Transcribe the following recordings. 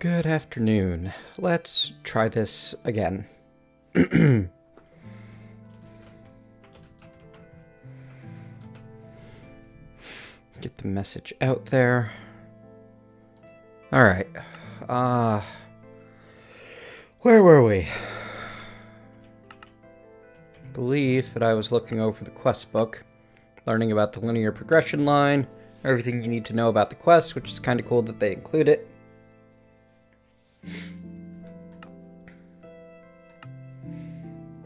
Good afternoon. Let's try this again. Get the message out there. Alright. Where were we? I believe that I was looking over the quest book, learning about the linear progression line, everything you need to know about the quest, which is kind of cool that they include it.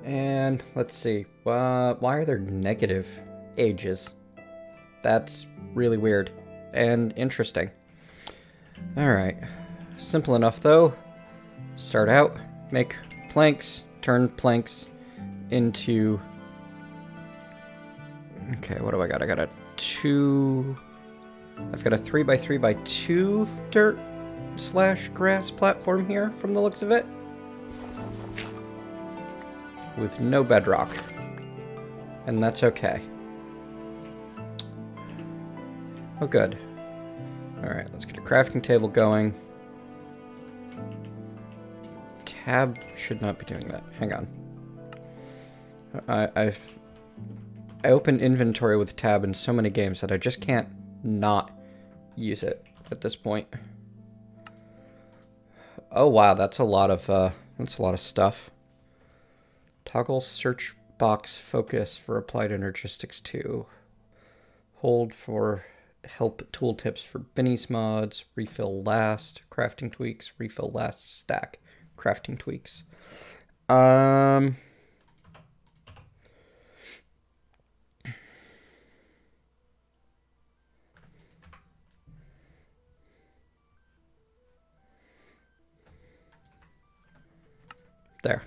And let's see, why are there negative ages? That's really weird and interesting. Alright, simple enough though. Start out, make planks, turn planks into... Okay, what do I got? I got a 2... I've got a 3x3x2 dirt / grass platform here from the looks of it. With no bedrock. And that's okay. Oh, good. Alright, let's get a crafting table going. Tab should not be doing that. Hang on. I open inventory with tab in so many games that I just can't not use it at this point. Oh wow, that's a lot of stuff. Toggle search box focus for applied energistics 2. Hold for help tooltips for Benny's mods. Refill last. Crafting tweaks. Refill last stack. Crafting tweaks. There.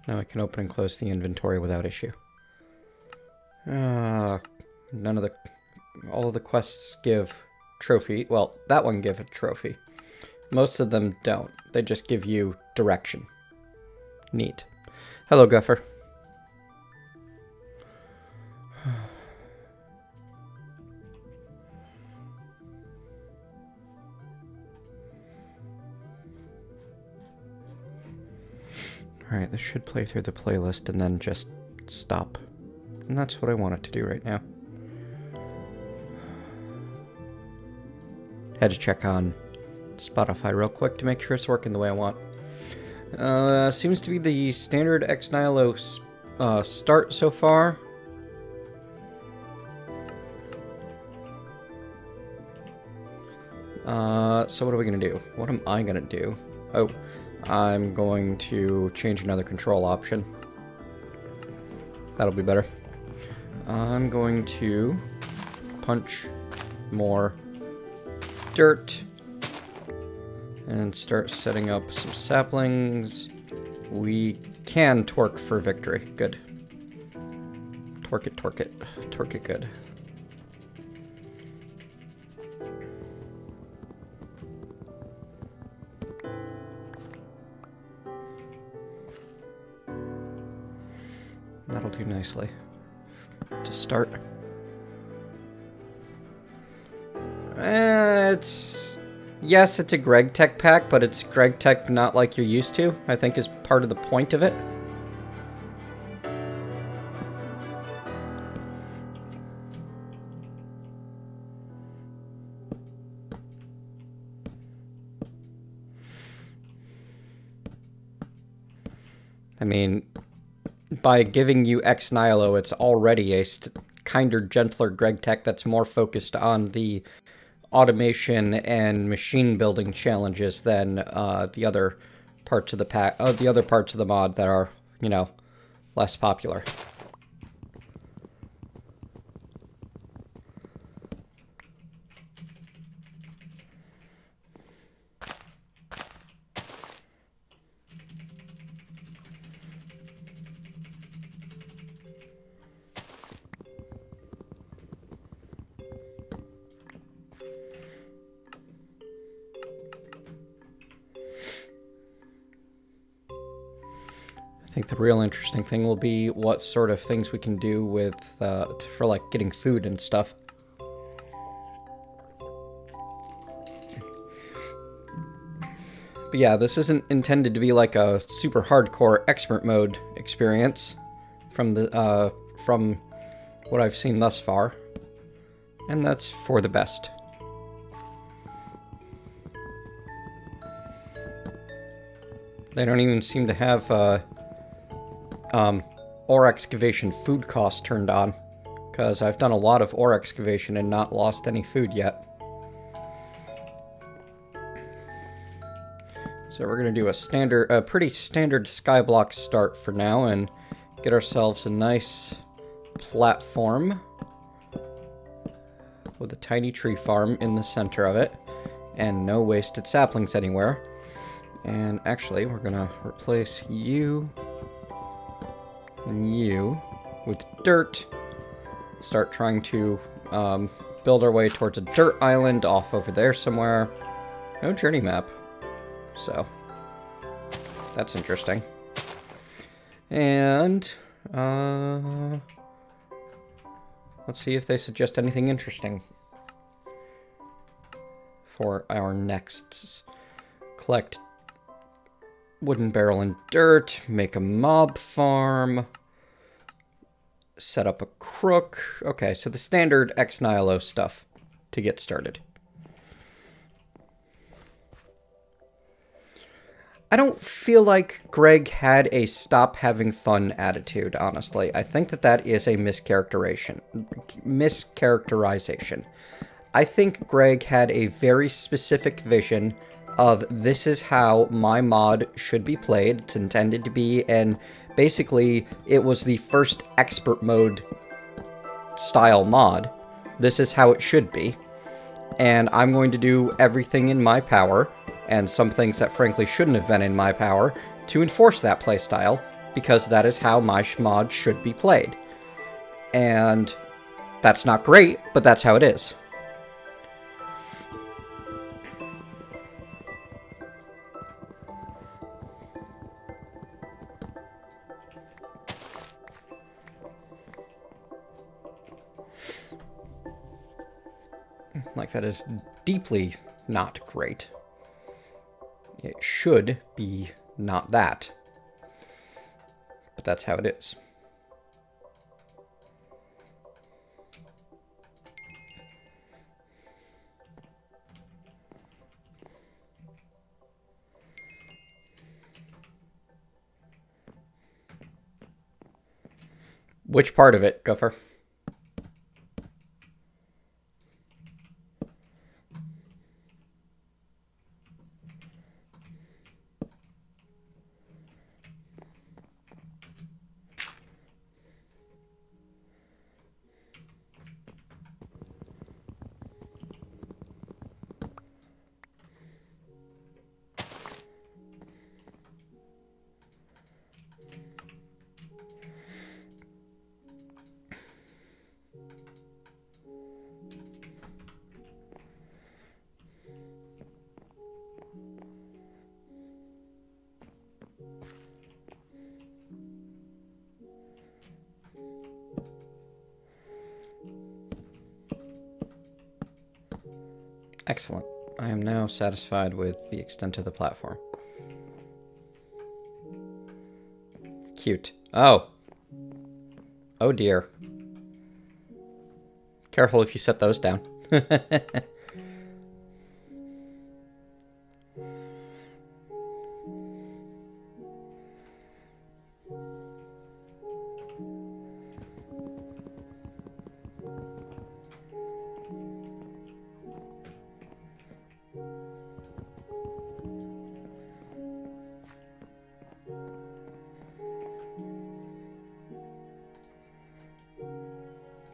Now I can open and close the inventory without issue. All of the quests give trophy. Well, that one give a trophy. Most of them don't. They just give you direction. Neat. Hello, Guffer. Alright, this should play through the playlist and then just stop. And that's what I want it to do right now. Had to check on Spotify real quick to make sure it's working the way I want. Seems to be the standard Ex Nihilo start so far. So what are we going to do? What am I going to do? Oh, I'm going to change another control option. That'll be better. I'm going to punch more dirt and start setting up some saplings. We can torque for victory. Good. Torque it, torque it. Torque it good. That'll do nicely. To start. Yes, it's a Gregtech pack, but it's Gregtech not like you're used to, I think is part of the point of it. I mean, by giving you Ex Nihilo, it's already a kinder, gentler Gregtech that's more focused on the automation and machine building challenges than the other parts of the pack, the other parts of the mod that are, you know, less popular. I think the real interesting thing will be what sort of things we can do with, for like getting food and stuff. But yeah, this isn't intended to be like a super hardcore expert mode experience from the from what I've seen thus far. And that's for the best. They don't even seem to have ore excavation food cost turned on, because I've done a lot of ore excavation and not lost any food yet. So we're gonna do a pretty standard skyblock start for now and get ourselves a nice platform with a tiny tree farm in the center of it and no wasted saplings anywhere. And actually, we're gonna replace you and you with dirt. Start trying to build our way towards a dirt island off over there somewhere. No journey map. So, that's interesting. And, let's see if they suggest anything interesting for our next. Collect wooden barrel and dirt, make a mob farm, set up a crook. Okay, so the standard ex nihilo stuff to get started. I don't feel like Greg had a stop having fun attitude, honestly. I think that is a mischaracterization. I think Greg had a very specific vision of this is how my mod should be played. It's intended to be, and basically it was the first expert mode style mod. This is how it should be. And I'm going to do everything in my power, and some things that frankly shouldn't have been in my power, to enforce that playstyle, because that is how my mod should be played. And that's not great, but that's how it is. Like, that is deeply not great. It should be not that. But that's how it is. Which part of it, Gopher? Excellent. I am now satisfied with the extent of the platform. Cute. Oh. Oh dear. Careful if you set those down.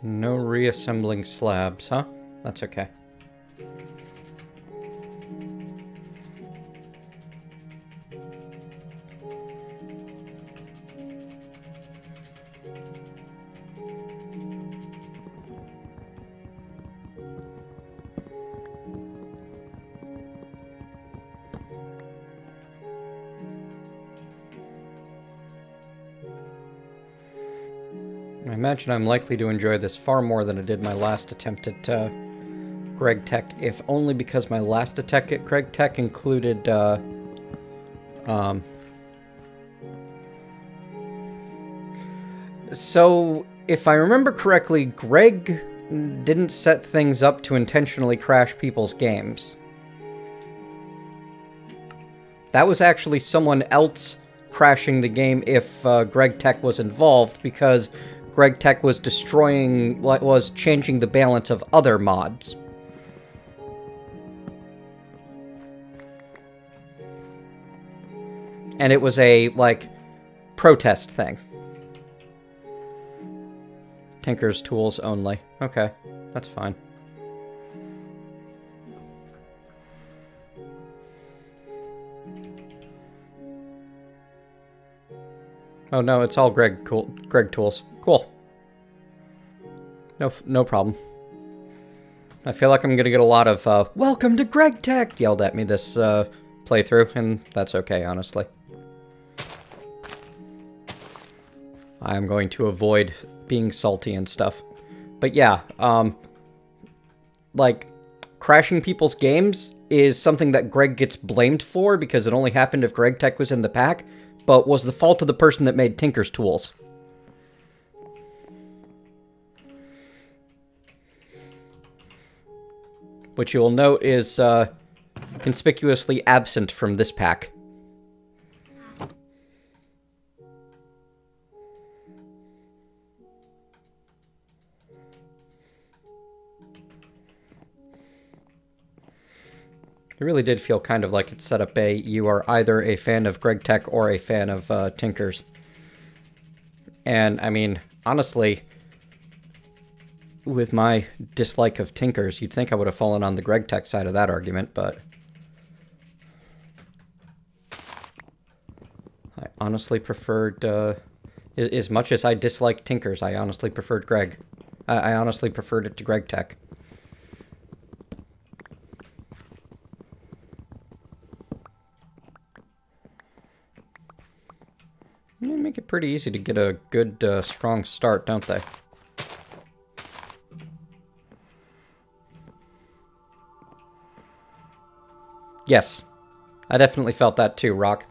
No reassembling slabs, huh? That's okay. I imagine I'm likely to enjoy this far more than I did my last attempt at Gregtech, if only because my last attempt at Gregtech included So, if I remember correctly, Greg didn't set things up to intentionally crash people's games. That was actually someone else crashing the game if Gregtech was involved, because Gregtech was changing the balance of other mods. And it was a, like, protest thing. Tinker's tools only. Okay, that's fine. Oh no, it's all Greg tools. Cool. No problem. I feel like I'm gonna get a lot of "Welcome to Gregtech" yelled at me this playthrough, and that's okay, honestly. I'm going to avoid being salty and stuff. But yeah, like, crashing people's games is something that Greg gets blamed for because it only happened if Gregtech was in the pack, but was the fault of the person that made Tinker's tools. Which you will note is conspicuously absent from this pack. It really did feel kind of like it set up you are either a fan of Gregtech or a fan of Tinker's. And, I mean, honestly, with my dislike of Tinker's, you'd think I would have fallen on the Gregtech side of that argument, but I honestly preferred, as much as I disliked Tinker's, I honestly preferred Greg. I honestly preferred it to Gregtech. They make it pretty easy to get a good, strong start, don't they? Yes, I definitely felt that too, Rock.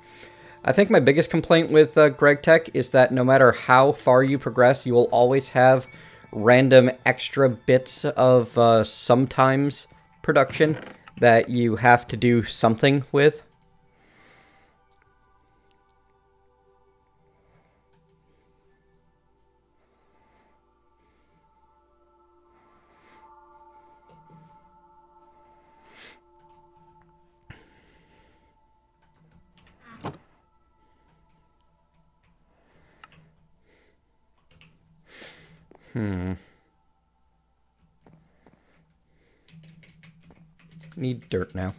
I think my biggest complaint with Gregtech is that no matter how far you progress, you will always have random extra bits of sometimes production that you have to do something with. Need dirt now.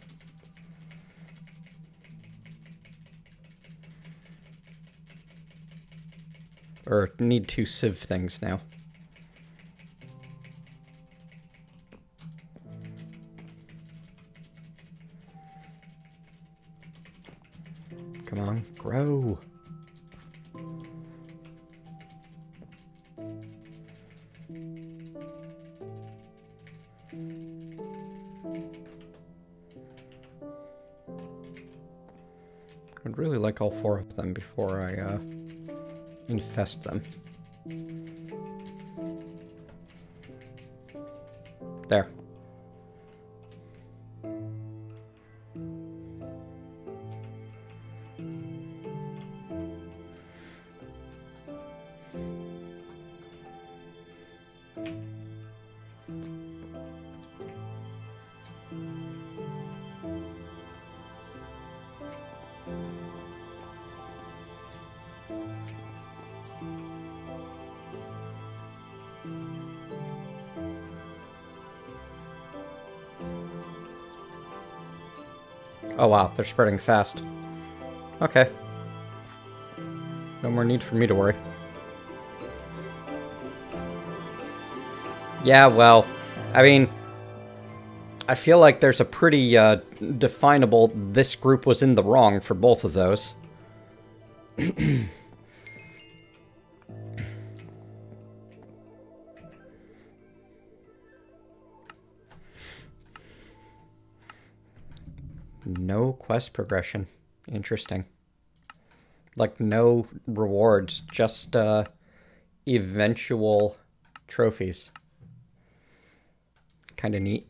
Or need to sieve things now. Come on, grow. I'd really like all 4 of them before I infest them. There. Oh wow, they're spreading fast. Okay. No more need for me to worry. Yeah, well, I mean, I feel like there's a pretty definable this group was in the wrong for both of those. No quest progression. Interesting. Like, no rewards, just eventual trophies. Kind of neat.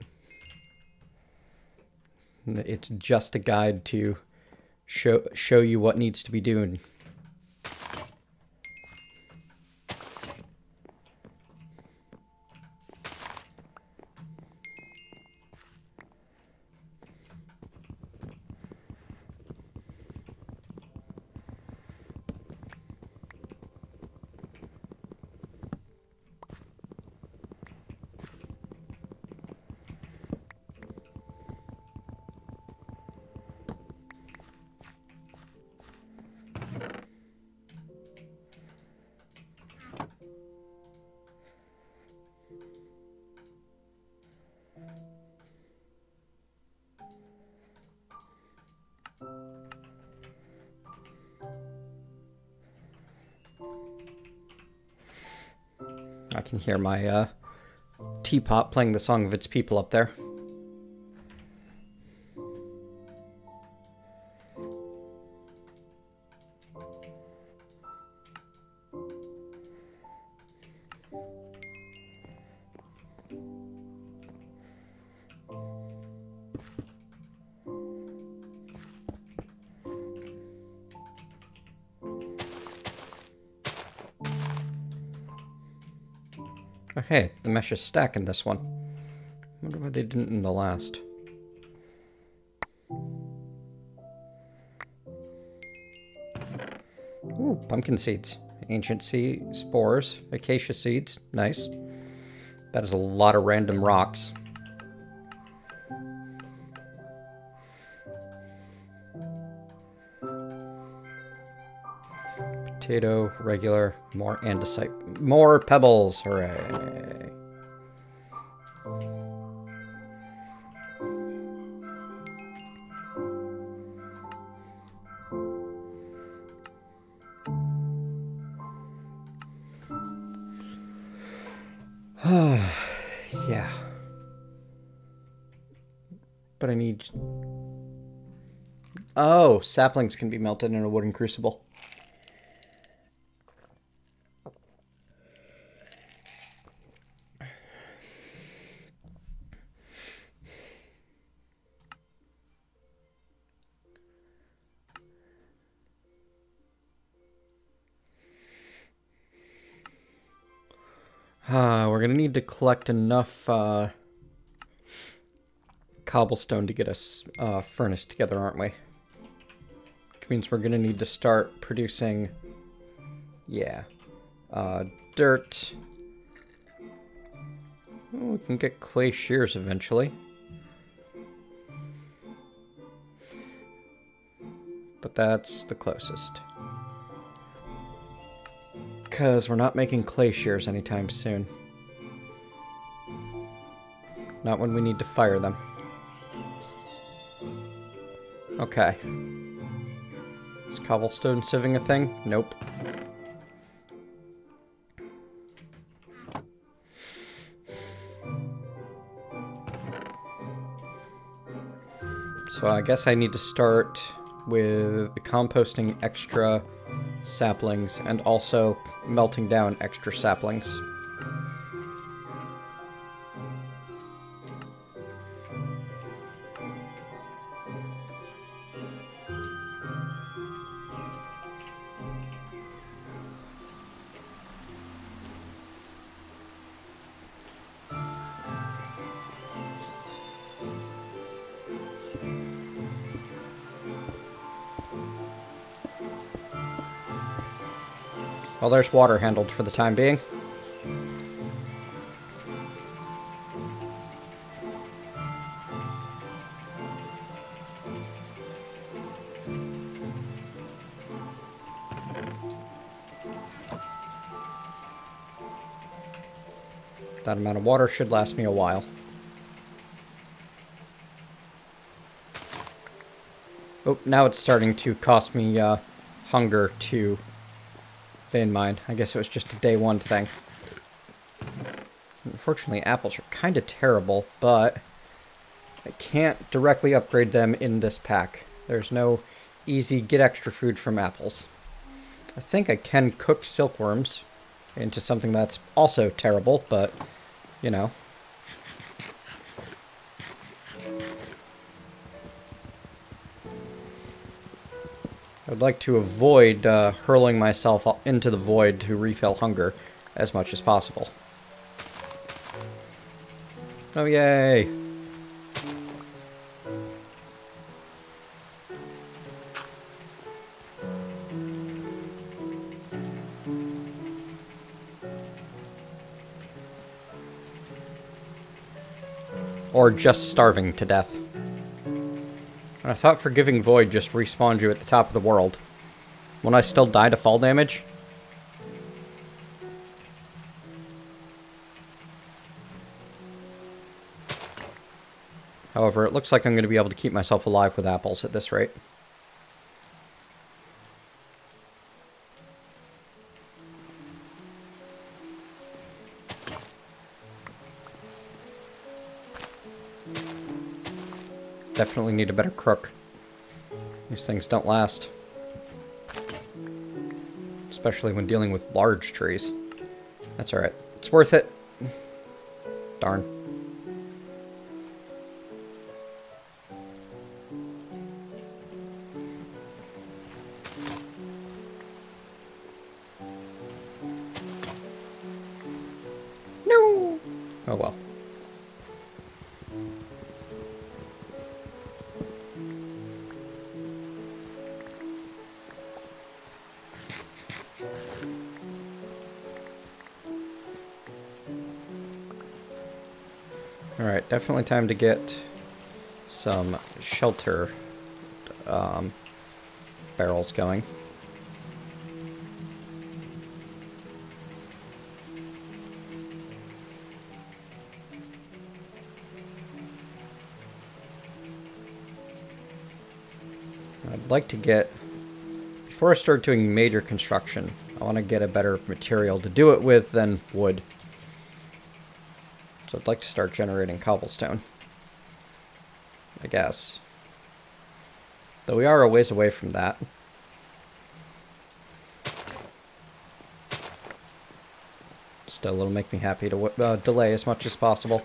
It's just a guide to show you what needs to be doing. I can hear my teapot playing the song of its people up there. Oh, hey, the mesh is stacking this one. I wonder why they didn't in the last. Ooh, pumpkin seeds. Ancient seed spores. Acacia seeds. Nice. That is a lot of random rocks. Potato, regular, more andesite, more pebbles, hooray. Yeah. But I need... Oh, saplings can be melted in a wooden crucible. We're gonna need to collect enough cobblestone to get a furnace together, aren't we? Which means we're gonna need to start producing, yeah, dirt. Oh, we can get clay shears eventually. But that's the closest. Because we're not making clay shears anytime soon. Not when we need to fire them. Okay. Is cobblestone sieving a thing? Nope. So I guess I need to start with composting extra saplings and also melting down extra saplings. Well, there's water handled for the time being. That amount of water should last me a while. Oh, now it's starting to cost me hunger to vein mine. I guess it was just a day one thing. Unfortunately, apples are kind of terrible, but I can't directly upgrade them in this pack. There's no easy get extra food from apples. I think I can cook silkworms into something that's also terrible, but, you know. I'd like to avoid hurling myself into the void to refill hunger as much as possible. Oh, yay! Or just starving to death. And I thought Forgiving Void just respawned you at the top of the world. Won't I still die to fall damage? However, it looks like I'm going to be able to keep myself alive with apples at this rate. Definitely need a better crook. These things don't last. Especially when dealing with large trees. That's alright. It's worth it. Darn. No! Oh well. Alright, definitely time to get some shelter barrels going. I'd like to get, before I start doing major construction, I want to get a better material to do it with than wood. So I'd like to start generating cobblestone, I guess. Though we are a ways away from that. Still, it'll make me happy to delay as much as possible.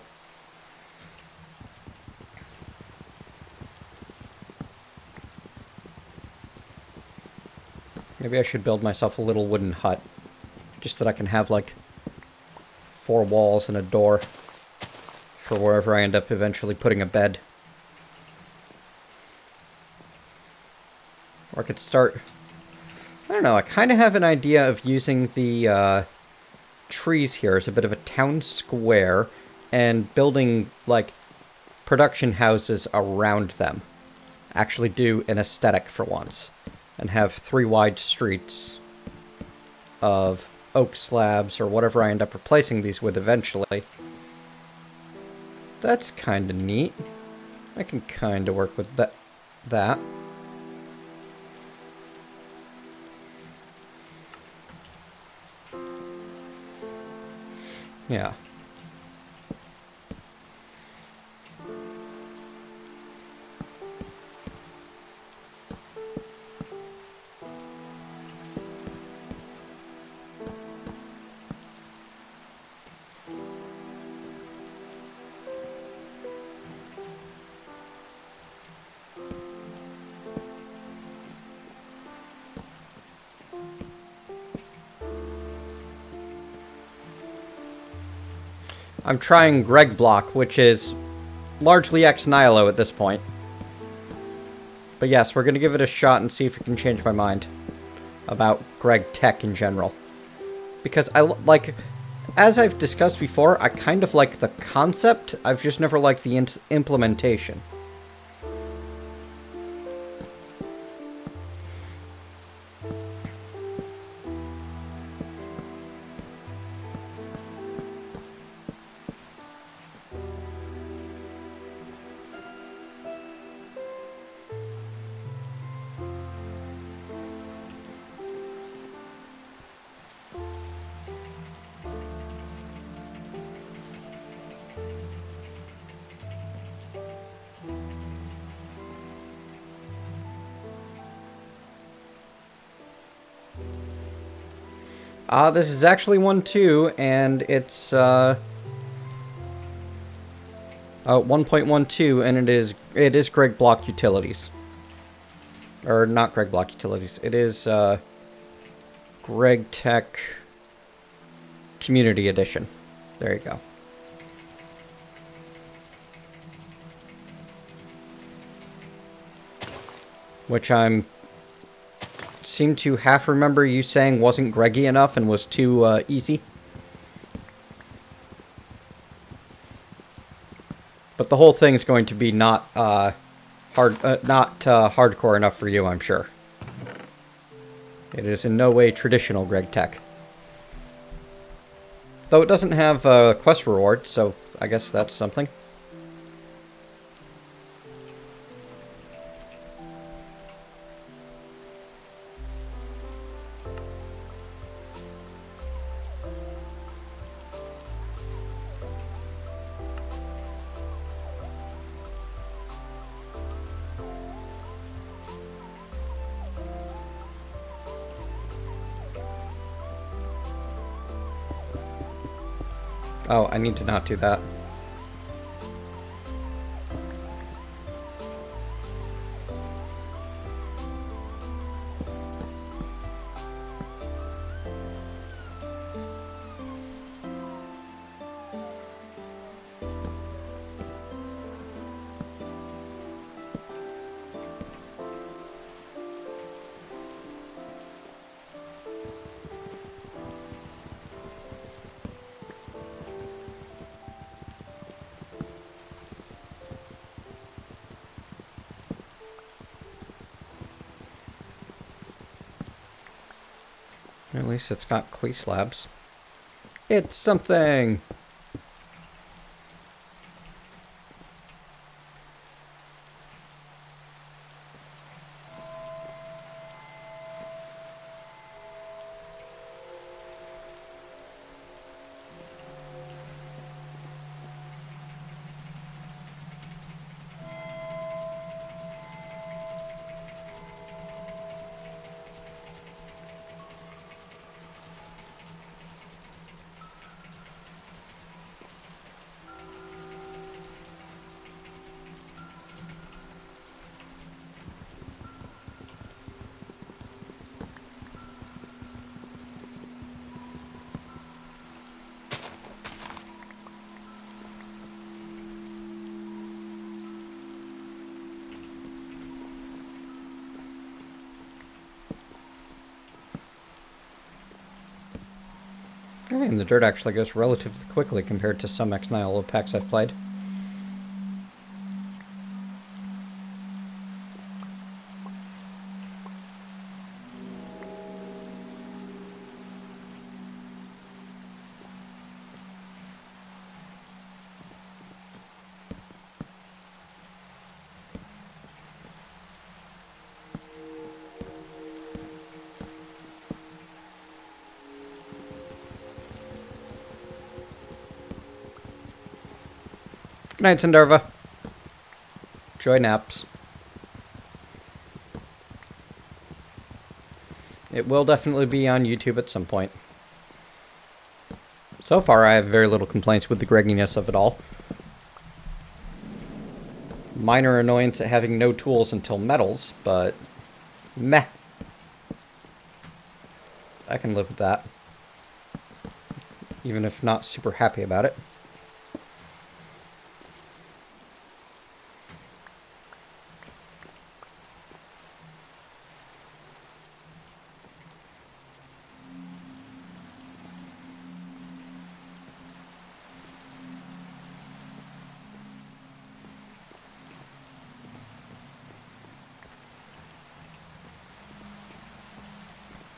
Maybe I should build myself a little wooden hut. Just that I can have, like, 4 walls and a door for wherever I end up eventually putting a bed. Or I could start... I don't know, I kind of have an idea of using the trees here as a bit of a town square and building, like, production houses around them. Actually do an aesthetic for once. And have 3 wide streets of oak slabs or whatever I end up replacing these with eventually. That's kind of neat. I can kind of work with that. Yeah. I'm trying Gregblock, which is largely ex nihilo at this point. But yes, we're going to give it a shot and see if it can change my mind about Gregtech in general. Because I like, as I've discussed before, I kind of like the concept, I've just never liked the implementation. This is actually one too, and it's 1.12, and it is Gregblock Utilities. Or not Gregblock Utilities. It is Gregtech Community Edition. There you go. Which seem to half remember you saying wasn't Greggy enough and was too easy. But the whole thing's going to be not hardcore enough for you, I'm sure. It is in no way traditional Gregtech. Though it doesn't have a quest reward, so I guess that's something. Oh, I need to not do that. At least it's got clay slabs. It's something! And the dirt actually goes relatively quickly compared to some X-Nihilo packs I've played. Good night, Sindarva. Enjoy naps. It will definitely be on YouTube at some point. So far, I have very little complaints with the gregginess of it all. Minor annoyance at having no tools until metals, but meh. I can live with that. Even if not super happy about it.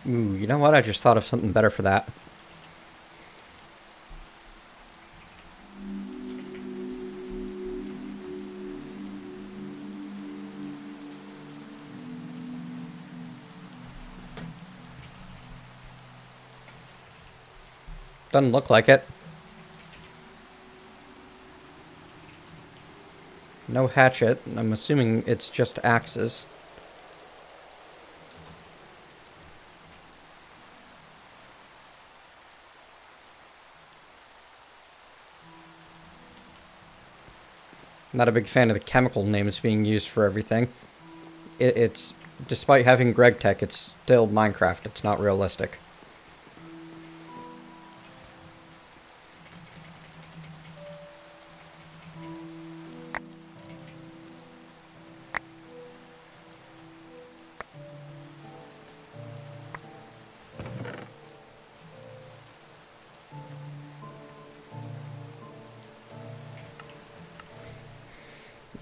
Ooh, you know what? I just thought of something better for that. Doesn't look like it. No hatchet. I'm assuming it's just axes. Not a big fan of the chemical names being used for everything. It's, despite having Gregtech, it's still Minecraft. It's not realistic.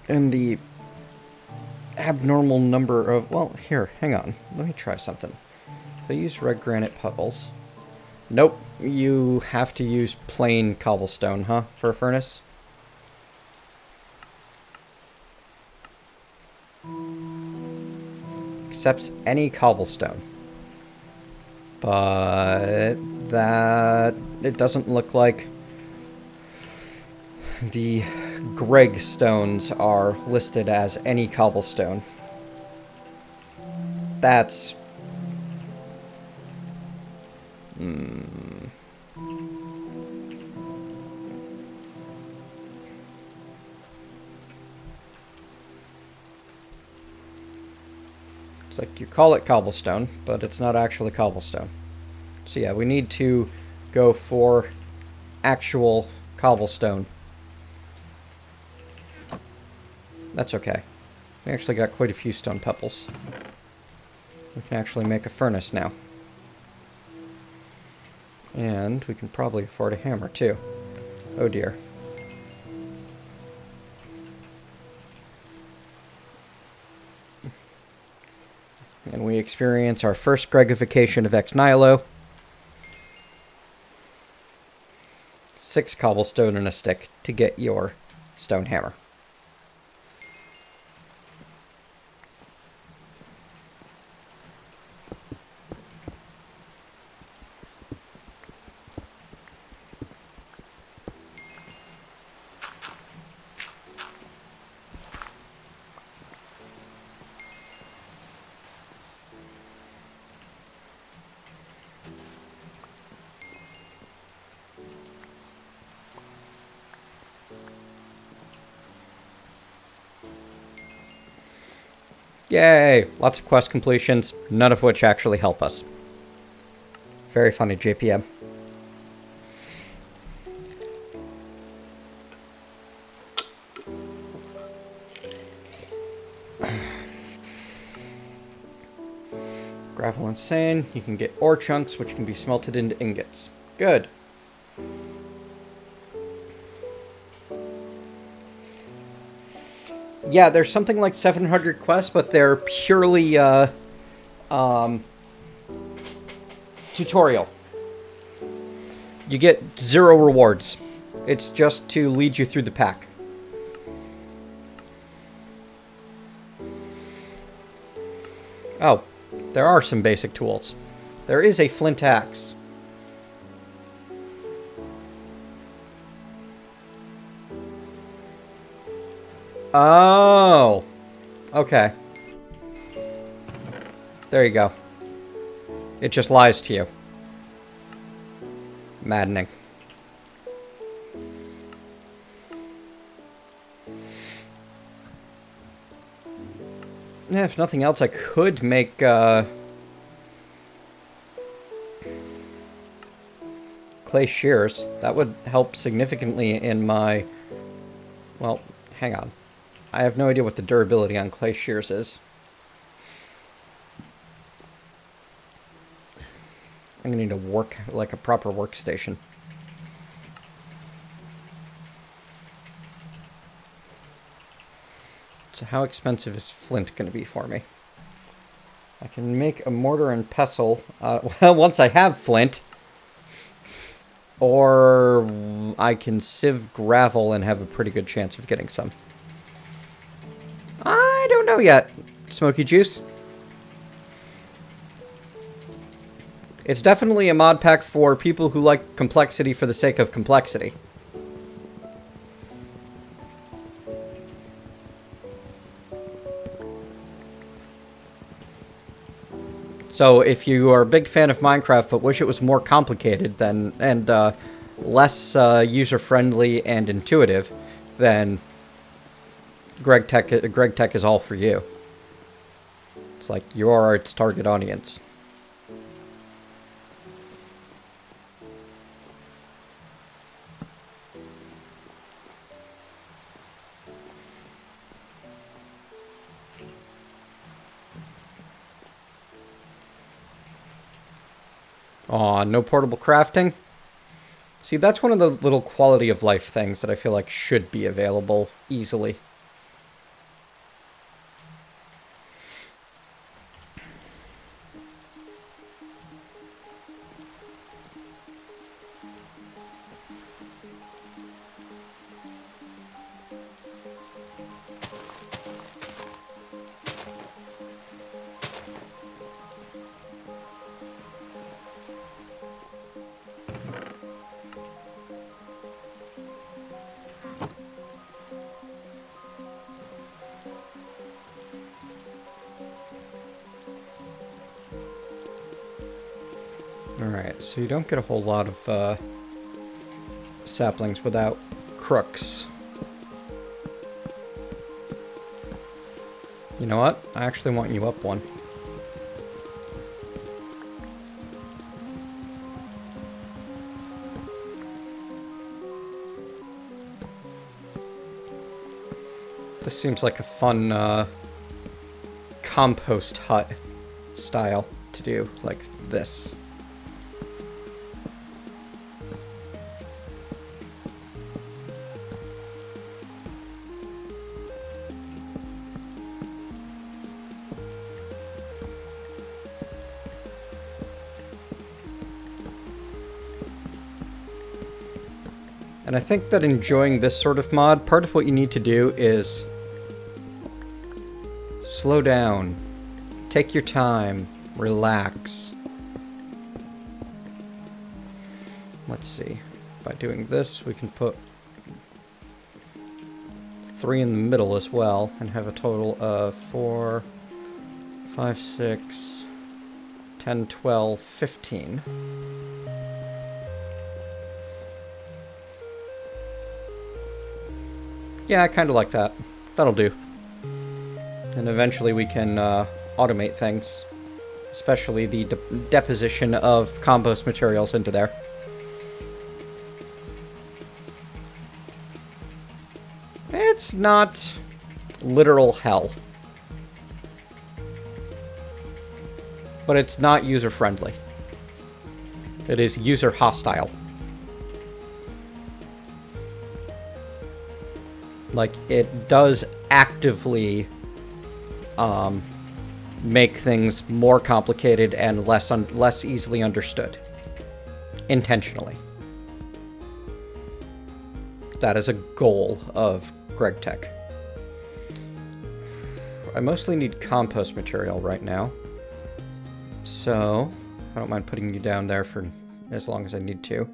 And the abnormal number of... Well, here, hang on. Let me try something. If I use red granite pebbles... Nope, you have to use plain cobblestone, huh, for a furnace? Accepts any cobblestone. But that... It doesn't look like the Greg stones are listed as any cobblestone. That's... It's like you call it cobblestone, but it's not actually cobblestone. So yeah, we need to go for actual cobblestone. That's okay. We actually got quite a few stone pebbles. We can actually make a furnace now. And we can probably afford a hammer too. Oh dear. And we experience our first Gregification of Ex Nihilo. 6 cobblestone and a stick to get your stone hammer. Yay! Lots of quest completions, none of which actually help us. Very funny, JPM. Gravel and sand. You can get ore chunks, which can be smelted into ingots. Good. Yeah, there's something like 700 quests, but they're purely, tutorial. You get 0 rewards. It's just to lead you through the pack. Oh, there are some basic tools. There is a flint axe. Oh, okay. There you go. It just lies to you. Maddening. Yeah, if nothing else, I could make, clay shears. That would help significantly in my... Well, hang on. I have no idea what the durability on clay shears is. I'm gonna need to work like a proper workstation. So how expensive is flint gonna be for me? I can make a mortar and pestle, well, once I have flint. Or I can sieve gravel and have a pretty good chance of getting some. I don't know yet, Smoky Juice. It's definitely a mod pack for people who like complexity for the sake of complexity. So if you are a big fan of Minecraft but wish it was more complicated then and less user-friendly and intuitive, then Gregtech is all for you. It's like you are its target audience. Aw, no portable crafting? See, that's one of the little quality of life things that I feel like should be available easily. Alright, so you don't get a whole lot of saplings without crooks. You know what? I actually want you up one. This seems like a fun compost hut style to do, like this. And I think that enjoying this sort of mod, part of what you need to do is slow down, take your time, relax. Let's see. By doing this, we can put 3 in the middle as well, and have a total of 4, 5, 6, 10, 12, 15. Yeah, I kind of like that. That'll do. And eventually we can automate things. Especially the deposition of compost materials into there. It's not literal hell. But it's not user-friendly. It is user-hostile. Like, it does actively make things more complicated and less easily understood. Intentionally. That is a goal of Gregtech. I mostly need compost material right now. So, I don't mind putting you down there for as long as I need to.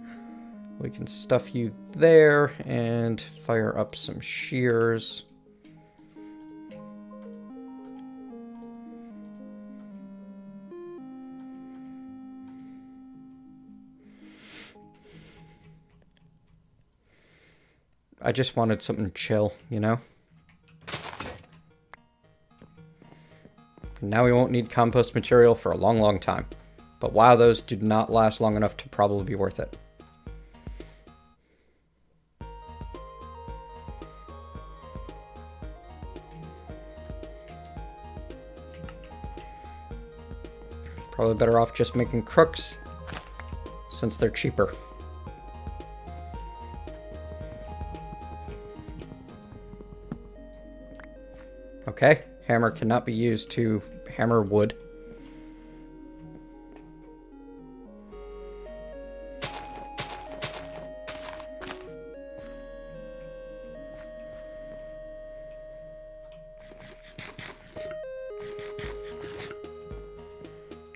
We can stuff you there and fire up some shears. I just wanted something chill, you know? Now we won't need compost material for a long, long time. But wow, those do not last long enough to probably be worth it. Probably better off just making crooks, since they're cheaper. Okay, hammer cannot be used to hammer wood.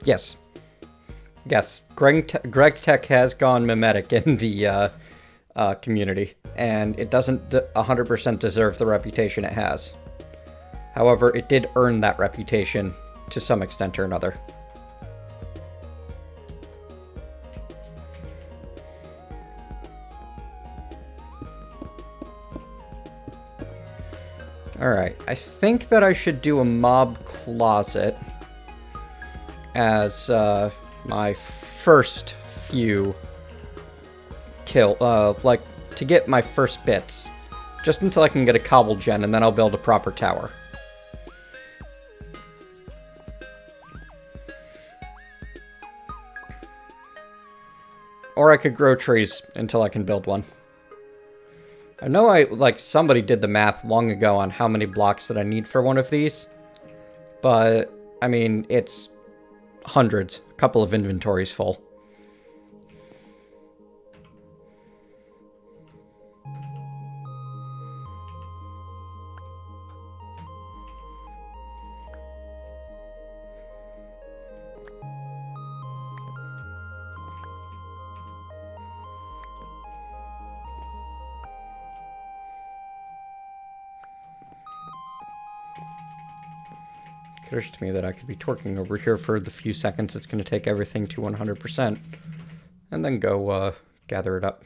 Yes. Yes, Gregtech has gone mimetic in the community, and it doesn't 100% deserve the reputation it has. However, it did earn that reputation to some extent or another. Alright, I think that I should do a mob closet as my first few like, to get my first bits. Just until I can get a cobble gen, and then I'll build a proper tower. Or I could grow trees until I can build one. I know somebody did the math long ago on how many blocks that I need for one of these. But, I mean, it's hundreds. A couple of inventories full. Occurs to me that I could be torquing over here for the few seconds it's going to take everything to 100%, and then go gather it up.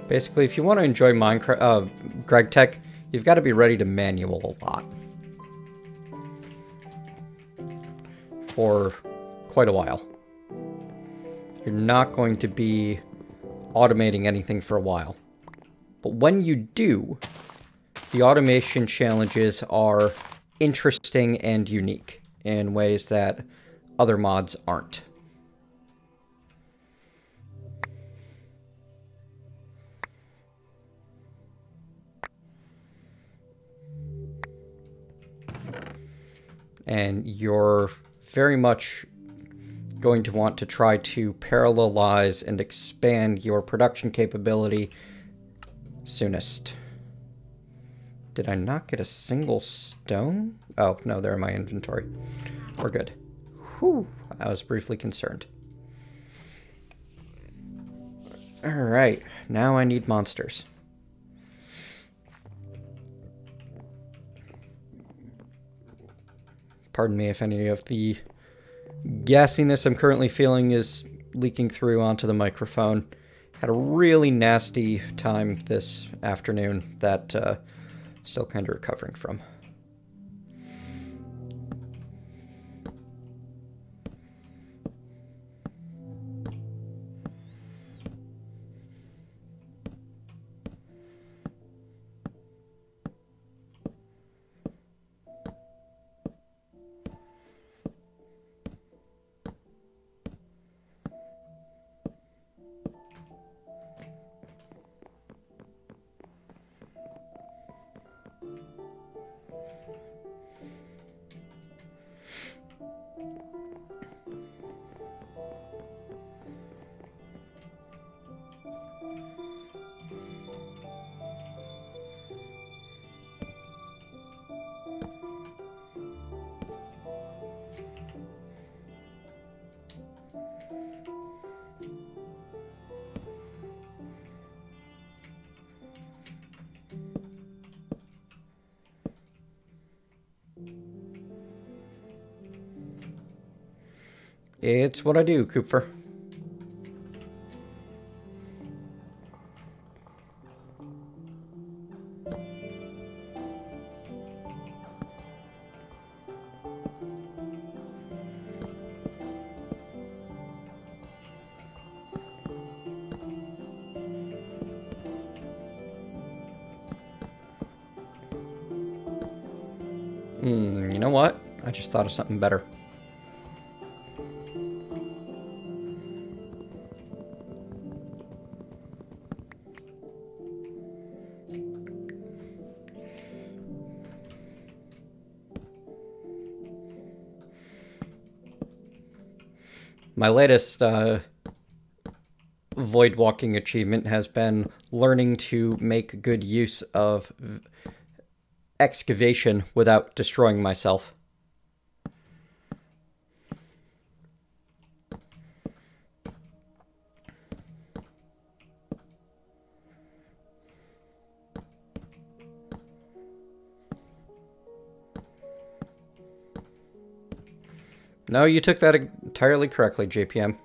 Basically, if you want to enjoy Minecraft, Gregtech, you've got to be ready to manual a lot. For quite a while. You're not going to be automating anything for a while. But when you do, the automation challenges are interesting and unique in ways that other mods aren't. And you're very much going to want to try to parallelize and expand your production capability soonest. Did I not get a single stone? Oh, no, they're in my inventory. We're good. Whew, I was briefly concerned. Alright, now I need monsters. Pardon me if any of the gassiness I'm currently feeling is leaking through onto the microphone. Had a really nasty time this afternoon that still kind of recovering from. It's what I do, Cooper. You know what? I just thought of something better. My latest void walking achievement has been learning to make good use of excavation without destroying myself. No, you took that entirely correctly, JPM.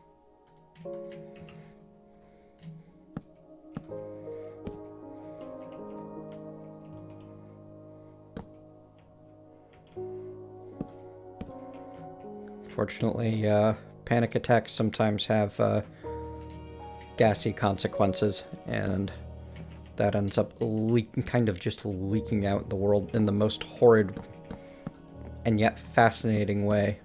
Fortunately, panic attacks sometimes have gassy consequences, and that ends up kind of just leaking out in the world in the most horrid and yet fascinating way.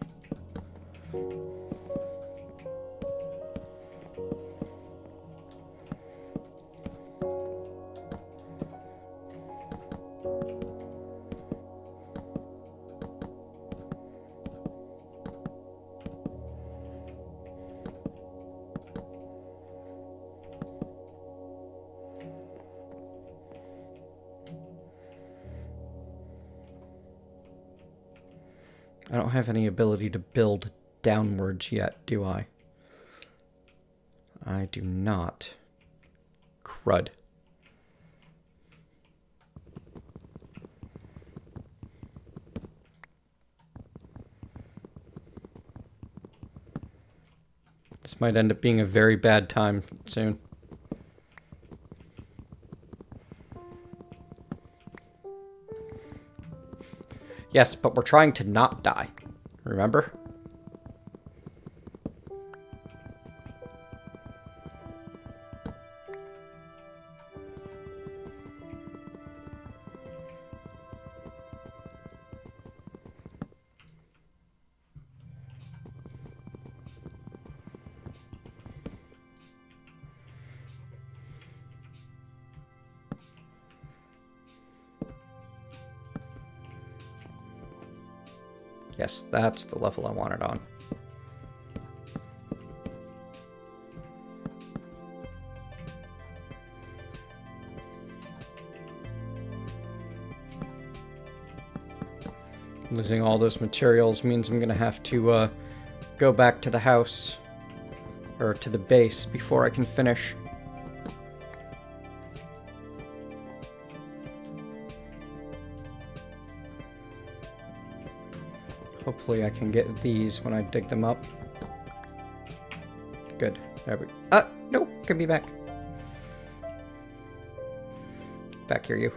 I don't have any ability to build downwards yet, do I? I do not. Crud. This might end up being a very bad time soon. Yes, but we're trying to not die. Remember? Yes, that's the level I wanted on. Losing all those materials means I'm gonna have to go back to the house, or to the base, before I can finish. Hopefully I can get these when I dig them up. Good. There we go. No, give me back. Back here, you.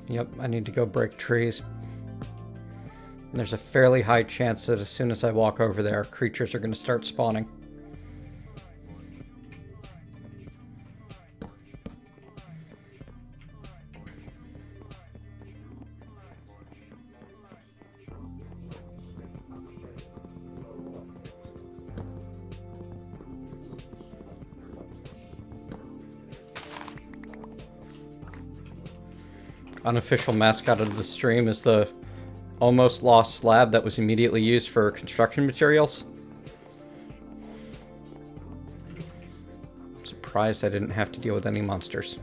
Yep, I need to go break trees. And there's a fairly high chance that as soon as I walk over there, creatures are going to start spawning. Unofficial mascot of the stream is the almost lost slab that was immediately used for construction materials. I'm surprised I didn't have to deal with any monsters.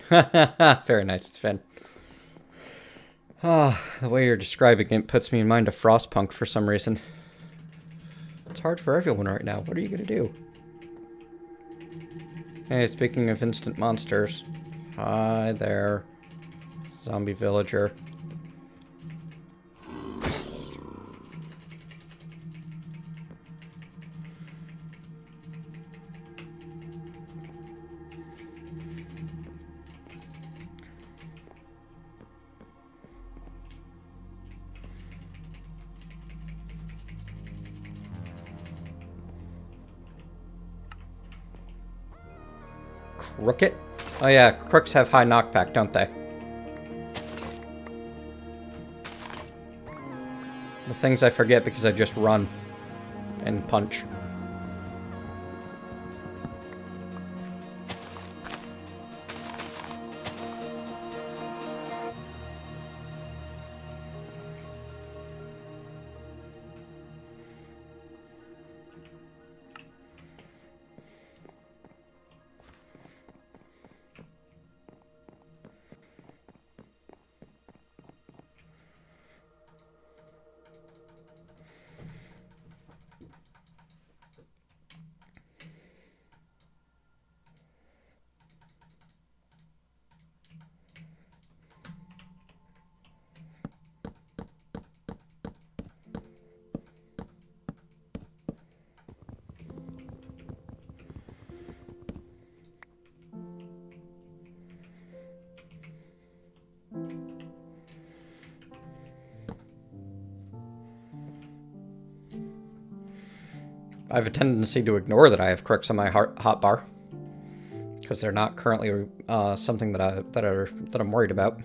Very nice, Finn. Ah, the way you're describing it puts me in mind of Frostpunk for some reason. It's hard for everyone right now. What are you gonna do? Hey, speaking of instant monsters. Hi there. Zombie villager. Crooked? Oh yeah, crooks have high knockback, don't they? The things I forget because I just run and punch. I have a tendency to ignore that I have crooks on my hotbar because they're not currently something that I'm worried about.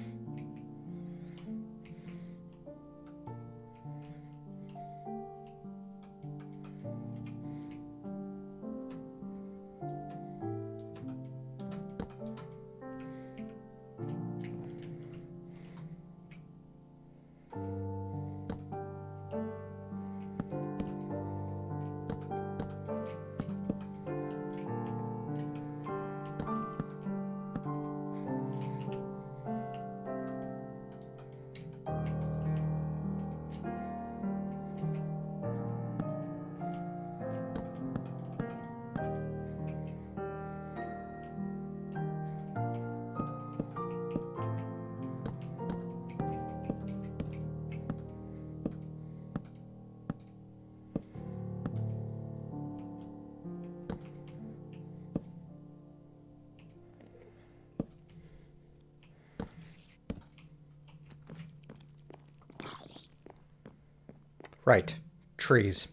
Right. Trees.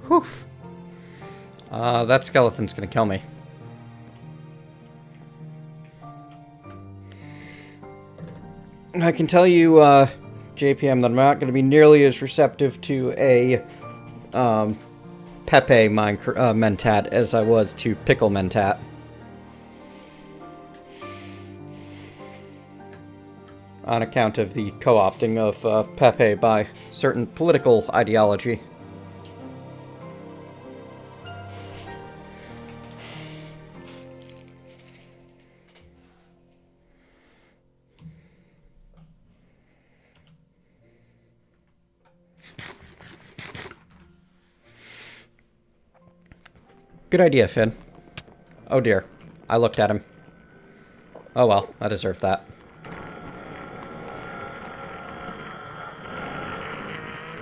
Whew. That skeleton's gonna kill me. I can tell you, JPM, that I'm not going to be nearly as receptive to a Pepe Mentat as I was to Pickle Mentat. On account of the co-opting of Pepe by certain political ideology. Good idea, Finn. Oh dear. I looked at him. Oh well, I deserved that.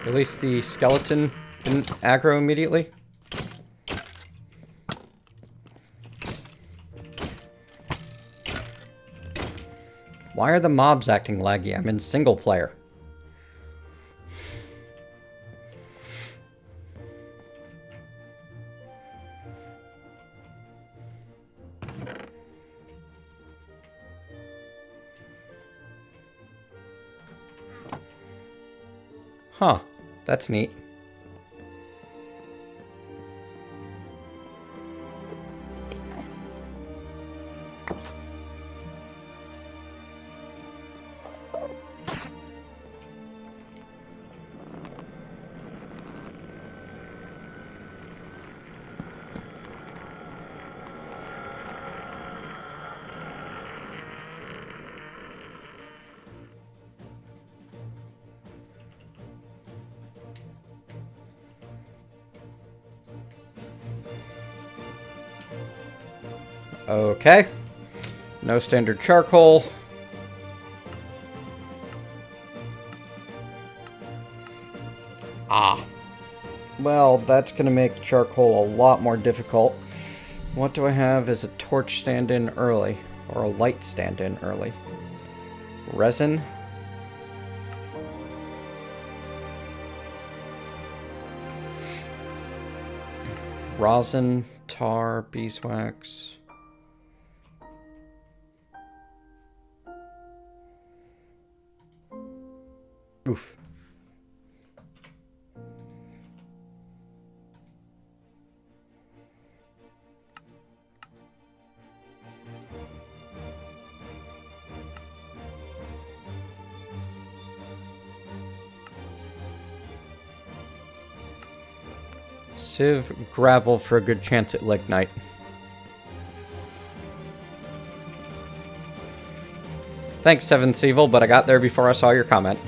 At least the skeleton didn't aggro immediately. Why are the mobs acting laggy? I'm in single player. Huh. That's neat. Okay. No standard charcoal. Ah. Well, that's going to make charcoal a lot more difficult. What do I have as a torch stand-in early? Or a light stand-in early? Resin? Rosin, tar, beeswax... Oof. Sieve, gravel for a good chance at lignite. Thanks, Seventh Evil, but I got there before I saw your comment.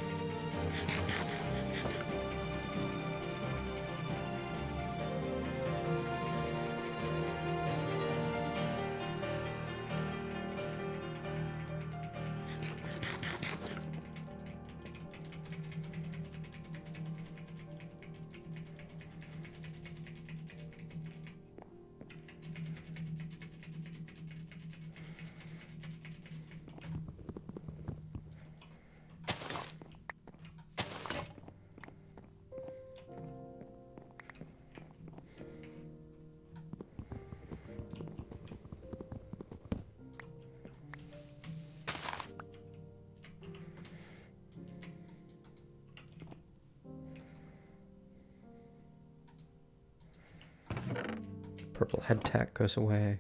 Purple head tack goes away.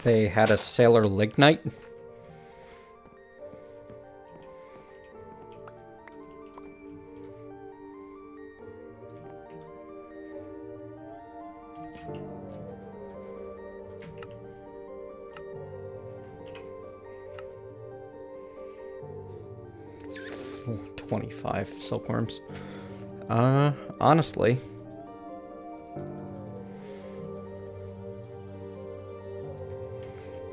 They had a sailor lignite. Oh, 25 silkworms. Honestly.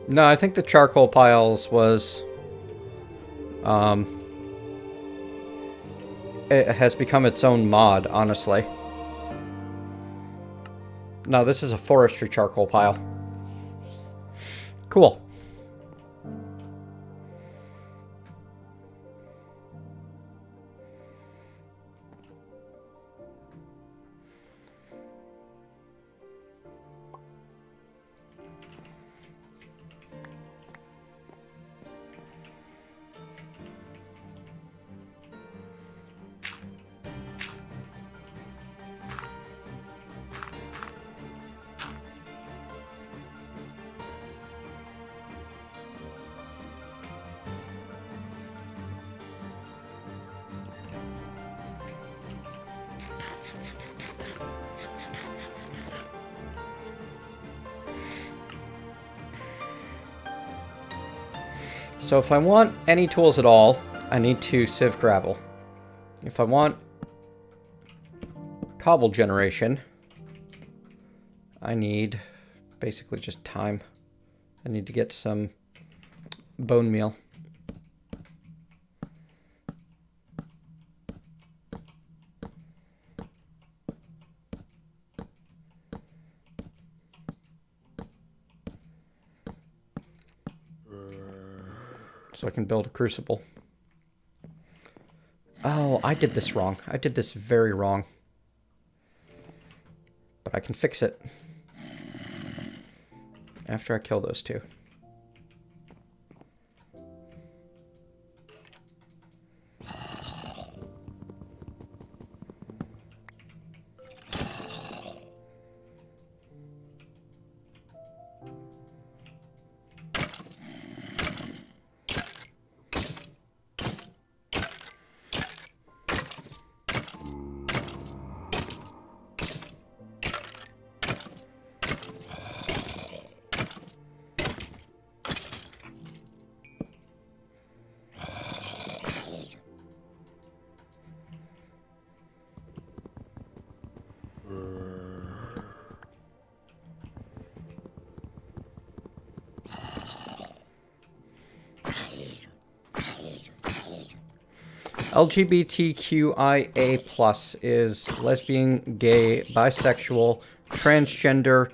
No, I think the charcoal piles was, it has become its own mod, honestly. No, this is a forestry charcoal pile. Cool. So if I want any tools at all, I need to sieve gravel. If I want cobble generation, I need basically just time. I need to get some bone meal. So I can build a crucible. Oh, I did this wrong. I did this very wrong. I can fix it. After I kill those two. LGBTQIA+ is lesbian, gay, bisexual, transgender,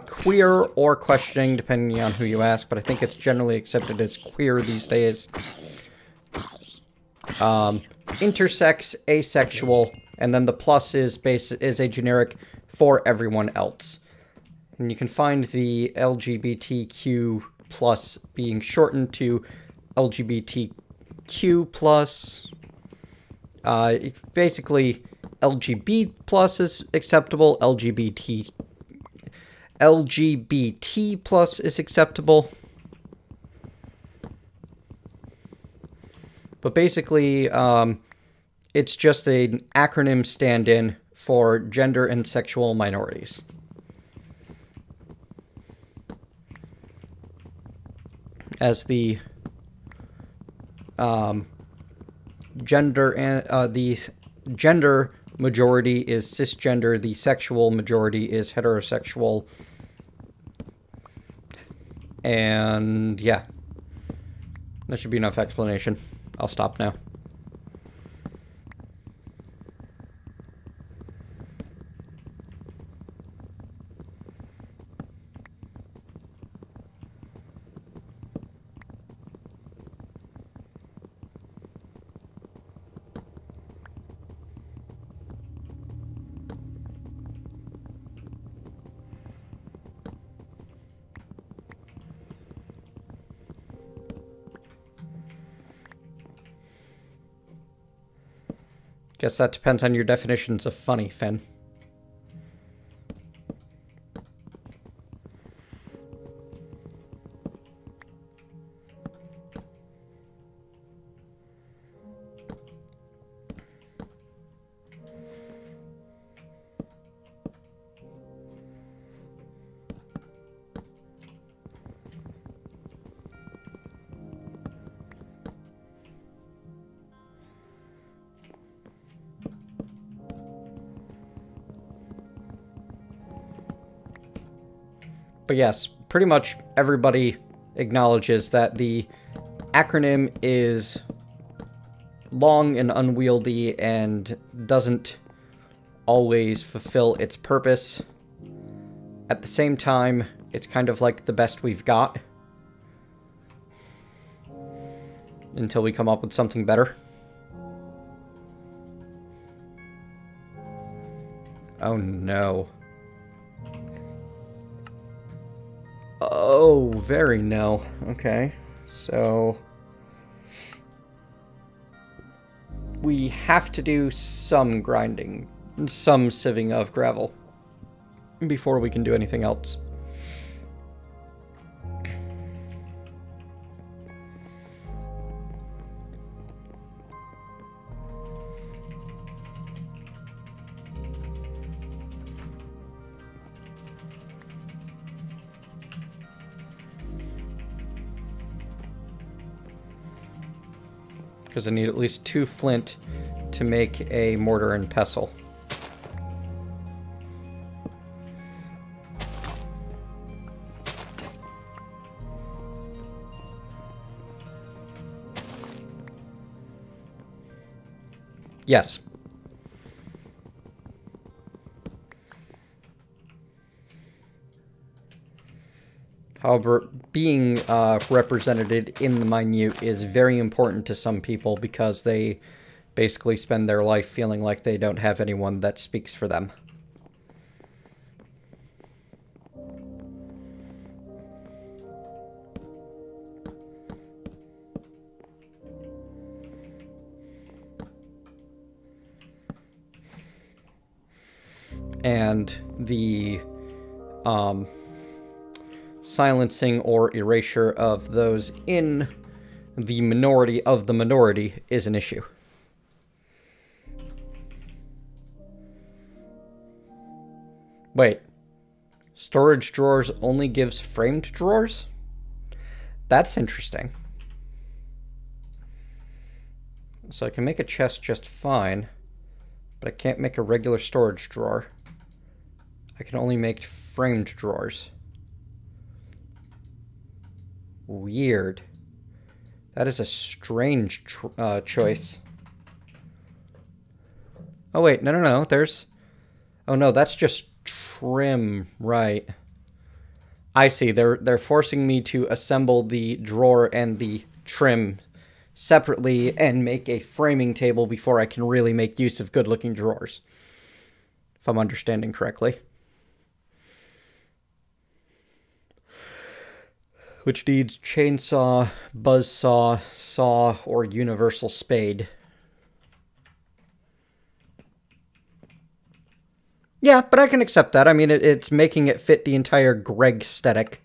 queer, or questioning, depending on who you ask, but I think it's generally accepted as queer these days. Intersex, asexual, and then the plus is a generic for everyone else. And you can find the LGBTQ+ being shortened to LGBTQ+. Basically, LGBT+ is acceptable, LGBT+ is acceptable. But basically, it's just an acronym stand-in for gender and sexual minorities. As the gender and the gender majority is cisgender, the sexual majority is heterosexual, and yeah, that should be enough explanation. I'll stop now. Guess that depends on your definitions of funny, Finn. But yes, pretty much everybody acknowledges that the acronym is long and unwieldy and doesn't always fulfill its purpose. At the same time, it's kind of like the best we've got until we come up with something better. Oh no. Oh, very no. Okay, so we have to do some grinding, some sieving of gravel before we can do anything else. Because I need at least 2 flint to make a mortar and pestle. Yes. However, being represented in the minute is very important to some people because they basically spend their life feeling like they don't have anyone that speaks for them. and the silencing or erasure of those in the minority of the minority is an issue. Wait. Storage drawers only gives framed drawers? That's interesting. So I can make a chest just fine, but I can't make a regular storage drawer. I can only make framed drawers. Weird. That is a strange choice. Oh wait, no, there's... Oh no, that's just trim, right. I see, they're forcing me to assemble the drawer and the trim separately and make a framing table before I can really make use of good-looking drawers. If I'm understanding correctly. Which needs chainsaw, buzzsaw, saw, or universal spade. Yeah, but I can accept that. I mean, it's making it fit the entire Greg aesthetic.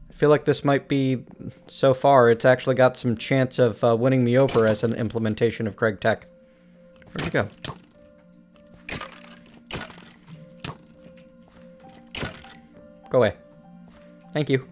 I feel like this might be, so far, it's actually got some chance of winning me over as an implementation of Gregtech. Where'd you go? Go away. Thank you.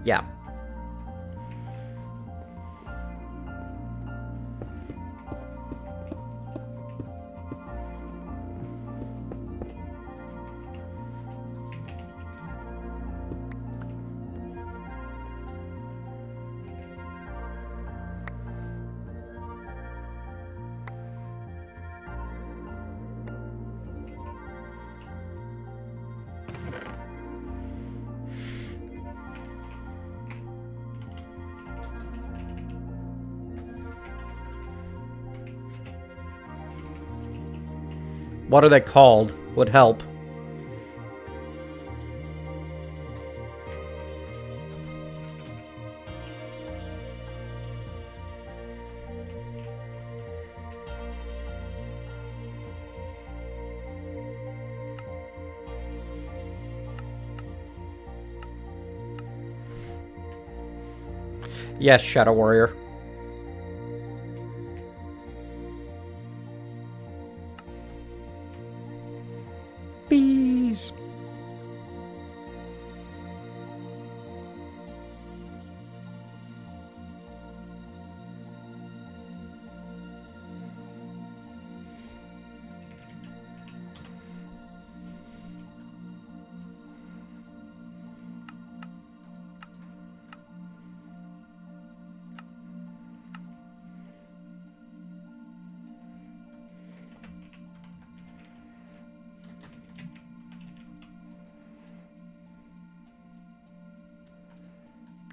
Yeah. What are they called? Would help. Yes, Shadow Warrior. Bees.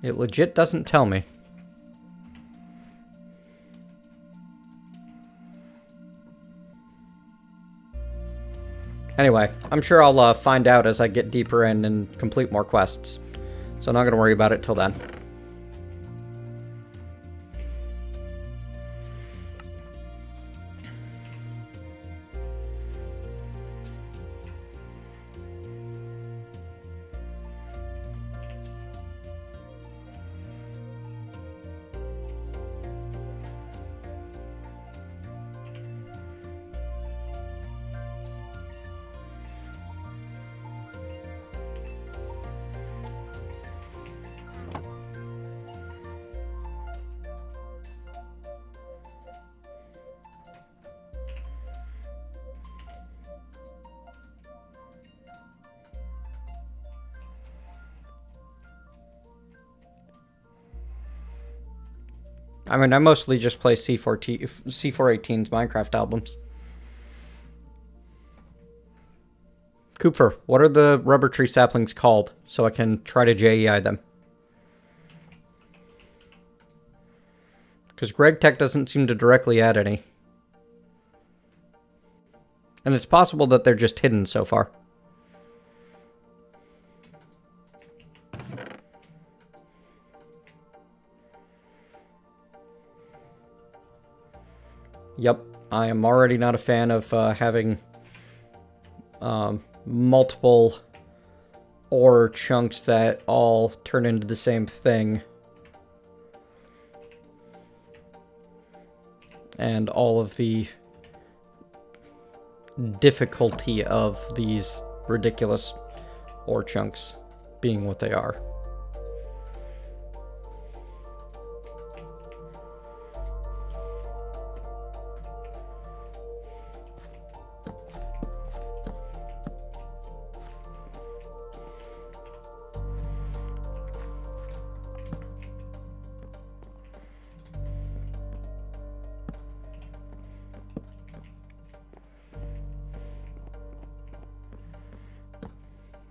It legit doesn't tell me. Anyway, I'm sure I'll find out as I get deeper in and complete more quests. So I'm not going to worry about it till then. I mean, I mostly just play C418's Minecraft albums. Cooper, what are the rubber tree saplings called, so I can try to JEI them? Because Gregtech doesn't seem to directly add any. And it's possible that they're just hidden so far. Yep, I am already not a fan of having multiple ore chunks that all turn into the same thing. And all of the difficulty of these ridiculous ore chunks being what they are.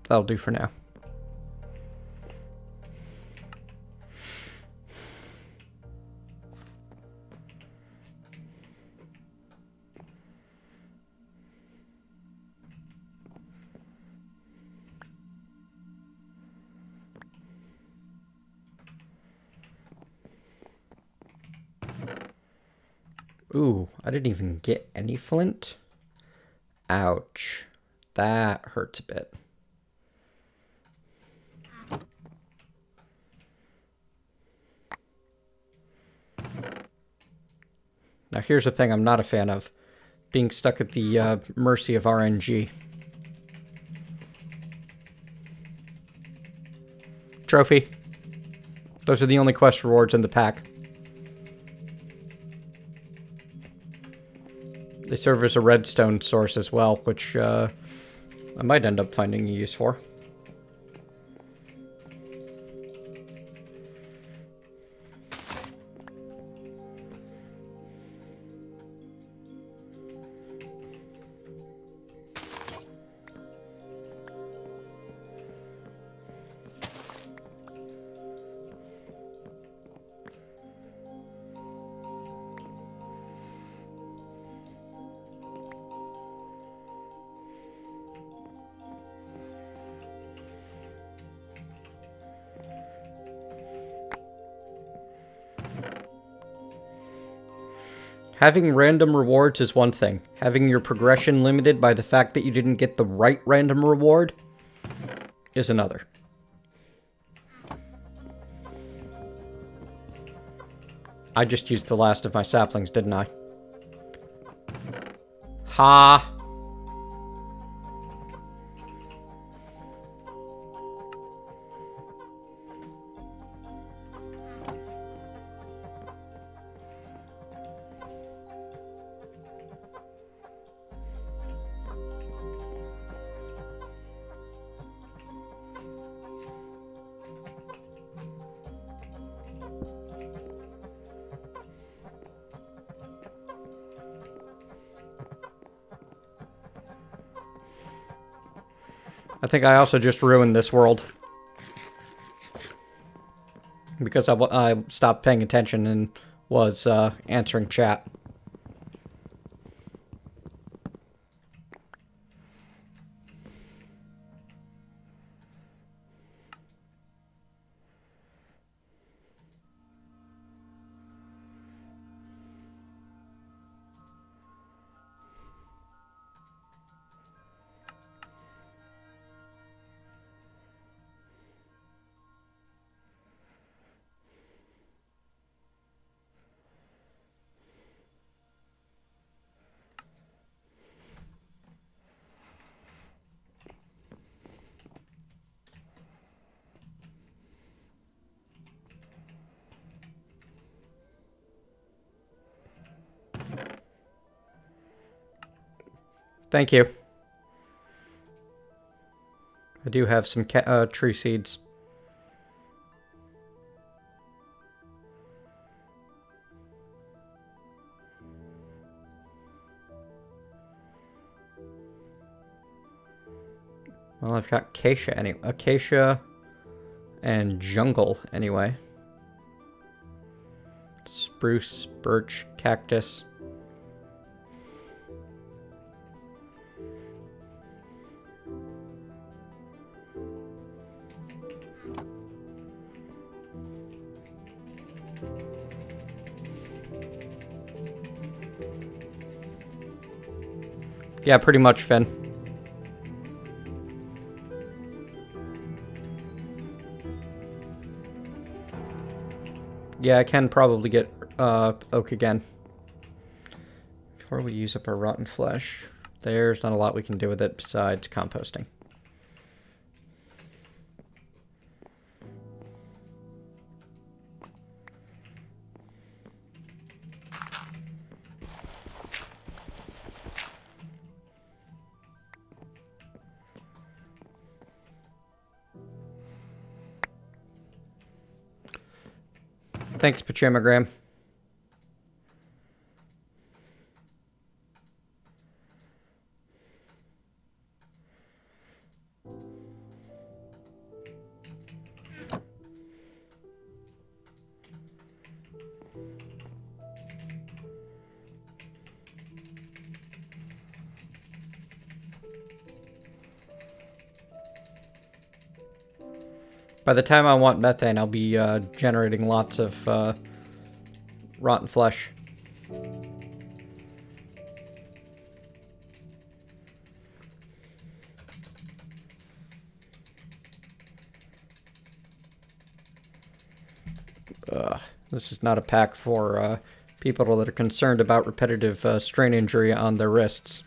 That'll do for now. Ooh, I didn't even get any flint. Ouch. That hurts a bit. Now here's the thing I'm not a fan of. Being stuck at the mercy of RNG. Trophy. Those are the only quest rewards in the pack. They serve as a redstone source as well, which I might end up finding a use for. Having random rewards is one thing. Having your progression limited by the fact that you didn't get the right random reward is another. I just used the last of my saplings, didn't I? Ha! I think I also just ruined this world. Because I stopped paying attention and was answering chat. Thank you. I do have some tree seeds. Well, I've got acacia and jungle anyway. Spruce, birch, cactus. Yeah, pretty much, Finn. Yeah, I can probably get oak again. Before we use up our rotten flesh, there's not a lot we can do with it besides composting. Thanks, Pachamagram. By the time I want methane, I'll be generating lots of rotten flesh. This is not a pack for people that are concerned about repetitive strain injury on their wrists.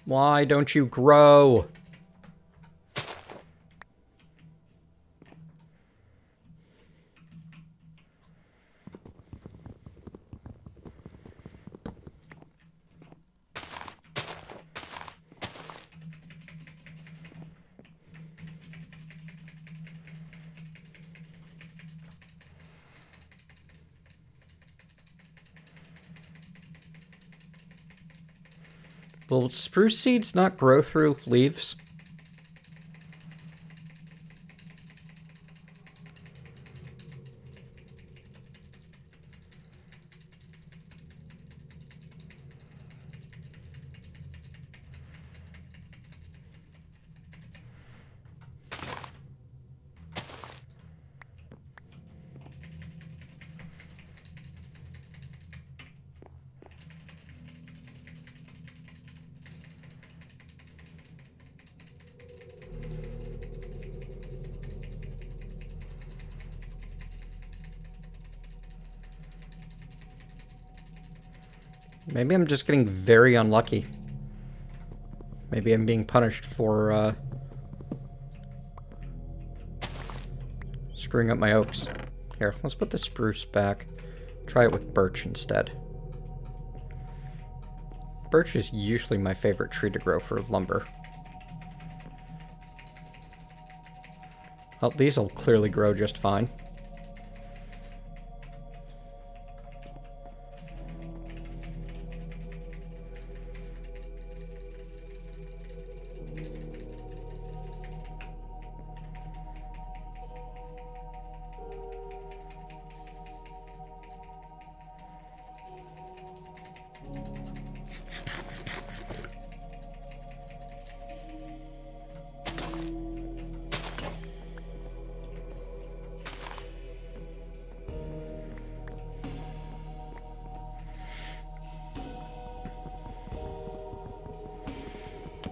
Why don't you grow? Will spruce seeds not grow through leaves? Maybe I'm just getting very unlucky. Maybe I'm being punished for screwing up my oaks. Here, let's put the spruce back. Try it with birch instead. Birch is usually my favorite tree to grow for lumber. Well, these will clearly grow just fine.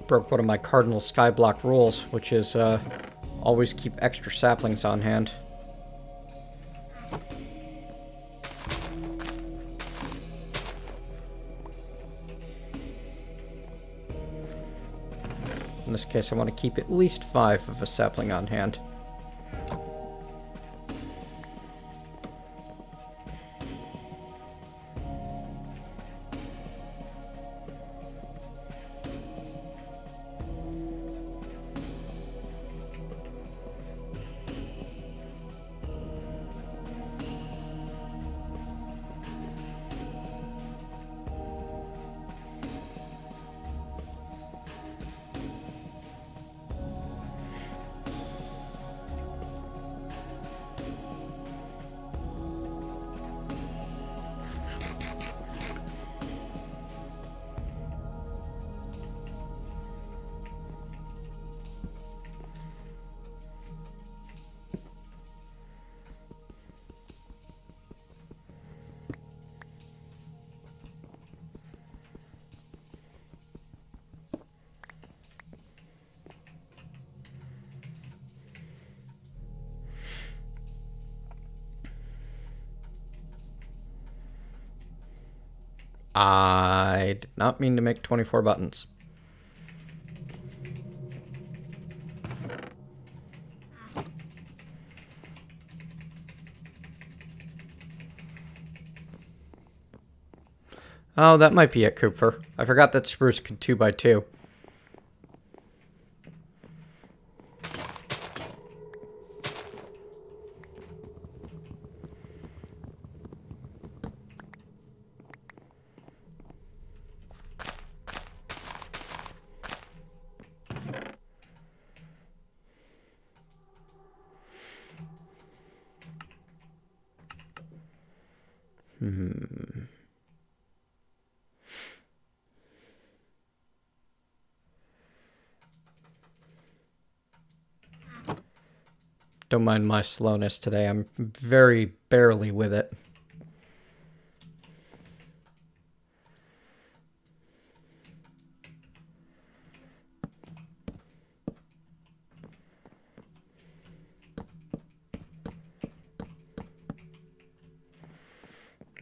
Broke one of my cardinal skyblock rules, which is always keep extra saplings on hand. In this case, I want to keep at least 5 of a sapling on hand. I did not mean to make 24 buttons. Oh, that might be it, Cooper. I forgot that spruce could 2x2. Don't mind my slowness today. I'm very barely with it.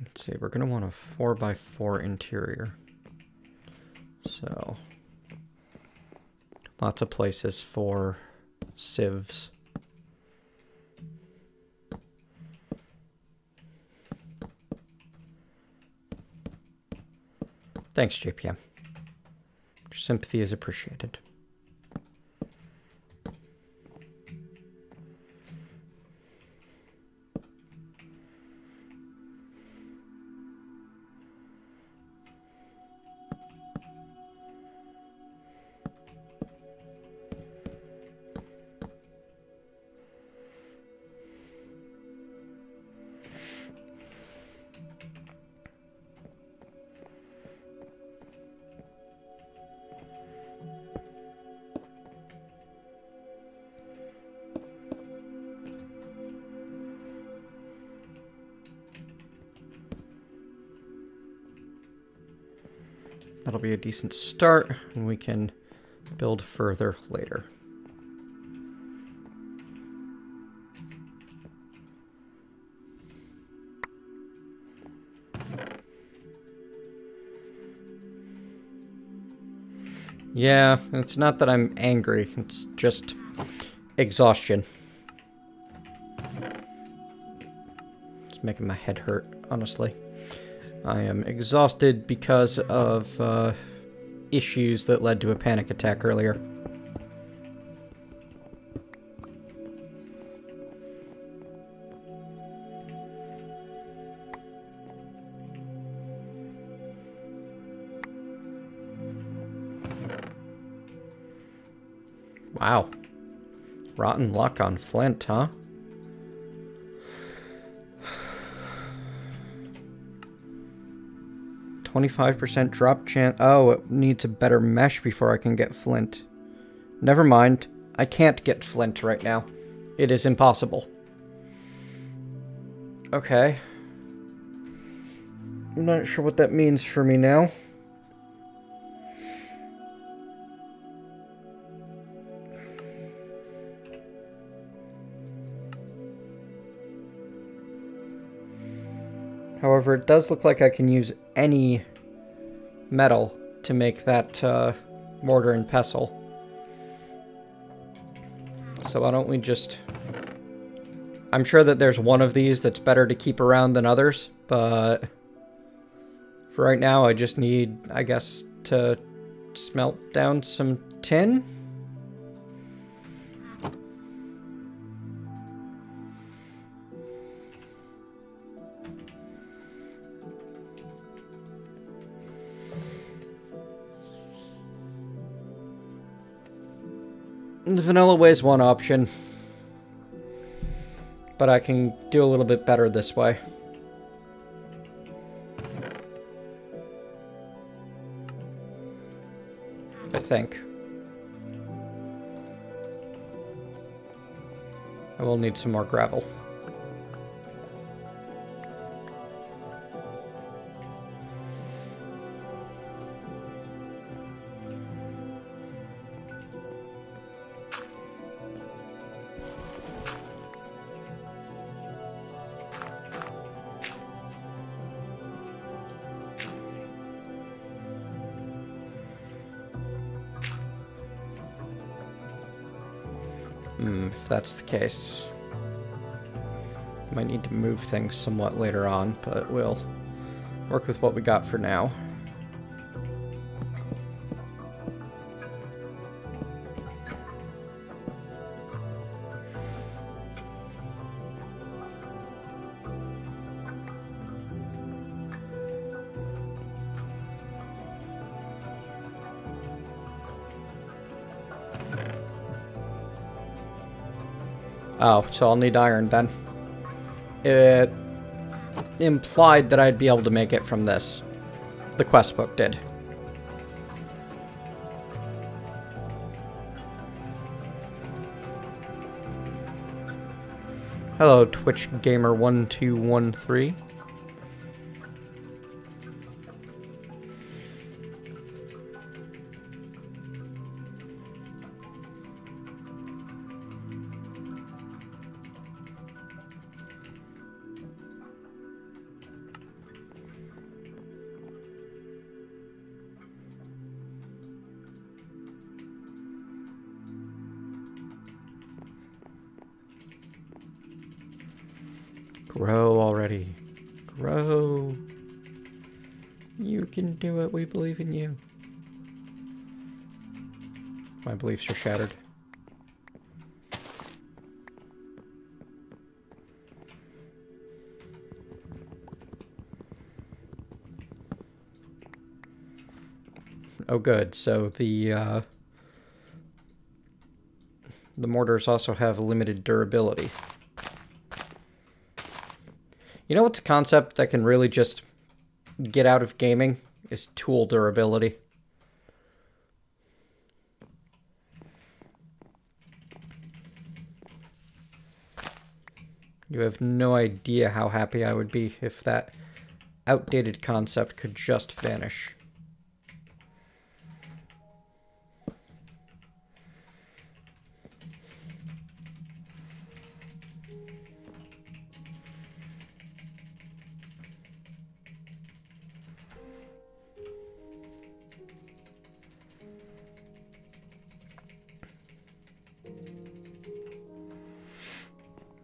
Let's see, we're going to want a 4x4 interior. So, lots of places for sieves. Thanks, JPM. Your sympathy is appreciated. That'll be a decent start, and we can build further later. Yeah, it's not that I'm angry, it's just exhaustion. It's making my head hurt, honestly. I am exhausted because of issues that led to a panic attack earlier. Wow. Rotten luck on flint, huh? 25% drop chance. Oh, it needs a better mesh before I can get flint. Never mind. I can't get flint right now. It is impossible. Okay. I'm not sure what that means for me now. However, it does look like I can use any metal to make that mortar and pestle. So why don't we just... I'm sure that there's one of these that's better to keep around than others, but for right now I just need, I guess, to smelt down some tin. The vanilla way is one option, but I can do a little bit better this way. I think. I will need some more gravel. If that's the case. Might need to move things somewhat later on, but we'll work with what we got for now. Oh, so I'll need iron then. It implied that I'd be able to make it from this. The quest book did. Hello, Twitch Gamer 1213. Grow already. Grow. You can do it. We believe in you. My beliefs are shattered. Oh, good. So the mortars also have limited durability. You know what's a concept that can really just get out of gaming? Is tool durability. You have no idea how happy I would be if that outdated concept could just vanish.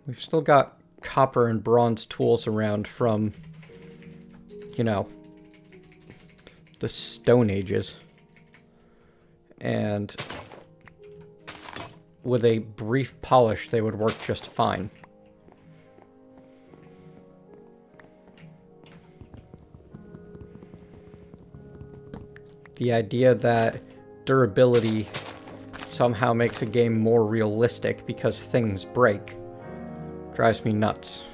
We've still got copper and bronze tools around from, you know, the Stone Ages. And with a brief polish, they would work just fine. The idea that durability somehow makes a game more realistic because things break drives me nuts.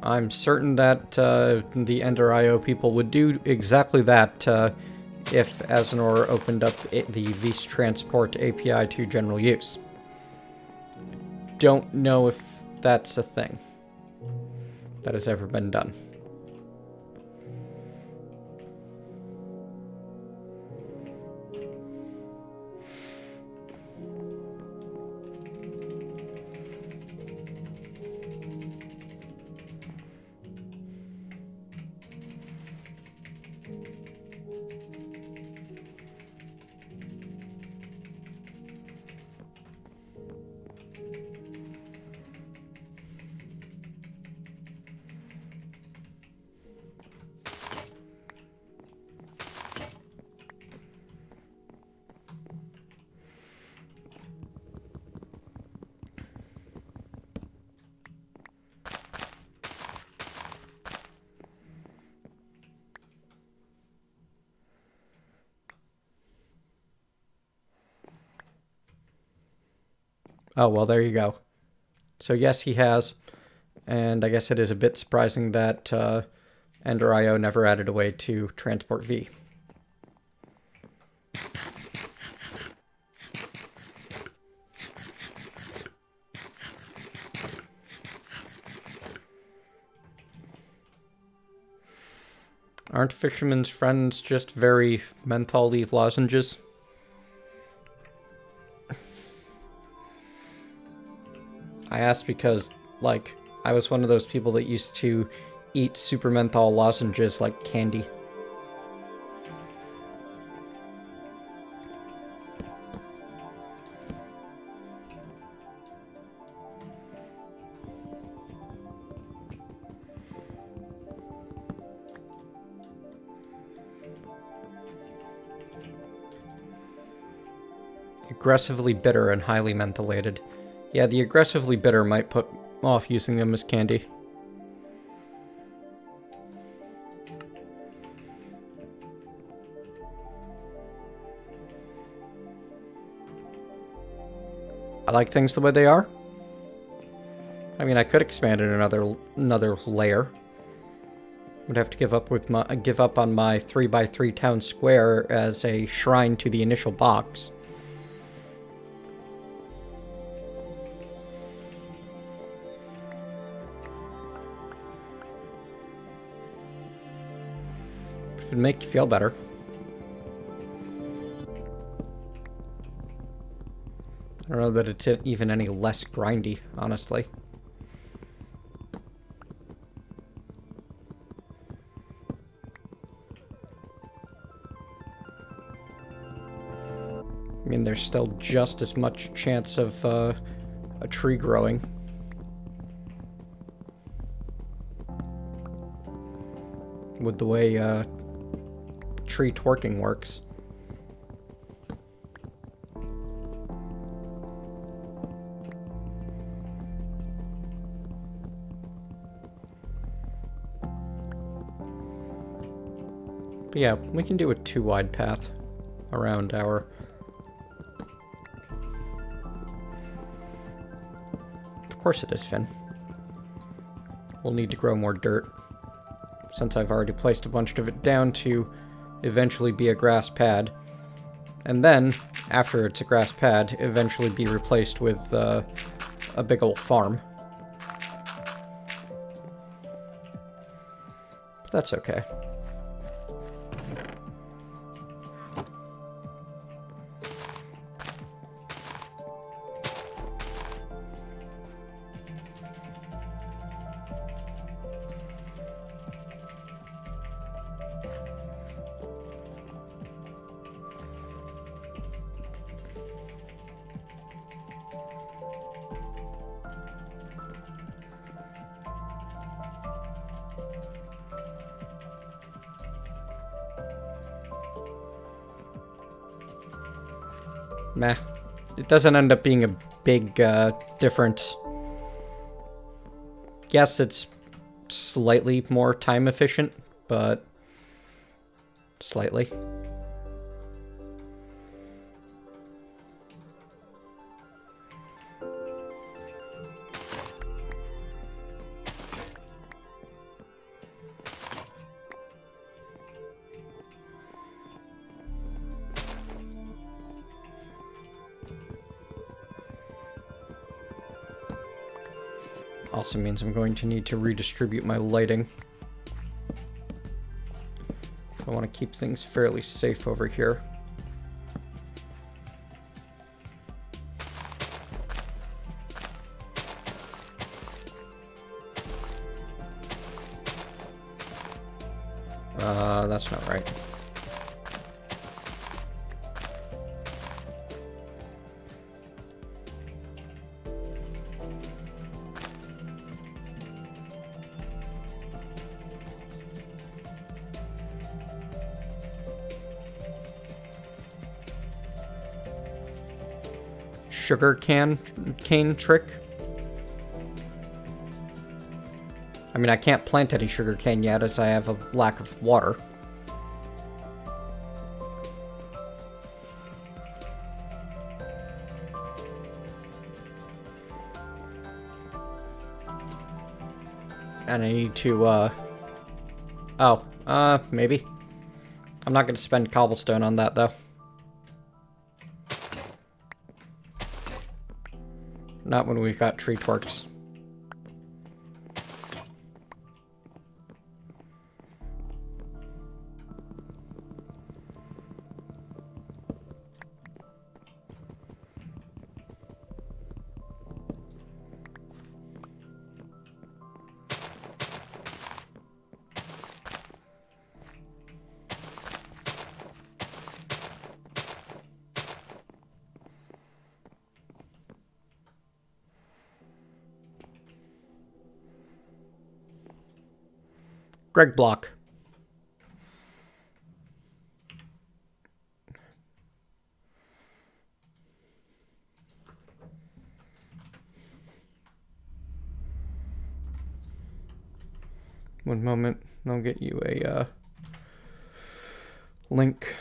I'm certain that the Ender IO people would do exactly that if Asinor opened up the Vs Transport API to general use. Don't know if that's a thing that has ever been done. Oh, well, there you go. So yes, he has. And I guess it is a bit surprising that Ender.io never added a way to transport V. Aren't fishermen's friends just very menthol-y lozenges? I asked because, like, I was one of those people that used to eat super menthol lozenges like candy. Aggressively bitter and highly mentholated. Yeah, the aggressively bitter might put off using them as candy. I like things the way they are. I mean, I could expand it another layer. Would have to give up on my 3x3 town square as a shrine to the initial box. If it'd make you feel better. I don't know that it's even any less grindy, honestly. I mean, there's still just as much chance of a tree growing. With the way tree twerking works. But yeah, we can do a 2-wide path around our... Of course it is, Finn. We'll need to grow more dirt, since I've already placed a bunch of it down to eventually be a grass pad. And then, after it's a grass pad, eventually be replaced with a big old farm. But that's okay. Meh. It doesn't end up being a big difference. Yes, it's slightly more time efficient, but slightly. Also means I'm going to need to redistribute my lighting. I want to keep things fairly safe over here. That's not right. Cane trick. I mean, I can't plant any sugarcane yet as I have a lack of water. And I need to, maybe. I'm not going to spend cobblestone on that, though. Not when we've got tree twerks. Gregblock. One moment, I'll get you a link.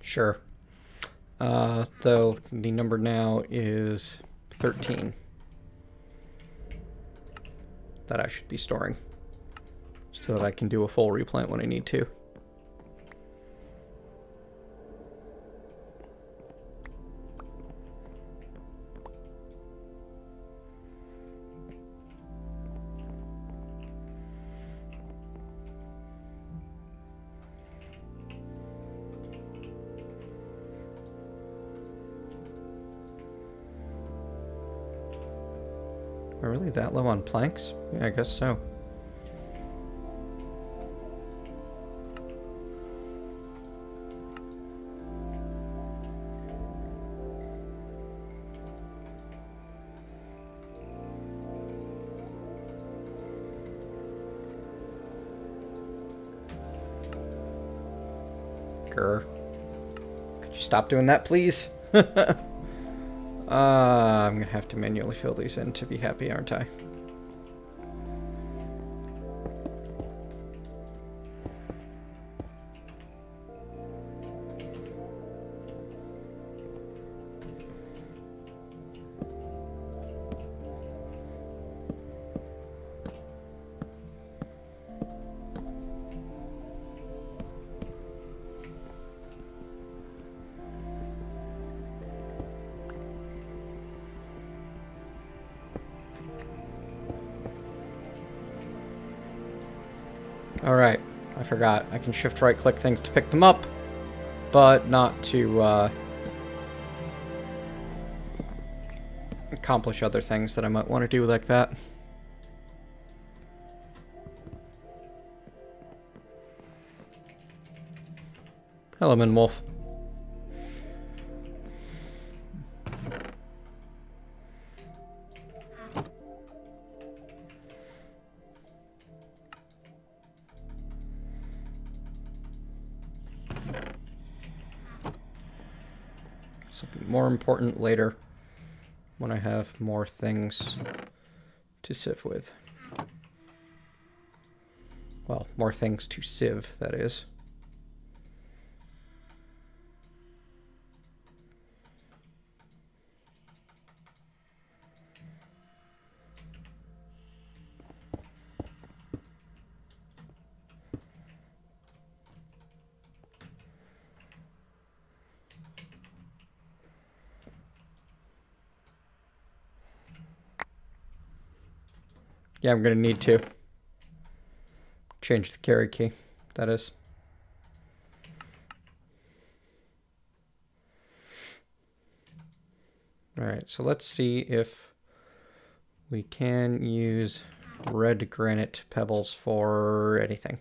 Sure. Though the number now is 13 that I should be storing so that I can do a full replant when I need to. Am I really that low on planks? Yeah, I guess so. Grr. Could you stop doing that, please? I'm gonna have to manually fill these in to be happy, aren't I? Alright, I forgot. I can shift right click things to pick them up, but not to accomplish other things that I might want to do like that. Hello, Min Wolf. Something more important later when I have more things to sieve with. Well, more things to sieve, that is. Yeah, I'm gonna need to change the carry key, that is. Alright, so let's see if we can use red granite pebbles for anything.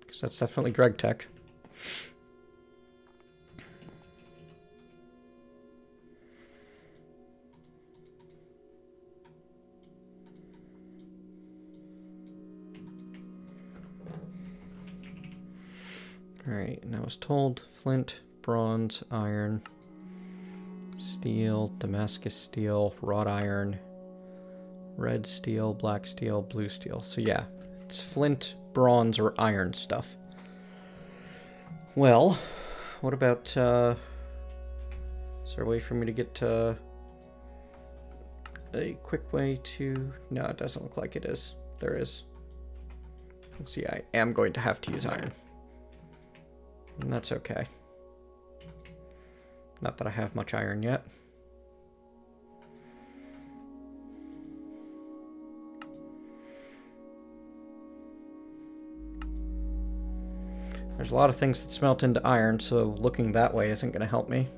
Because that's definitely Gregtech. Alright, and I was told flint, bronze, iron, steel, Damascus steel, wrought iron, red steel, black steel, blue steel. So yeah, it's flint, bronze, or iron stuff. Well, what about, is there a way for me to get, a quick way to, no, it doesn't look like it is. There is. Let's see, I am going to have to use iron. And that's okay. Not that I have much iron yet. There's a lot of things that smelt into iron, so looking that way isn't going to help me.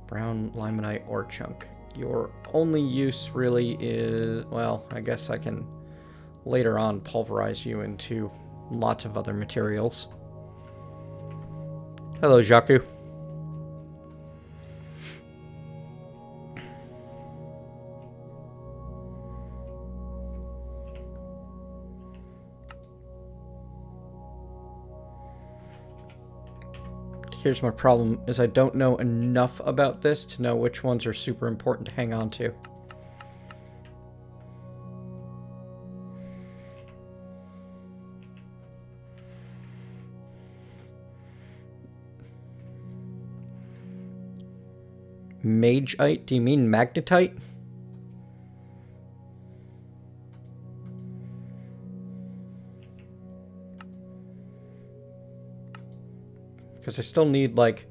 Brown limonite ore chunk. Your only use really is, well, I guess I can later on pulverize you into lots of other materials. Hello, Jaku. Here's my problem, is I don't know enough about this to know which ones are super important to hang on to. Mageite? Do you mean magnetite? Because I still need, like...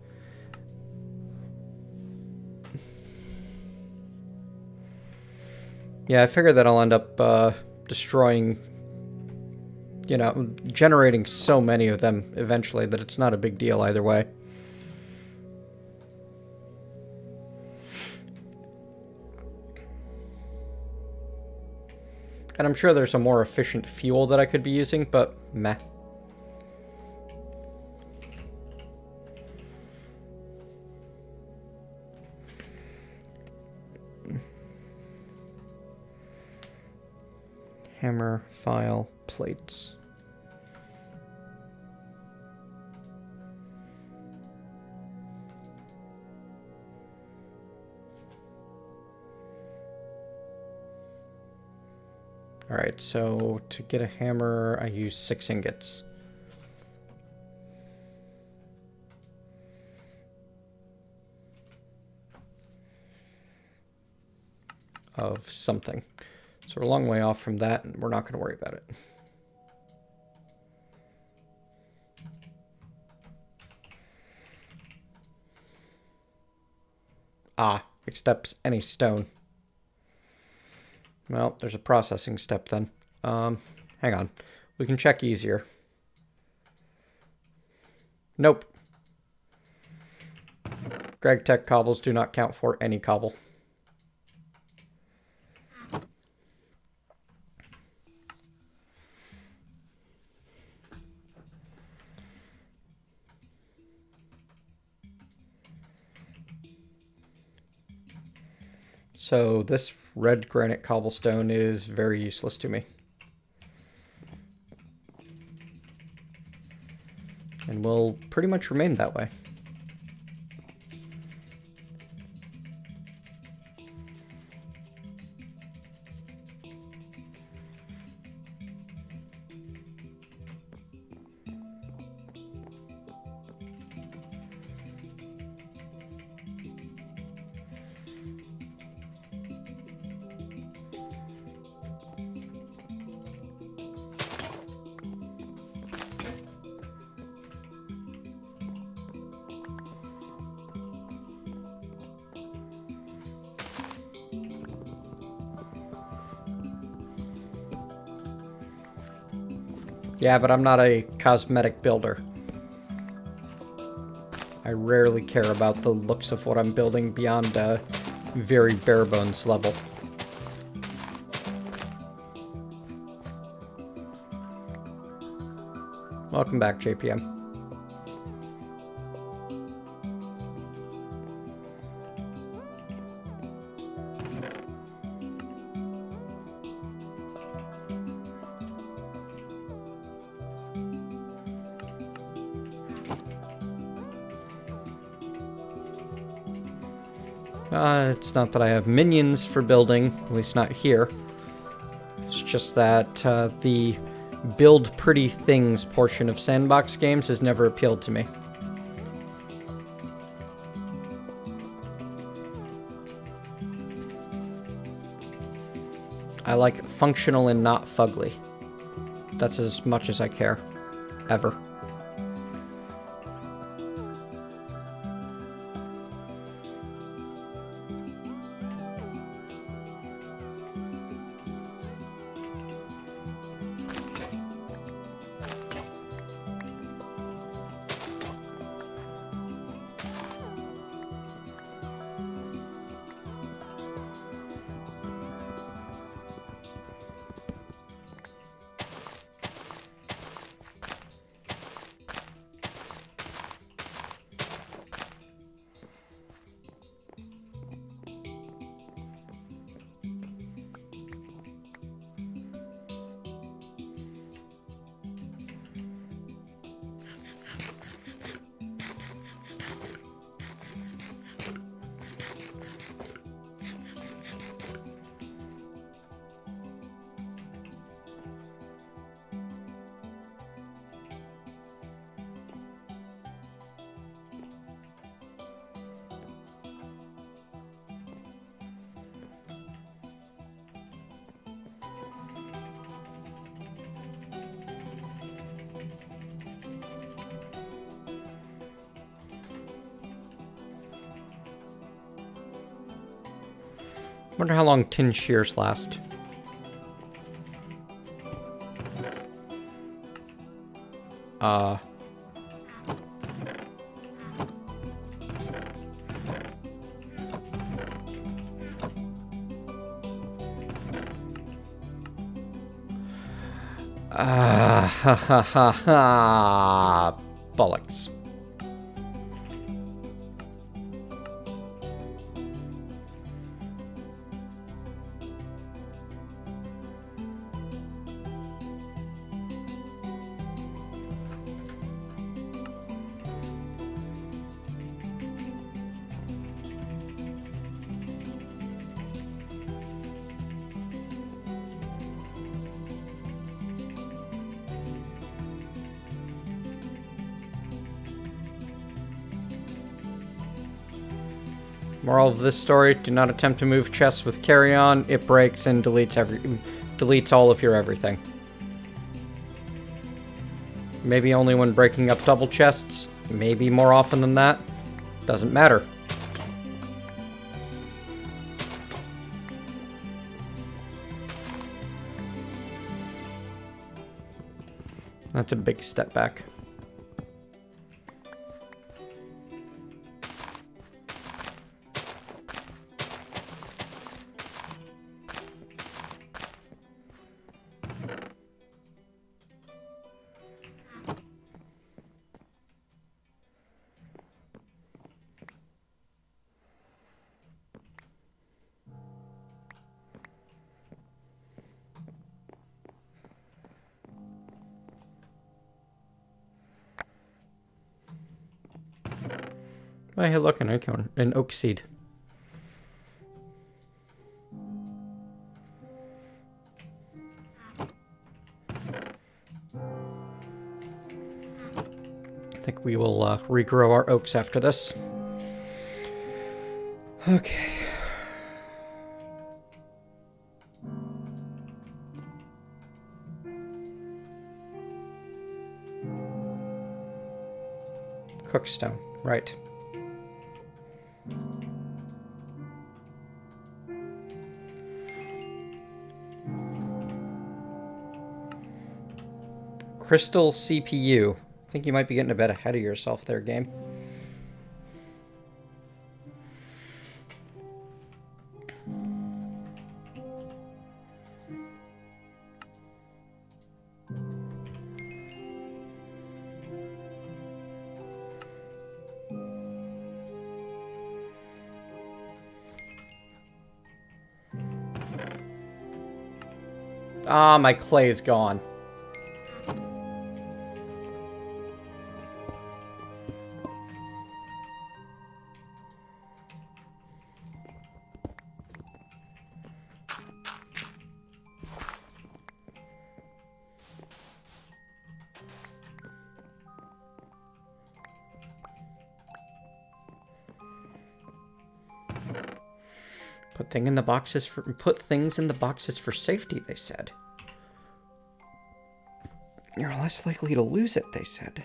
Yeah, I figure that I'll end up destroying... You know, generating so many of them eventually that it's not a big deal either way. And I'm sure there's a more efficient fuel that I could be using, but meh. Hammer, file, plates. Alright, so to get a hammer, I use 6 ingots. Of something. So we're a long way off from that, and we're not going to worry about it. Ah, accepts any stone. Well, there's a processing step then. Hang on. We can check easier. Nope. Gregtech cobbles do not count for any cobble. So this red granite cobblestone is very useless to me. And will pretty much remain that way. Yeah, but I'm not a cosmetic builder. I rarely care about the looks of what I'm building beyond a very bare bones level. Welcome back, JPM. It's not that I have minions for building, at least not here. It's just that the build pretty things portion of sandbox games has never appealed to me. I like functional and not fugly. That's as much as I care. Ever. Wonder how long tin shears last. Ha ha ha ha. Bollocks. Moral of this story, do not attempt to move chests with carry-on. It breaks and deletes all of your everything. Maybe only when breaking up double chests. Maybe more often than that. Doesn't matter. That's a big step back. Oh, hey, look, an acorn, an oak seed. I think we will regrow our oaks after this. Okay. Cookstone, right. Crystal CPU. I think you might be getting a bit ahead of yourself there, game. Ah, my clay is gone. Put things in the boxes for safety, they said. You're less likely to lose it, they said.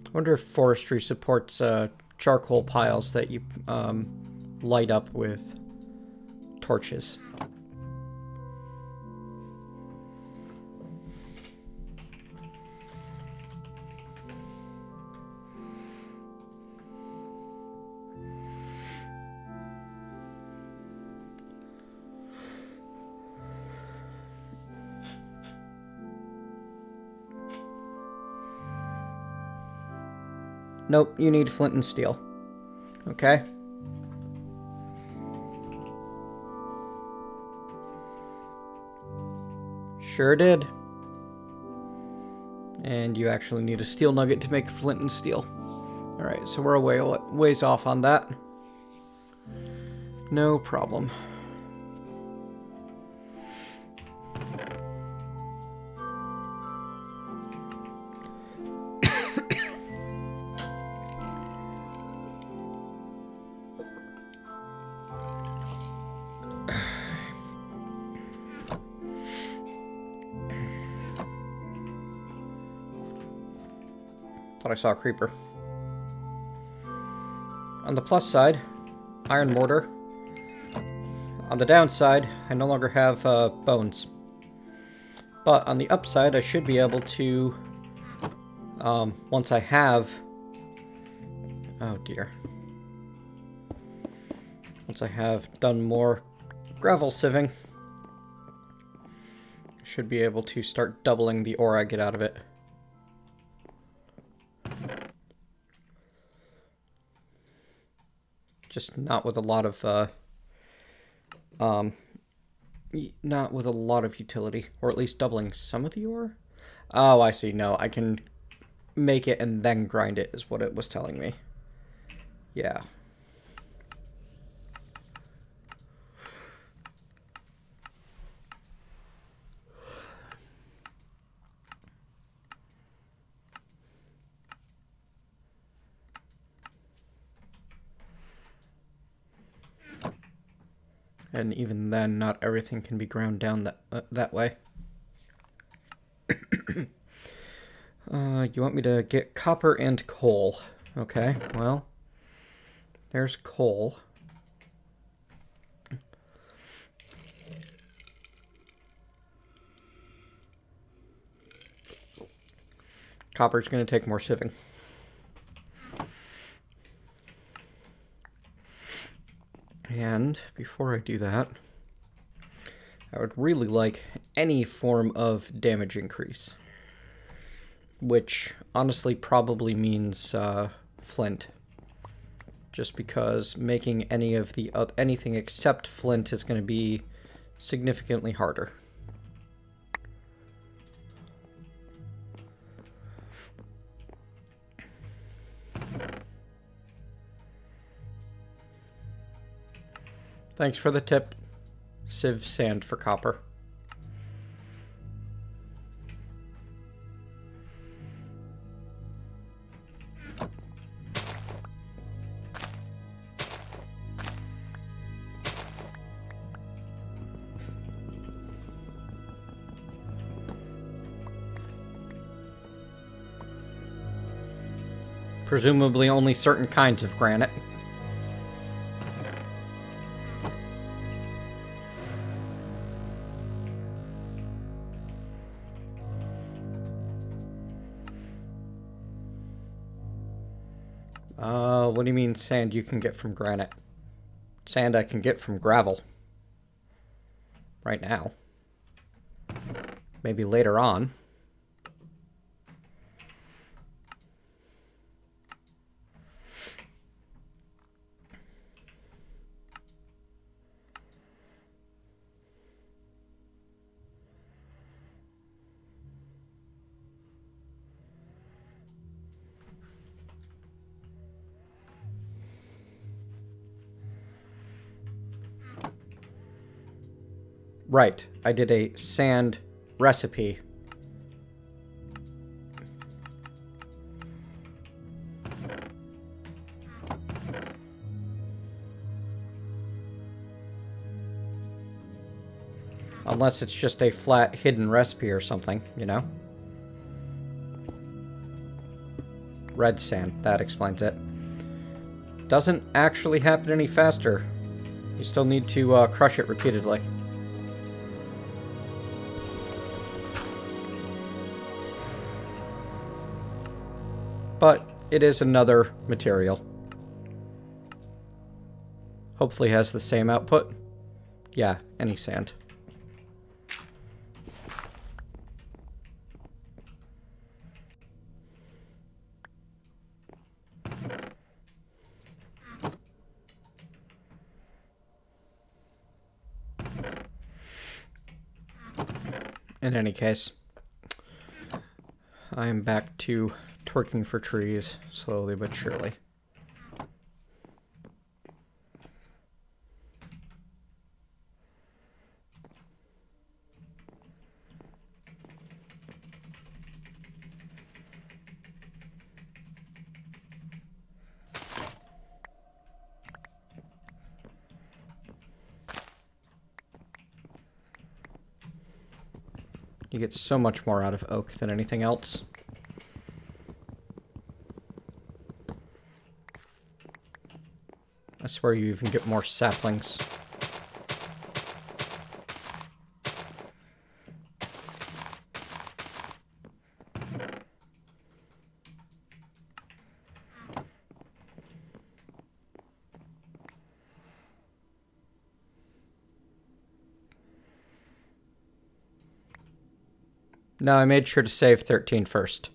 I wonder if forestry supports charcoal piles that you light up with torches. Nope, you need flint and steel. Okay. Sure did. And you actually need a steel nugget to make flint and steel. Alright, so we're a ways off on that. No problem. Thought I saw a creeper. On the plus side, iron mortar. On the downside, I no longer have bones. But on the upside, I should be able to, once I have... Oh dear. Once I have done more gravel sieving, I should be able to start doubling the ore I get out of it. Just not with a lot of, not with a lot of utility. Or at least doubling some of the ore? Oh, I see. No, I can make it and then grind it, is what it was telling me. Yeah. And even then, not everything can be ground down that way. You want me to get copper and coal. Okay, well, there's coal. Copper's going to take more sieving. And before I do that, I would really like any form of damage increase. Which honestly probably means flint. Just because making any of the anything except flint is going to be significantly harder. Thanks for the tip. Sieve sand for copper. Presumably only certain kinds of granite. What do you mean sand you can get from granite? Sand I can get from gravel. Right now. Maybe later on. Right, I did a sand recipe. Unless it's just a flat hidden recipe or something, you know? Red sand, that explains it. Doesn't actually happen any faster. You still need to crush it repeatedly. But it is another material. Hopefully has the same output. Yeah, any sand. In any case, I am back to twerking for trees, slowly but surely. You get so much more out of oak than anything else. I swear you even get more saplings. No, I made sure to save 13 first.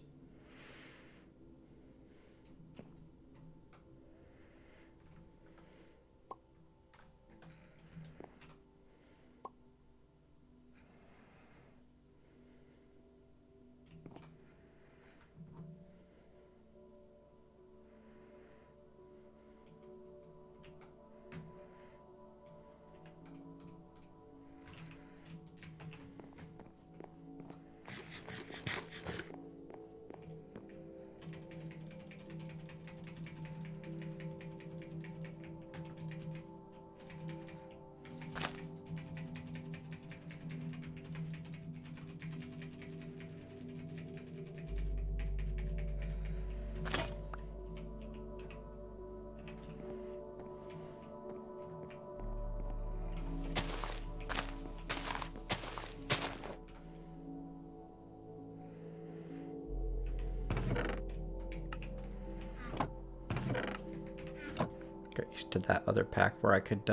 Get used to that other pack where I could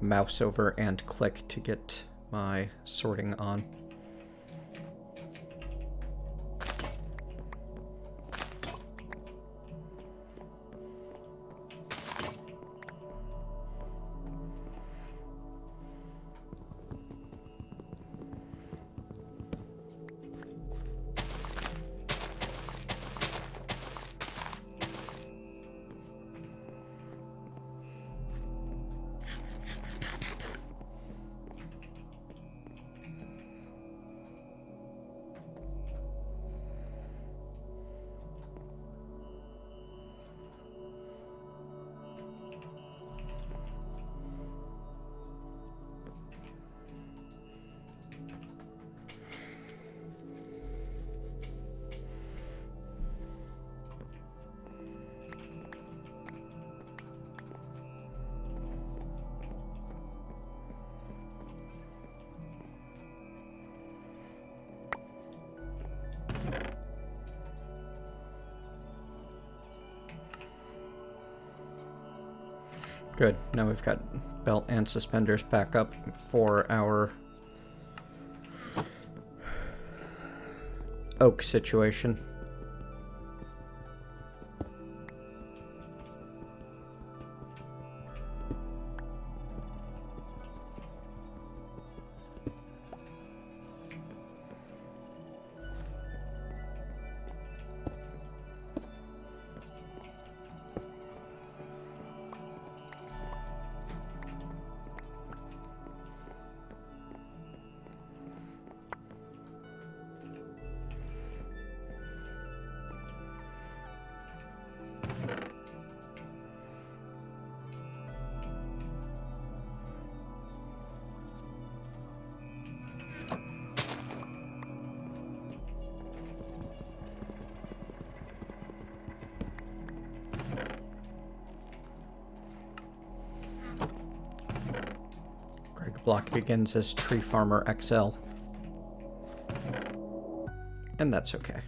mouse over and click to get my sorting on. Good. Now we've got belt and suspenders back up for our oak situation. Gregblock begins as Tree Farmer XL. And that's okay.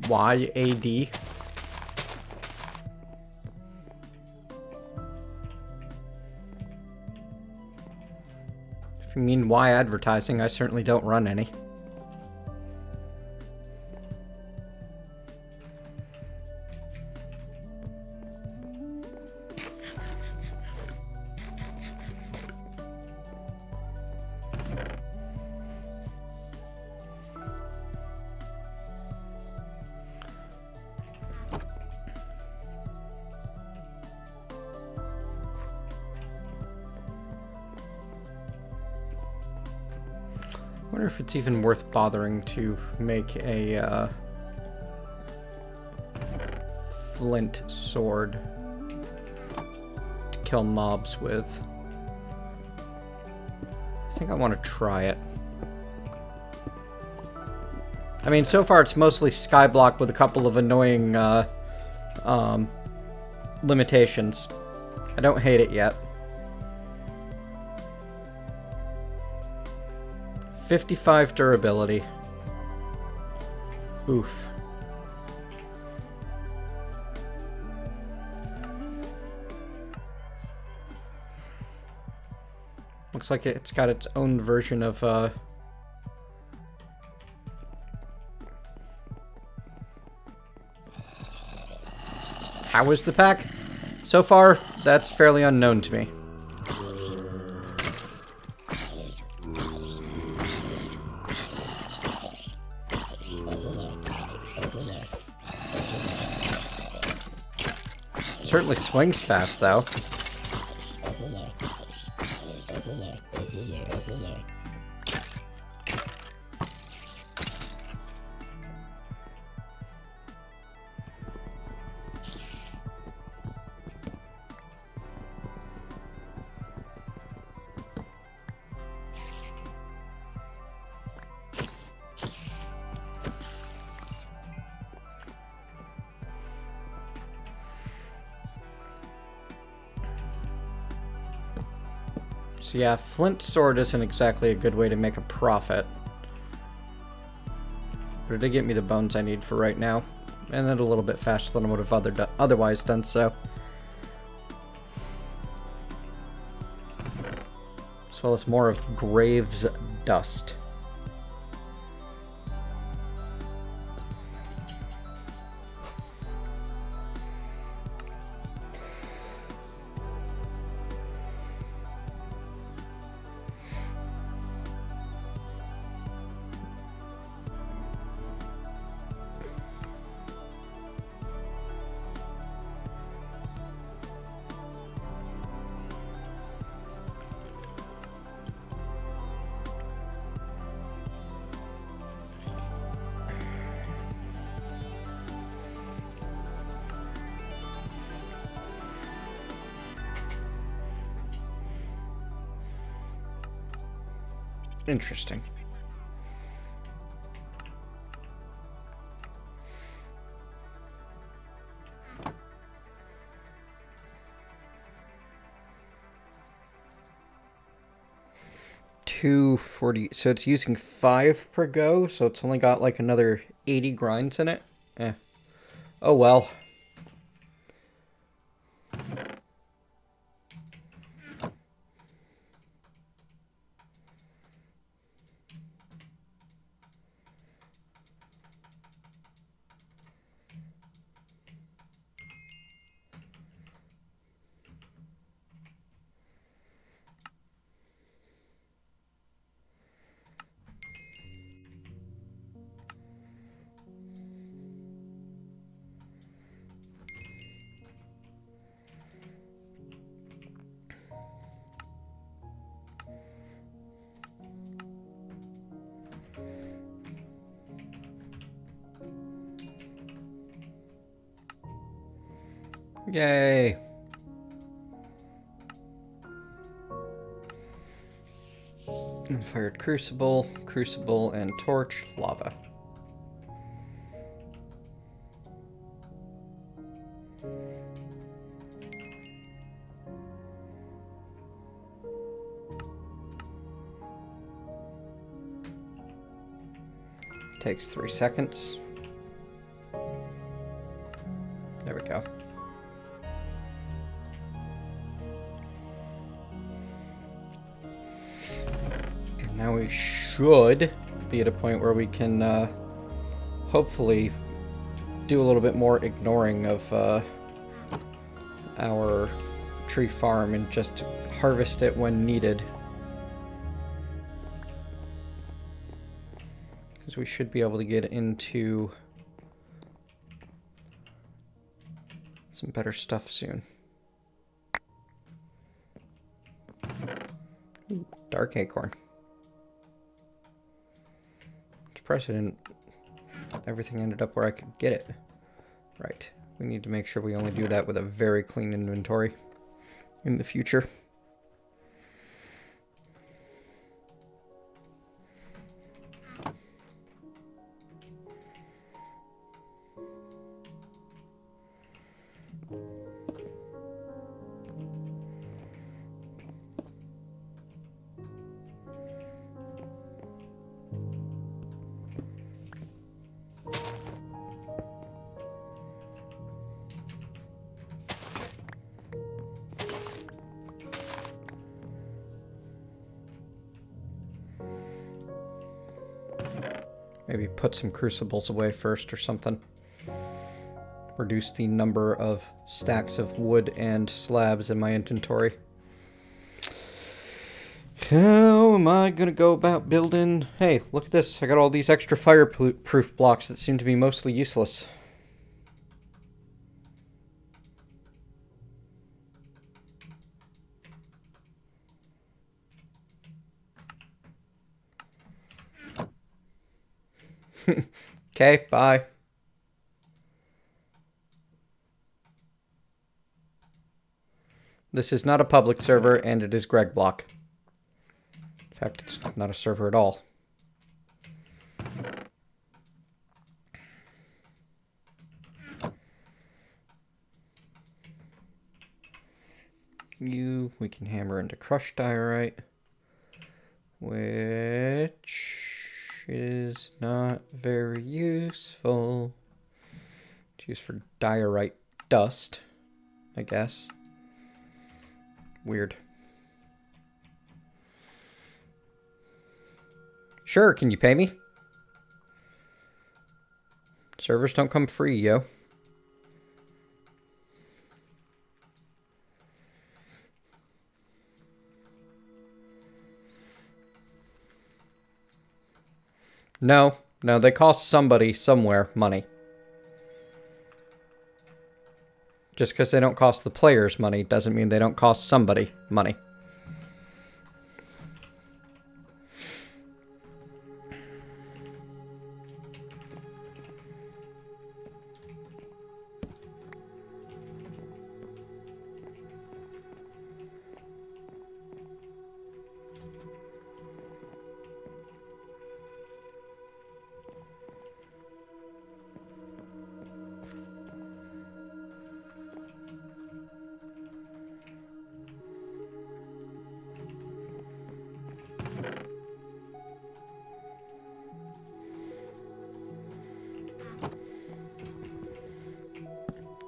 YAD. If you mean Y advertising, I certainly don't run any. I wonder if it's even worth bothering to make a flint sword to kill mobs with. I think I want to try it. I mean, so far it's mostly skyblock with a couple of annoying limitations. I don't hate it yet. 55 durability. Oof. Looks like it's got its own version of How is the pack? So far, that's fairly unknown to me. Certainly swings fast, though. So yeah, flint sword isn't exactly a good way to make a profit. But it did get me the bones I need for right now. And then a little bit faster than I would have otherwise done so. As well as more of Graves dust. Interesting. $240. So it's using 5 per go, so it's only got like another 80 grinds in it. Eh. Oh well. Yay. And fired crucible, crucible, and torch, lava. Takes 3 seconds. There we go. And now we should be at a point where we can hopefully do a little bit more ignoring of our tree farm and just harvest it when needed. Because we should be able to get into some better stuff soon. Ooh, dark acorn. Surprised I didn't... Everything ended up where I could get it. Right. We need to make sure we only do that with a very clean inventory in the future. Maybe put some crucibles away first or something. Reduce the number of stacks of wood and slabs in my inventory. How am I gonna go about building... Hey, look at this. I got all these extra fireproof blocks that seem to be mostly useless. Okay, bye. This is not a public server, and it is Gregblock. In fact, it's not a server at all. We can hammer into crushed diorite, which is not very useful. It's used for diorite dust, I guess. Weird. Sure, can you pay me? Servers don't come free, yo. No, they cost somebody somewhere money. Just because they don't cost the players money doesn't mean they don't cost somebody money.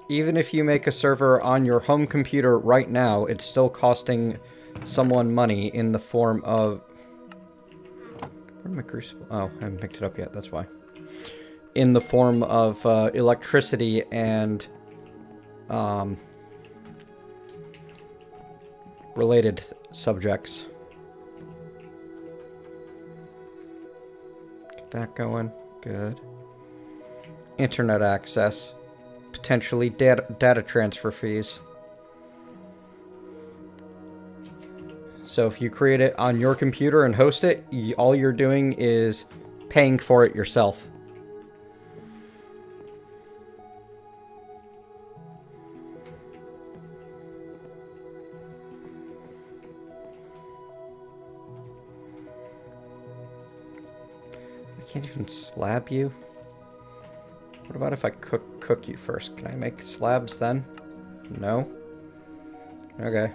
even if you make a server on your home computer right now, it's still costing someone money in the form of... Where'd my crucible? Oh, I haven't picked it up yet, that's why. In the form of electricity and related subjects. Get that going. Good. Internet access. Potentially data transfer fees. So if you create it on your computer and host it, all you're doing is paying for it yourself. I can't even slab you. What about if I cook you first? Can I make slabs then? No? Okay.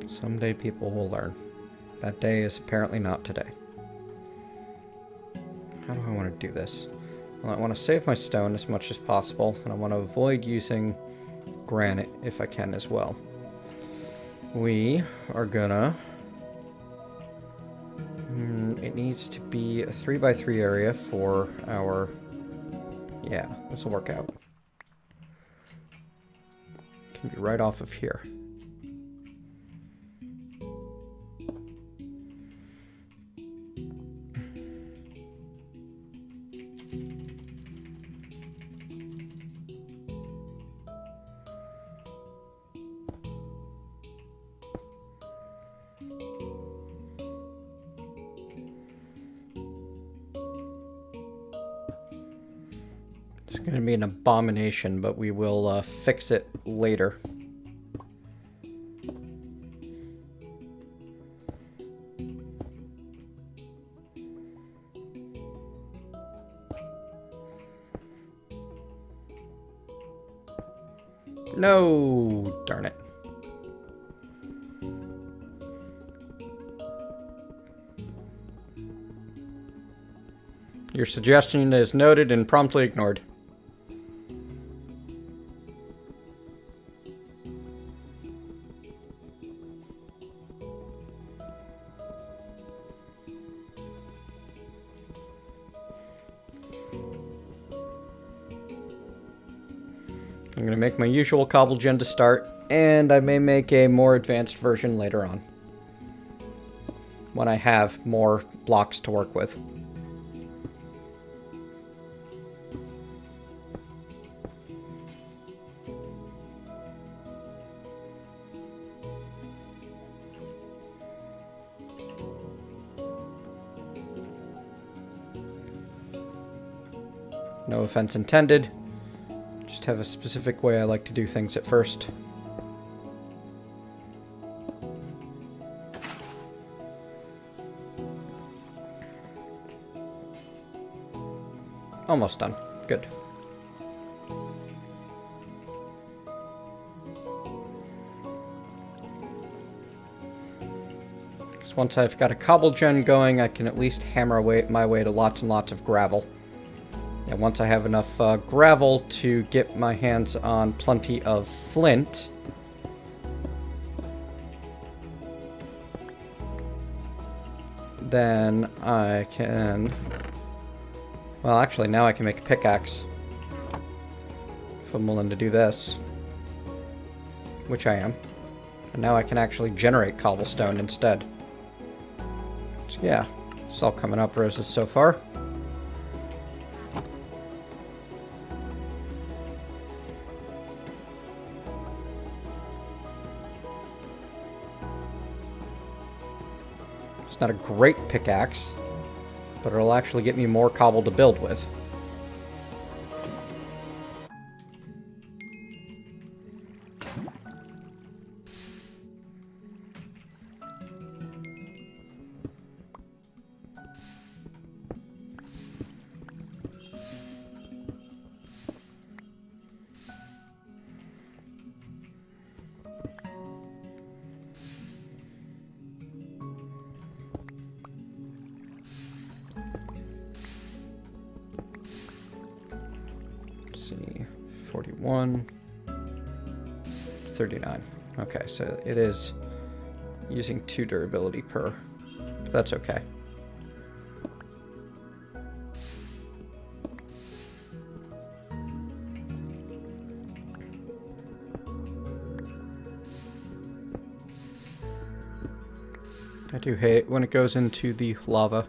Someday people will learn. That day is apparently not today. How do I want to do this? Well, I want to save my stone as much as possible, and I want to avoid using granite if I can as well. We are gonna... it needs to be a 3x3 area for our... Yeah, this will work out. Can be right off of here. It's going to be an abomination, but we will fix it later. No, darn it. Your suggestion is noted and promptly ignored. I'm going to make my usual cobble gen to start, and I may make a more advanced version later on, when I have more blocks to work with. No offense intended. Just have a specific way I like to do things at first. Almost done. Good. Because once I've got a cobble gen going, I can at least hammer my way to lots and lots of gravel. And once I have enough gravel to get my hands on plenty of flint, then I can... Well, actually, now I can make a pickaxe. If I'm willing to do this. Which I am. And now I can actually generate cobblestone instead. So yeah, It's all coming up roses so far. It's not a great pickaxe, but it'll actually get me more cobble to build with. See, 41, 39. Okay, so it is using 2 durability per. That's okay. I do hate it when it goes into the lava.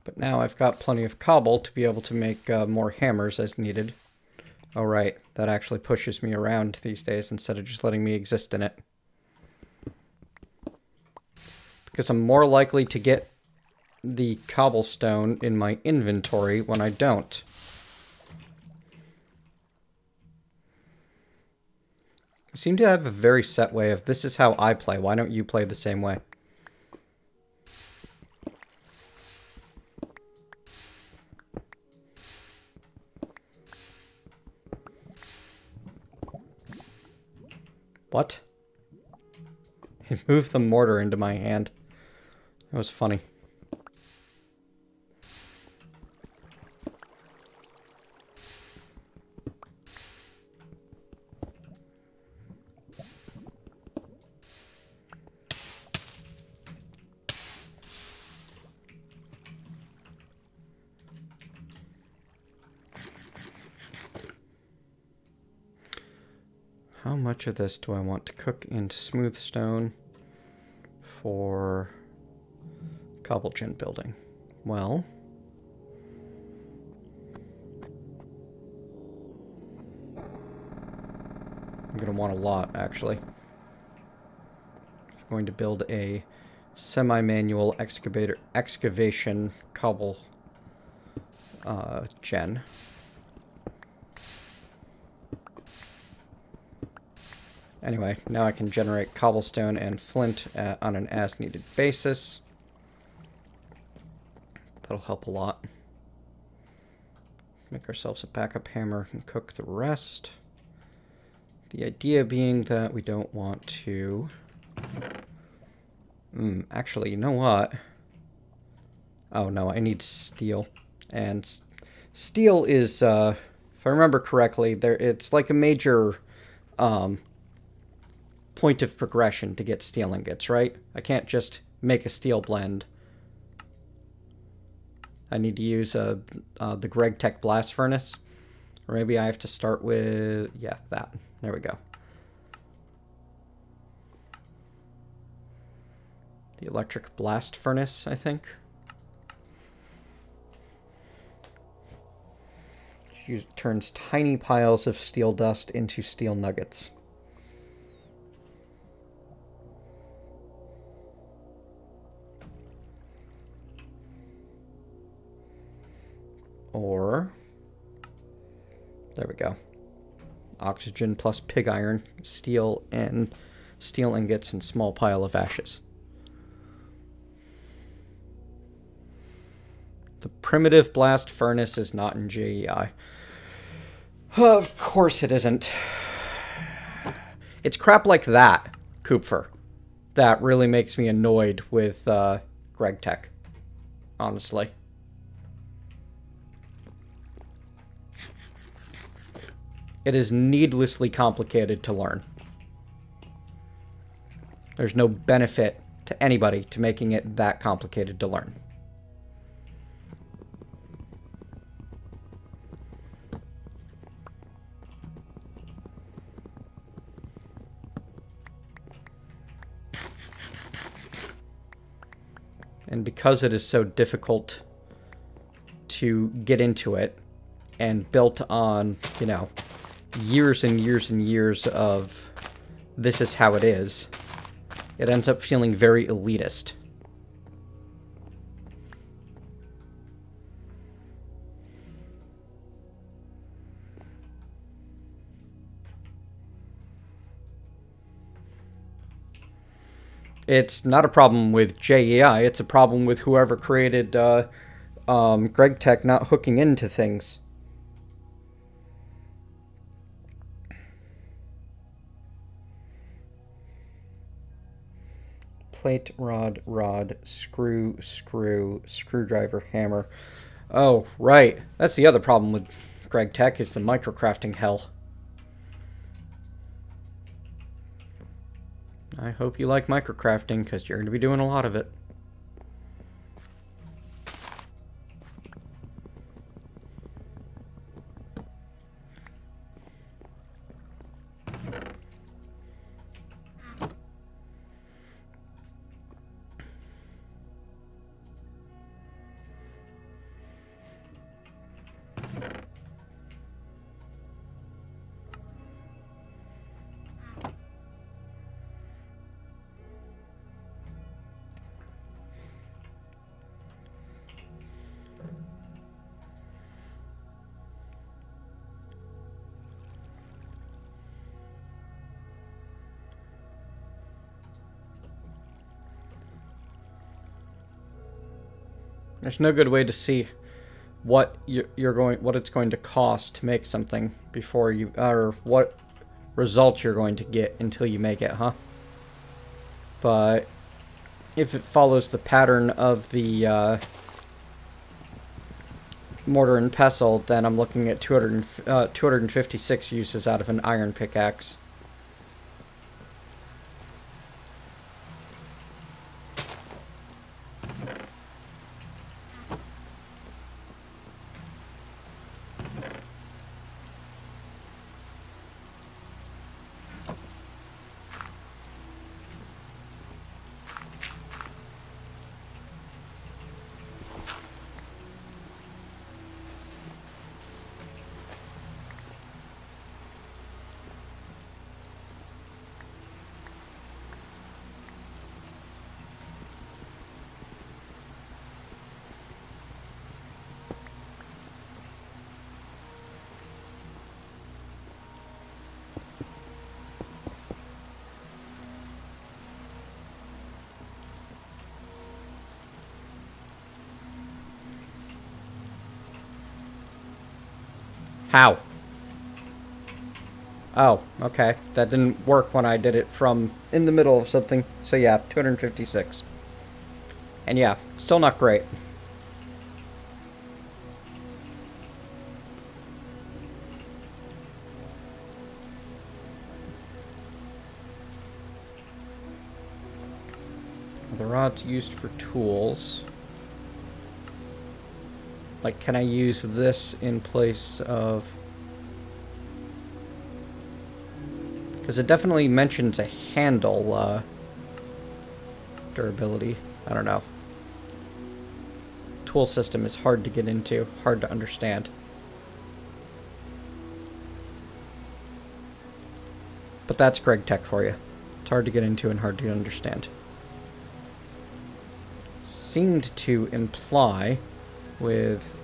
But now I've got plenty of cobble to be able to make more hammers as needed. Oh right, that actually pushes me around these days instead of just letting me exist in it. Because I'm more likely to get the cobblestone in my inventory when I don't. You seem to have a very set way of, this is how I play, why don't you play the same way? What? He moved the mortar into my hand. That was funny. How much of this do I want to cook into smooth stone for cobble gen building? Well, I'm going to want a lot, actually. I'm going to build a semi-manual excavation cobble gen. Anyway, now I can generate cobblestone and flint on an as-needed basis. That'll help a lot. Make ourselves a backup hammer and cook the rest. The idea being that we don't want to... actually, you know what? Oh no, I need steel. And steel is, if I remember correctly, it's like a major... point of progression to get steel ingots, right? I can't just make a steel blend. I need to use the Gregtech blast furnace. Or maybe I have to start with... yeah, that. There we go. The electric blast furnace, I think. Which turns tiny piles of steel dust into steel nuggets. Or, there we go. Oxygen plus pig iron, steel and steel ingots, and small pile of ashes. The primitive blast furnace is not in GEI. Of course it isn't. It's crap like that, Kupfer, that really makes me annoyed with Gregtech, honestly. It is needlessly complicated to learn. There's no benefit to anybody to making it that complicated to learn. And because it is so difficult to get into it, and built on, you know, years and years and years of this is how it is, it ends up feeling very elitist. It's not a problem with JEI, it's a problem with whoever created Gregtech not hooking into things. Plate, rod, screw, screwdriver, hammer. Oh, right. That's the other problem with Gregtech, is the microcrafting hell. I hope you like microcrafting, because you're going to be doing a lot of it. There's no good way to see what what it's going to cost to make something before you, or what results you're going to get until you make it, huh? But if it follows the pattern of the mortar and pestle, then I'm looking at 256 uses out of an iron pickaxe. How? Oh, okay. That didn't work when I did it from in the middle of something. So yeah, 256. And yeah, still not great. The rod's used for tools. Like, can I use this in place of... Because it definitely mentions a handle, durability. I don't know. Tool system is hard to get into, hard to understand. But that's Gregtech for you. It's hard to get into and hard to understand. Seemed to imply, with,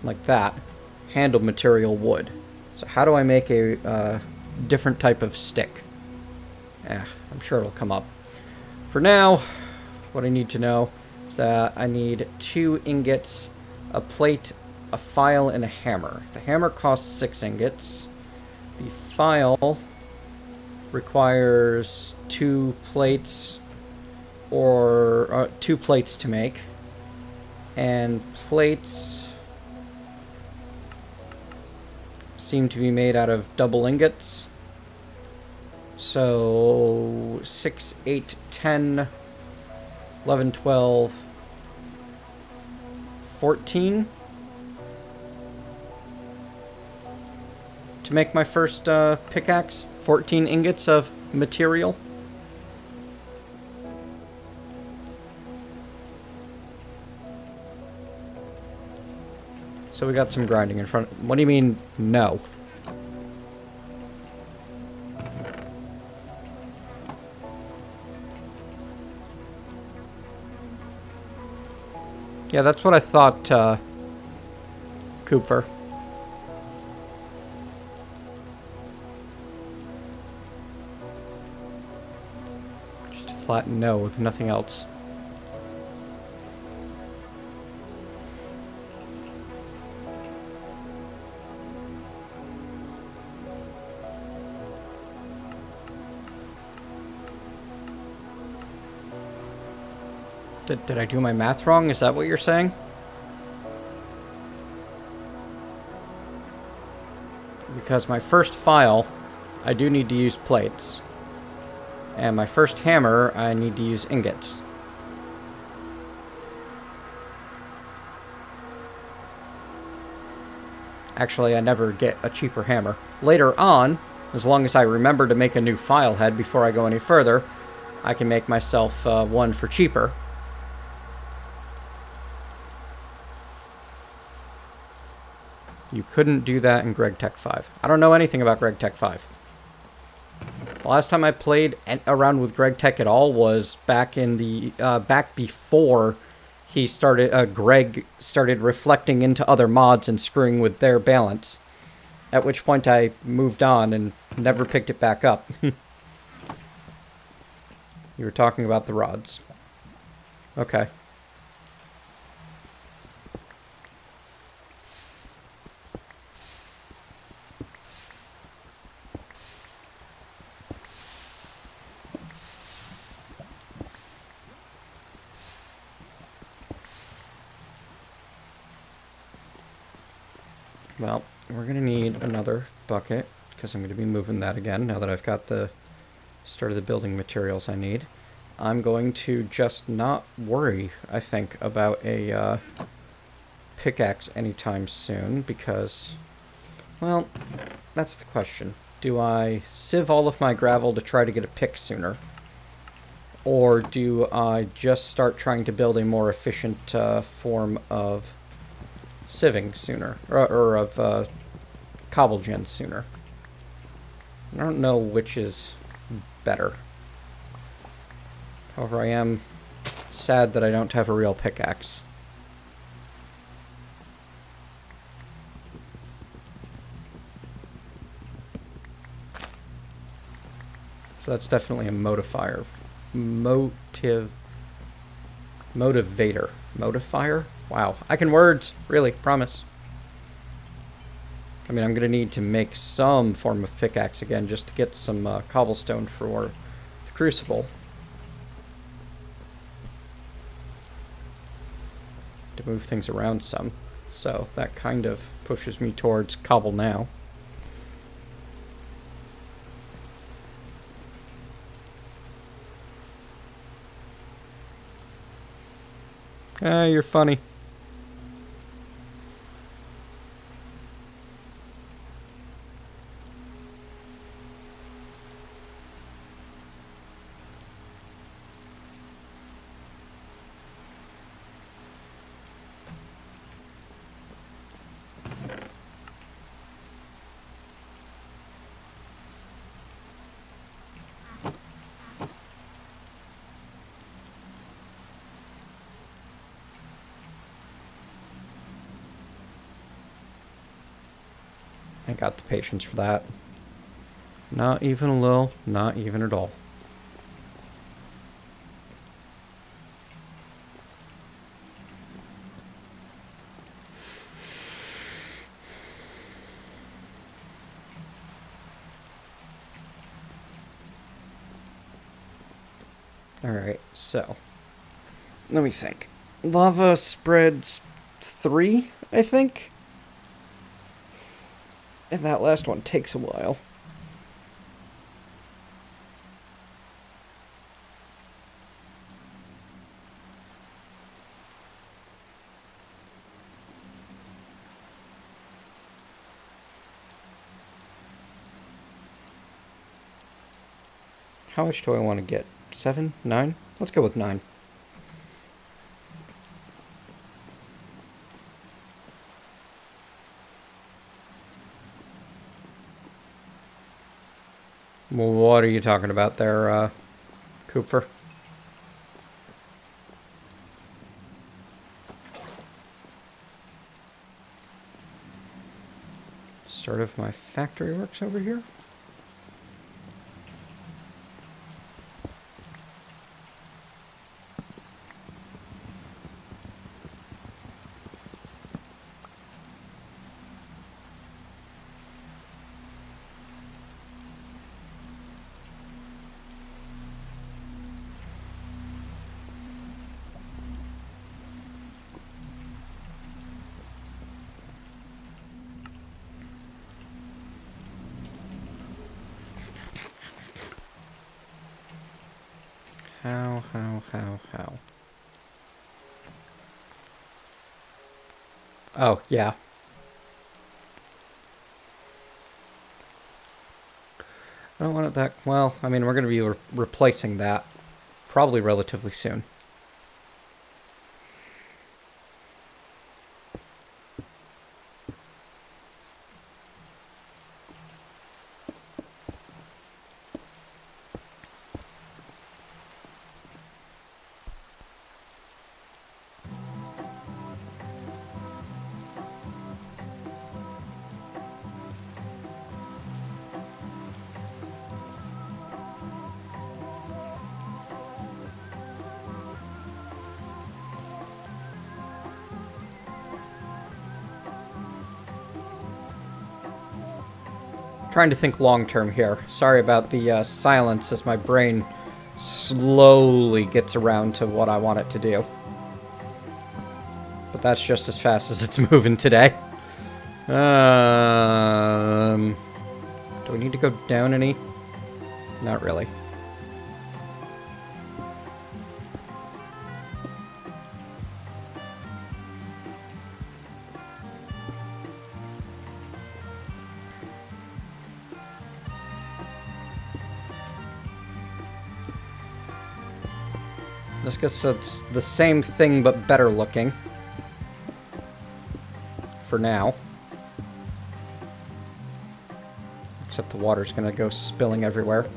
like that, handle material wood. So how do I make a different type of stick? I'm sure it'll come up. For now, what I need to know is that I need 2 ingots, a plate, a file, and a hammer. The hammer costs 6 ingots. The file requires 2 plates, or 2 plates to make. And plates seem to be made out of double ingots. So 6, 8, 10, 11, 12, 14 to make my first pickaxe. 14 ingots of material. So we got some grinding in front. What do you mean, no? Yeah, that's what I thought, Cooper. Just a flat no with nothing else. Did I do my math wrong? Is that what you're saying? Because my first file, I do need to use plates. And my first hammer, I need to use ingots. Actually, I never get a cheaper hammer. Later on, as long as I remember to make a new file head before I go any further, I can make myself one for cheaper. You couldn't do that in Gregtech 5. I don't know anything about Gregtech 5. The last time I played around with Gregtech at all was back in the back before he started. Greg started reflecting into other mods and screwing with their balance. At which point I moved on and never picked it back up. You were talking about the rods. Okay. Well, we're going to need another bucket, because I'm going to be moving that again, now that I've got the start of the building materials I need. I'm going to just not worry, I think, about a pickaxe anytime soon, because, well, that's the question. Do I sieve all of my gravel to try to get a pick sooner? Or do I just start trying to build a more efficient form of sieving sooner, or of cobble gen sooner? I don't know which is better. However, I am sad that I don't have a real pickaxe. So that's definitely a motivator. Motivator? Wow. I can words. Really. Promise. I mean, I'm going to need to make some form of pickaxe again just to get some cobblestone for the crucible. To move things around some. So that kind of pushes me towards cobble now. Ah, you're funny. I got the patience for that. Not even a little, not even at all. Alright, so let me think. Lava spreads 3, I think? And that last one takes a while. How much do I want to get? 7? 9? Let's go with 9. What are you talking about there, Cooper? Start of my factory works over here? How? Oh, yeah. I don't want it that... Well, I mean, we're going to be replacing that probably relatively soon. Trying to think long-term here. Sorry about the silence as my brain slowly gets around to what I want it to do. But that's just as fast as it's moving today. Do we need to go down any? Not really. This gets it's the same thing but better looking. For now. Except the water's gonna go spilling everywhere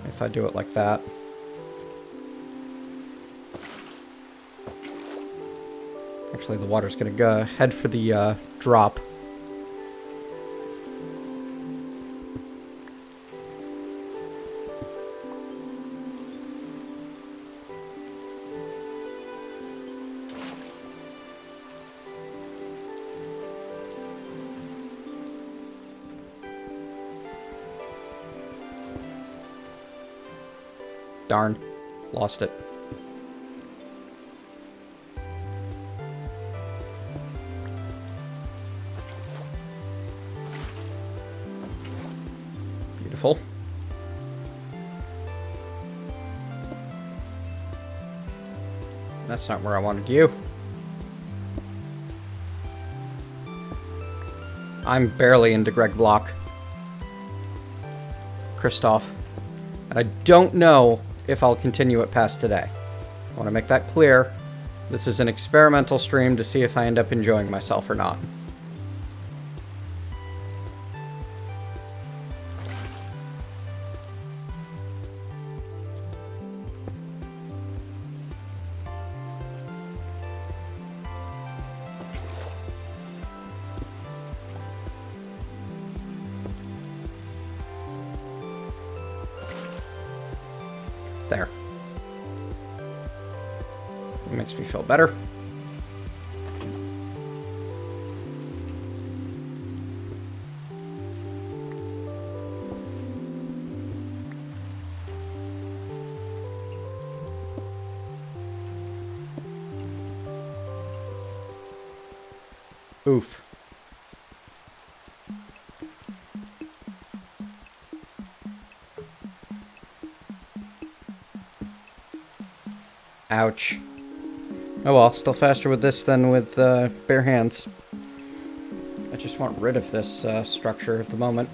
if I do it like that. Actually, the water's gonna go head for the drop. Darn. Lost it. Beautiful. That's not where I wanted you. I'm barely into Gregblock. Christoph. And I don't know if I'll continue it past today. I want to make that clear. This is an experimental stream to see if I end up enjoying myself or not. There. It makes me feel better. Oof. Ouch. Oh well, still faster with this than with bare hands. I just want rid of this structure at the moment.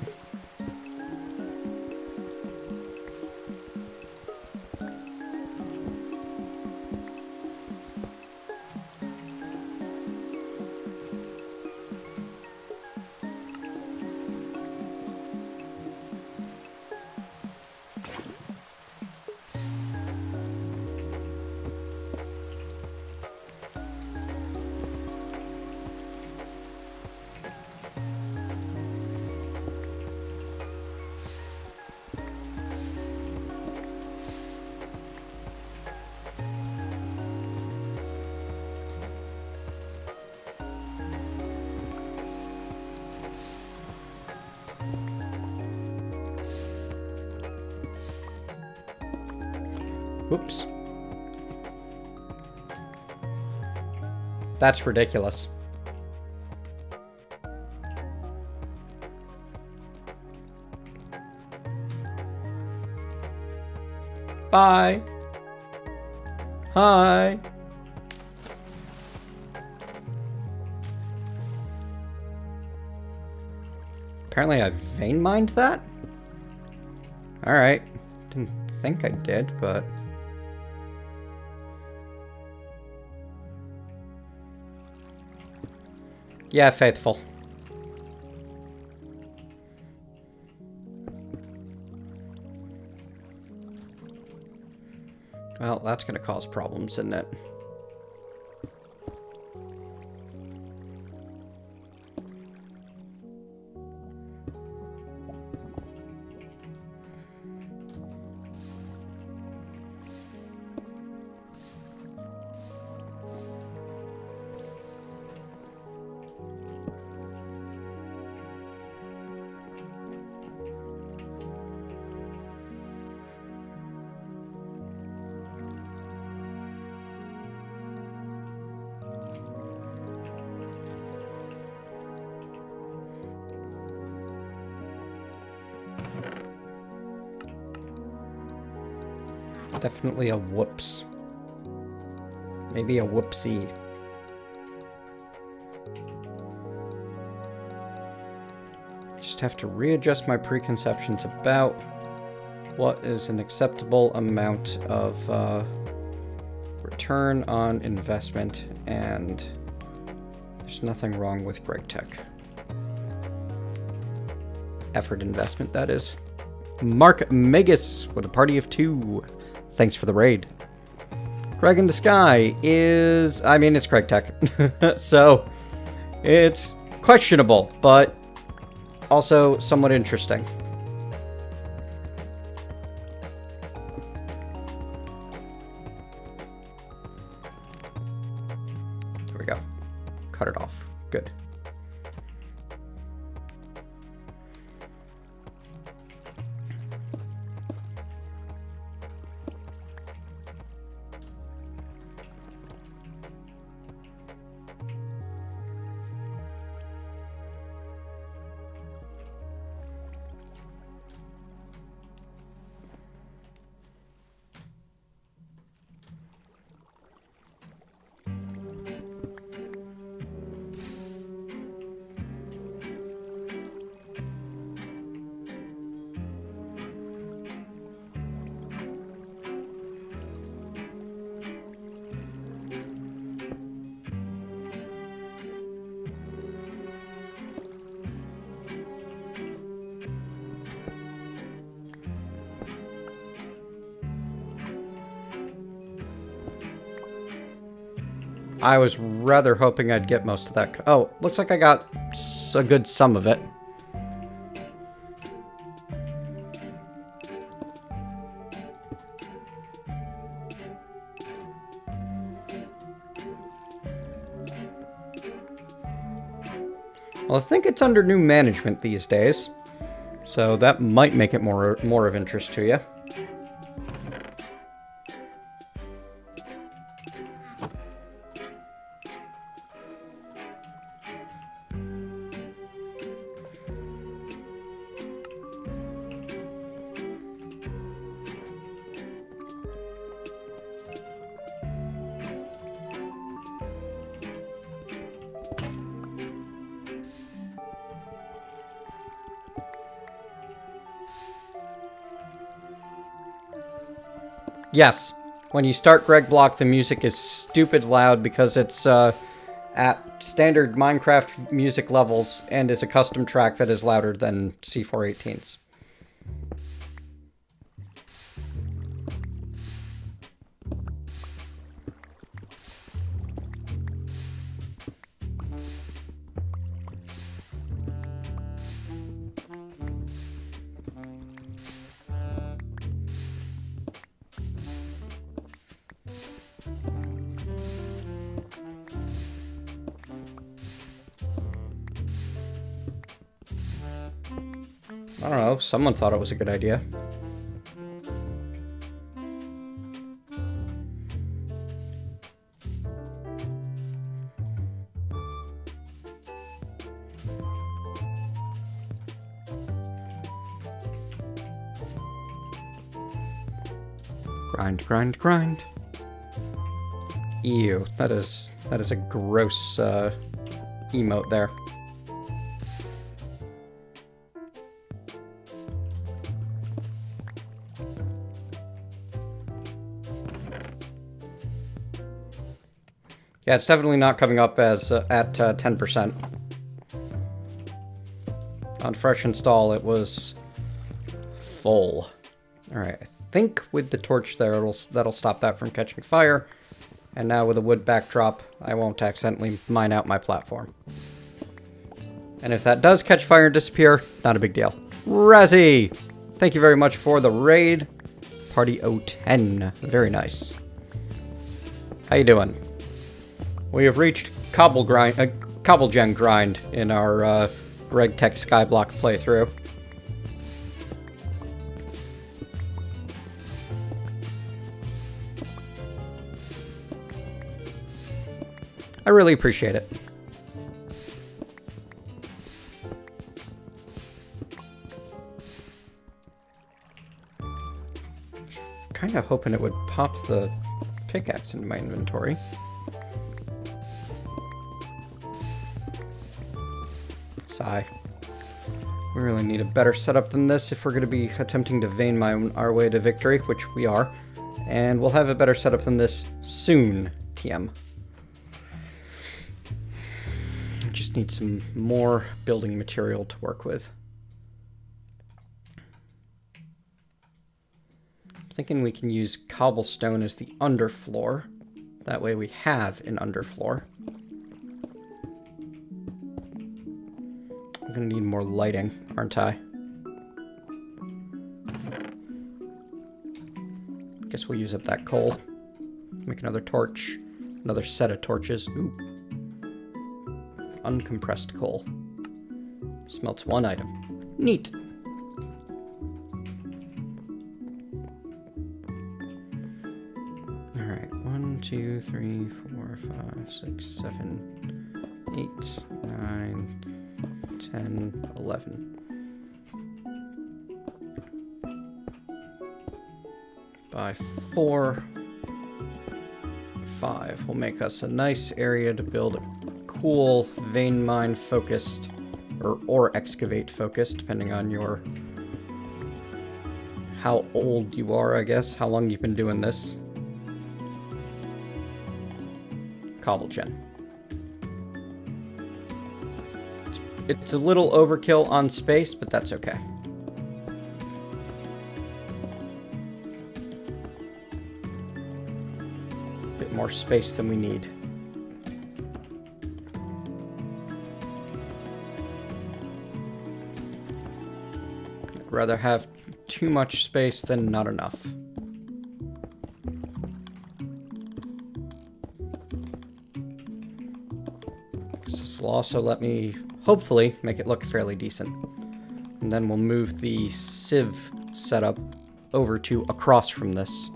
Oops. That's ridiculous. Bye. Hi. Apparently I vein mined that? Alright. Didn't think I did, but... yeah, faithful. Well, that's gonna cause problems, isn't it? Definitely a whoops. Maybe a whoopsie. Just have to readjust my preconceptions about what is an acceptable amount of return on investment, and there's nothing wrong with Gregtech. Effort investment, that is. Mark Megas with a party of 2. Thanks for the raid. Greg in the Sky is... I mean, it's Gregtech. So, it's questionable, but also somewhat interesting. There we go. Cut it off. Good. I was rather hoping I'd get most of that. Oh, looks like I got a good sum of it. Well, I think it's under new management these days, so that might make it more of interest to you. Yes, when you start Gregblock, the music is stupid loud because it's at standard Minecraft music levels and is a custom track that is louder than C418's. I don't know, someone thought it was a good idea. Grind, grind, grind. Ew, that is a gross emote there. Yeah, it's definitely not coming up as at 10%. On fresh install, it was full. All right, I think with the torch there, that'll stop that from catching fire. And now with a wood backdrop, I won't accidentally mine out my platform. And if that does catch fire and disappear, not a big deal. Razzie! Thank you very much for the raid. Party 010. Very nice. How you doing? We have reached cobble gen grind in our Gregtech skyblock playthrough. I really appreciate it. Kind of hoping it would pop the pickaxe into my inventory. Sigh. We really need a better setup than this if we're going to be attempting to vein mine our way to victory, which we are. And we'll have a better setup than this soon, TM. I just need some more building material to work with. I'm thinking we can use cobblestone as the underfloor. That way we have an underfloor. I'm gonna need more lighting, aren't I? Guess we'll use up that coal. Make another torch. Another set of torches. Ooh. Uncompressed coal. Smelts one item. Neat. Alright, 1, 2, 3, 4, 5, 6, 7, 8, 9, 10, 11. By 4, 5 will make us a nice area to build a cool vein mine focused, or excavate focused, depending on your how old you are, I guess, how long you've been doing this. Cobble gen. It's a little overkill on space, but that's okay. Bit more space than we need. I'd rather have too much space than not enough. This will also let me hopefully make it look fairly decent. And then we'll move the sieve setup over to across from this.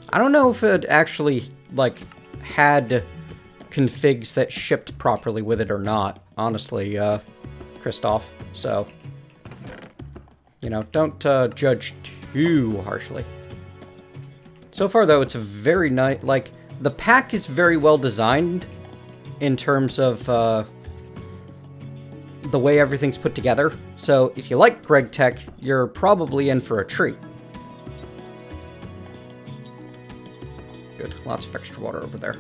I don't know if it actually, like, had configs that shipped properly with it or not, honestly, Christoph. So, you know, don't judge too harshly. So far, though, it's a very nice, like, the pack is very well designed in terms of the way everything's put together. So if you like Gregtech, you're probably in for a treat. Good, lots of extra water over there.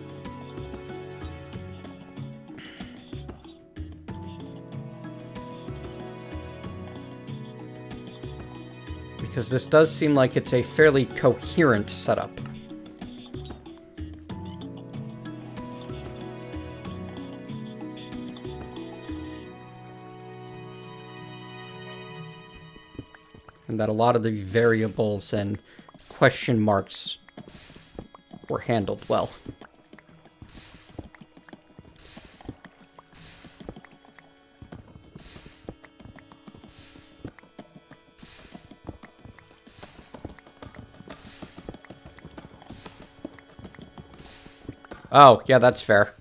Because this does seem like it's a fairly coherent setup. And that a lot of the variables and question marks were handled well. Oh, yeah, that's fair.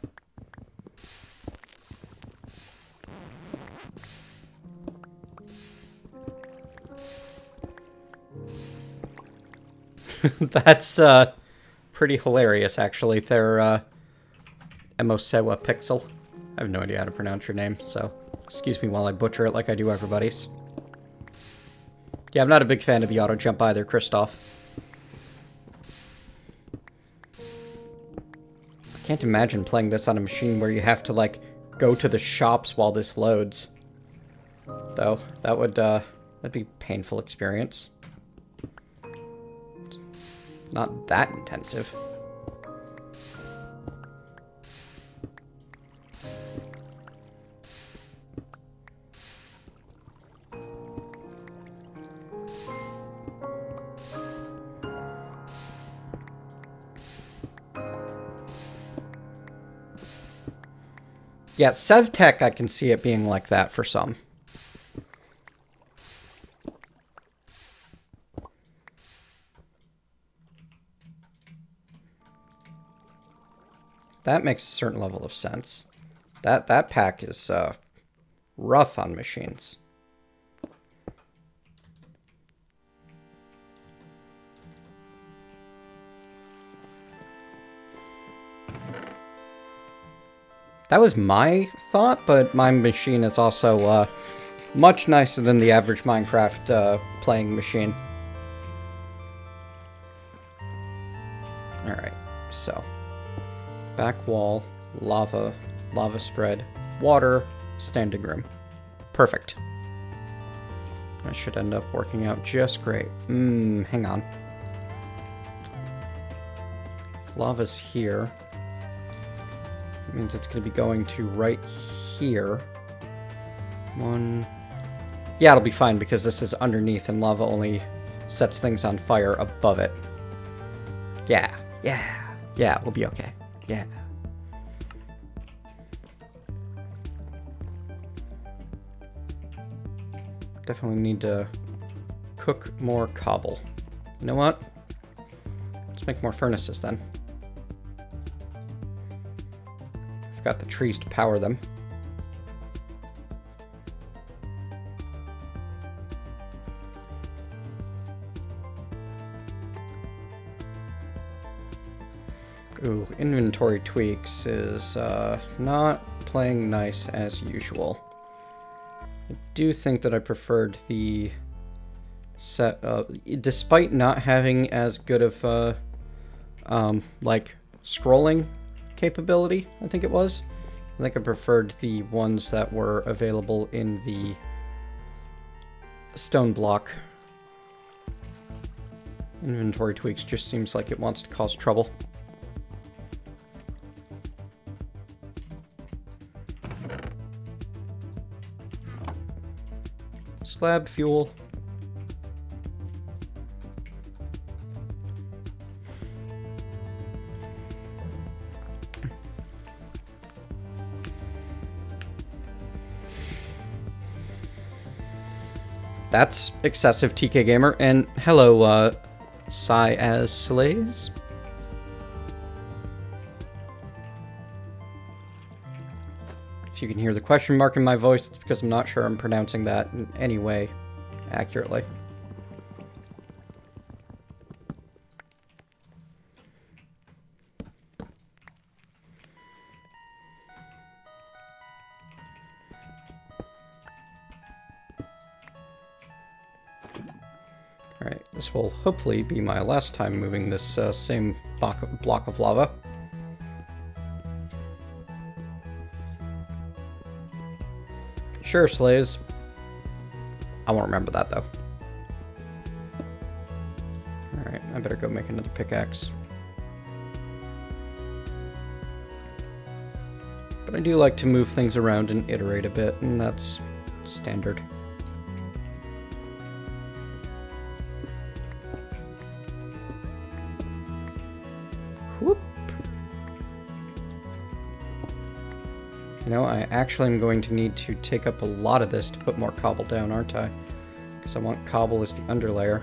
That's pretty hilarious, actually. They're Emosewa Pixel. I have no idea how to pronounce your name, so excuse me while I butcher it like I do everybody's. Yeah, I'm not a big fan of the auto jump either, Christoph. I can't imagine playing this on a machine where you have to, like, go to the shops while this loads. Though, that would, that'd be a painful experience. Not that intensive. Yeah, SevTech, I can see it being like that for some. That makes a certain level of sense. That pack is rough on machines. That was my thought, but my machine is also much nicer than the average Minecraft playing machine. Alright, so back wall, lava, lava spread, water, standing room. Perfect. That should end up working out just great. Hang on. If lava's here, it means it's going to be going to right here. Yeah, it'll be fine because this is underneath and lava only sets things on fire above it. Yeah, we'll be okay. Yeah. Definitely need to cook more cobble. You know what? Let's make more furnaces then. I've got the trees to power them. Ooh, inventory tweaks is not playing nice as usual. I do think that I preferred the set, despite not having as good of like scrolling capability, I think it was. I think I preferred the ones that were available in the stone block. Inventory tweaks just seems like it wants to cause trouble. Slab fuel. That's excessive, TK Gamer, and hello, Psy as Slays. If you can hear the question mark in my voice, it's because I'm not sure I'm pronouncing that in any way accurately. Alright, this will hopefully be my last time moving this same block of lava. Sure, Slays. I won't remember that, though. Alright, I better go make another pickaxe. But I do like to move things around and iterate a bit, and that's standard. Whoop. You know, I actually am going to need to take up a lot of this to put more cobble down, aren't I? Because I want cobble as the underlayer.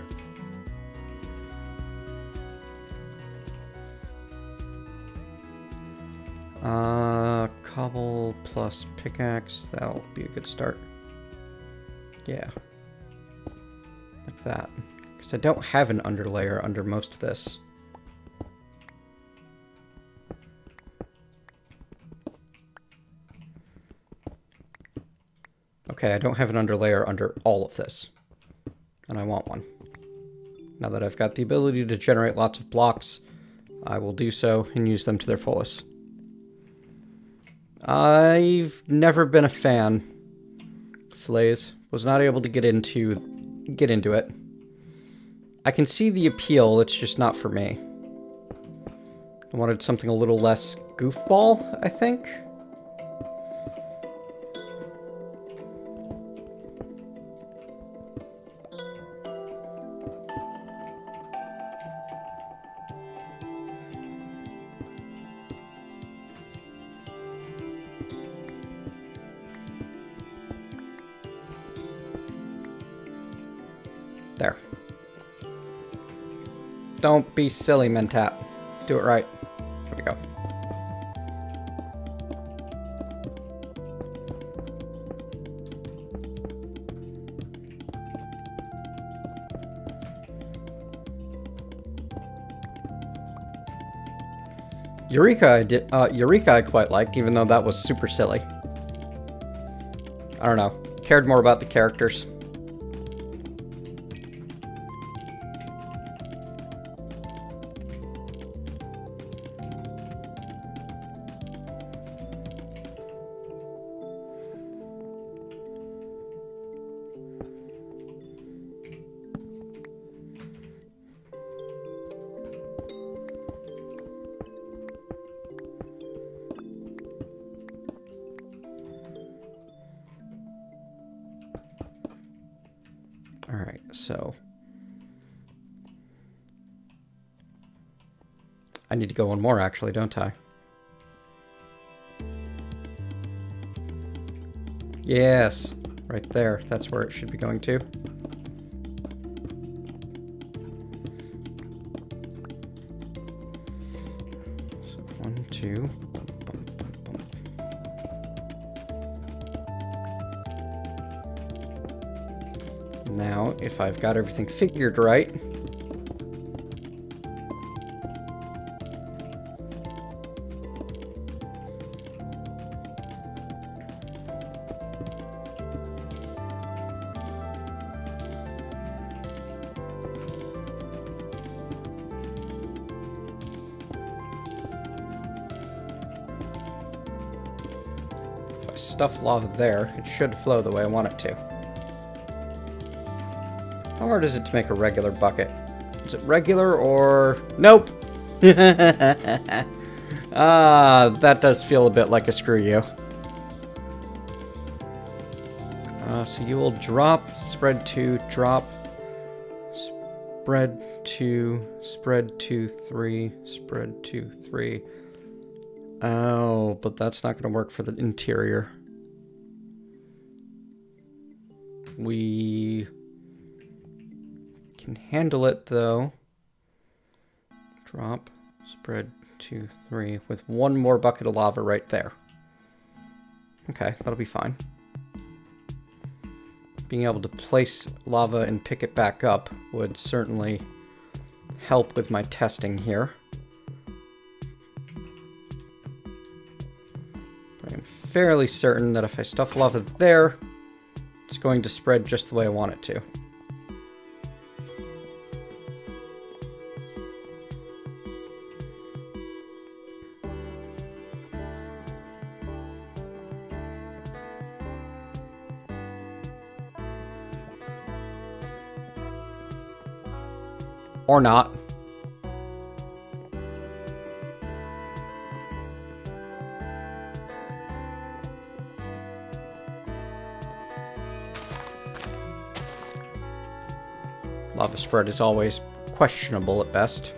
Cobble plus pickaxe, that'll be a good start. Yeah. Like that. Because I don't have an underlayer under most of this. Okay, I don't have an underlayer under all of this. And I want one. Now that I've got the ability to generate lots of blocks, I will do so and use them to their fullest. I've never been a fan. Slays. Was not able to get into it. I can see the appeal, it's just not for me. I wanted something a little less goofball, I think. There. Don't be silly, Mentat. Do it right. There we go. Eureka I quite liked, even though that was super silly. I don't know. Cared more about the characters. Alright, so I need to go one more actually, don't I? Yes, right there. That's where it should be going to. So 1, 2. Now, if I've got everything figured right, if I stuff lava there, it should flow the way I want it to. How hard is it to make a regular bucket? Is it regular or... Nope! That does feel a bit like a screw you. So you will drop, spread 2, drop, spread 2, spread 2, 3, spread 2, 3. Oh, but that's not going to work for the interior. We can handle it though. Drop, spread 2, 3 with one more bucket of lava right there. Okay, that'll be fine. Being able to place lava and pick it back up would certainly help with my testing here. But I'm fairly certain that if I stuff lava there, it's going to spread just the way I want it to. Or not. Lava spread is always questionable at best.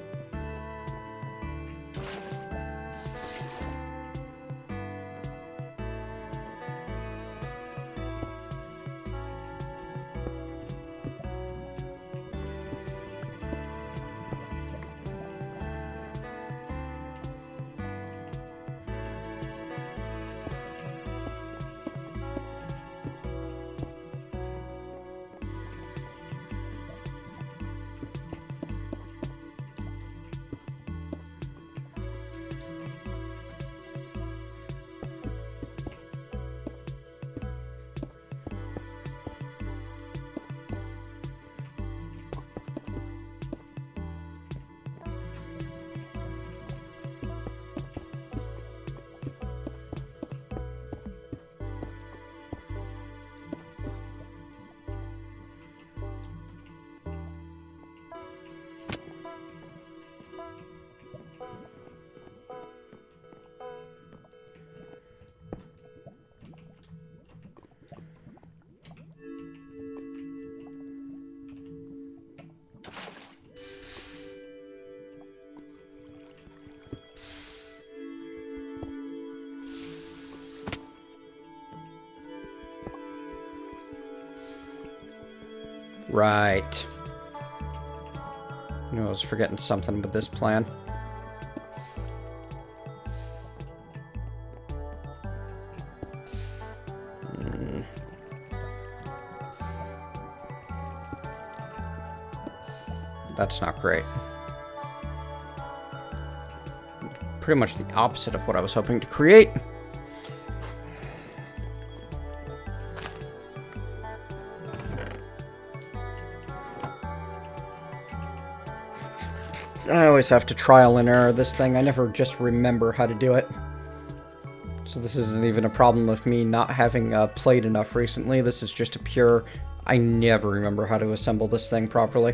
Right. I was forgetting something with this plan. That's not great. Pretty much the opposite of what I was hoping to create. I always have to trial and error this thing. I never just remember how to do it. So this isn't even a problem with me not having played enough recently. This is just a pure... I never remember how to assemble this thing properly.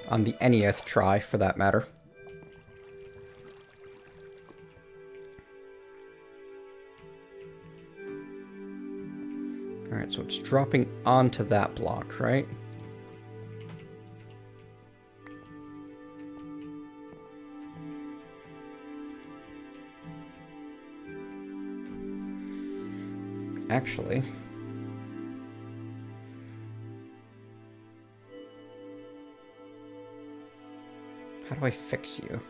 On the NEth try, for that matter. Alright, so it's dropping onto that block, right? Actually... how do I fix you?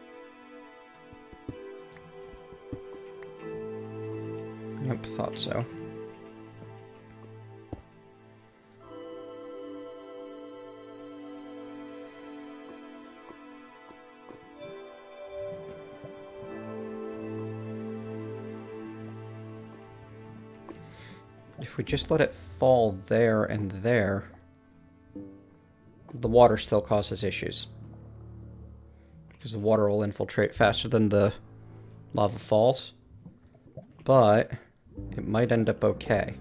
Yep, thought so. If we just let it fall there and there, the water still causes issues. Because the water will infiltrate faster than the lava falls. But it might end up okay.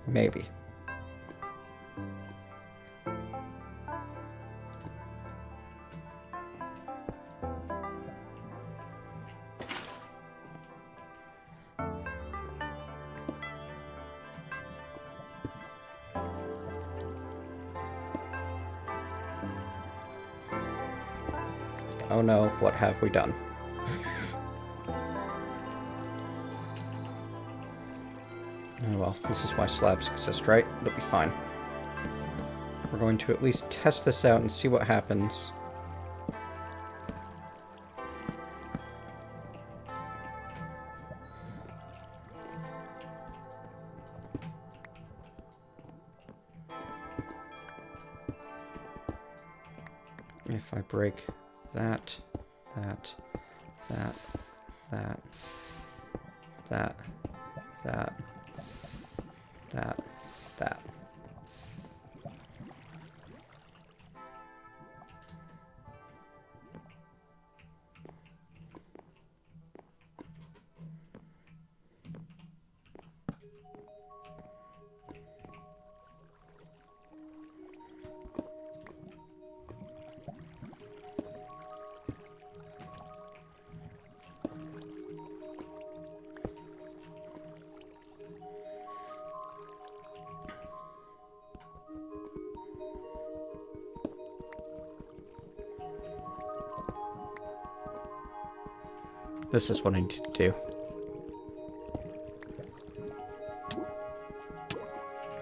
Maybe. Oh no, what have we done? Oh well, this is why slabs exist, right? It'll be fine. We're going to at least test this out and see what happens. If I break that, that, that, that, that, that, that, that. This is what I need to do.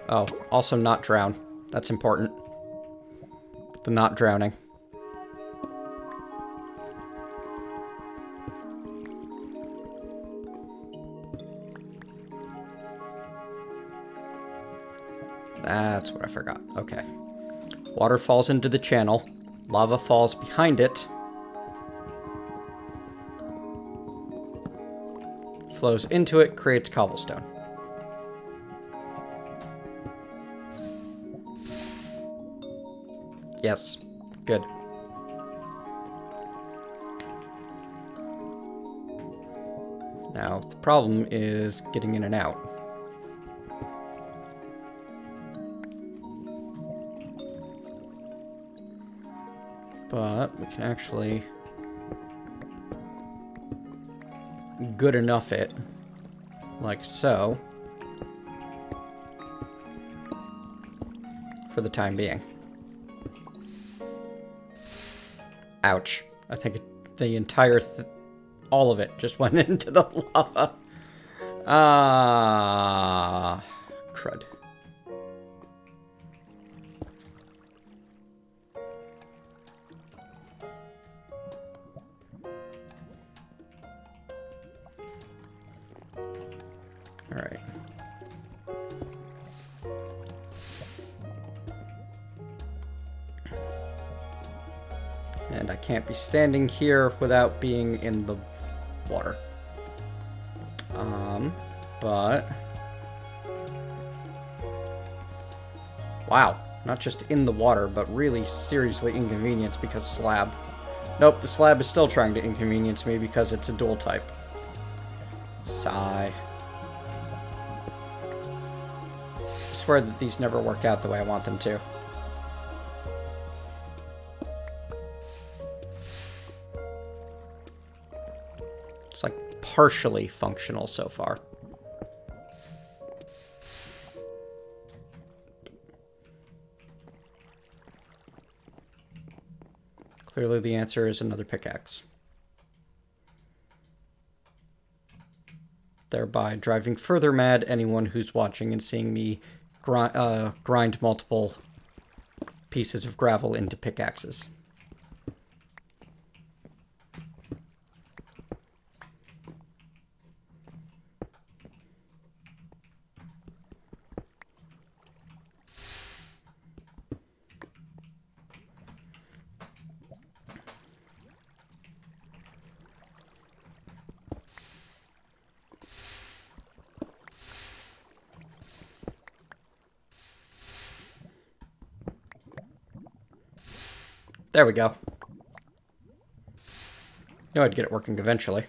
Oh, also not drown. That's important. The not drowning. That's what I forgot. Okay. Water falls into the channel. Lava falls behind it. Flows into it, creates cobblestone. Yes. Good. Now, the problem is getting in and out. But we can actually good enough it, like so, for the time being. Ouch. I think the entire all of it just went into the lava. Ah, crud. All right. And I can't be standing here without being in the water. But... wow, not just in the water, but really seriously inconvenienced because slab. Nope, the slab is still trying to inconvenience me because it's a dual type. Sigh. I swear that these never work out the way I want them to. It's like partially functional so far. Clearly the answer is another pickaxe. Thereby driving further mad anyone who's watching and seeing me grind multiple pieces of gravel into pickaxes. There we go. Knew I'd get it working eventually.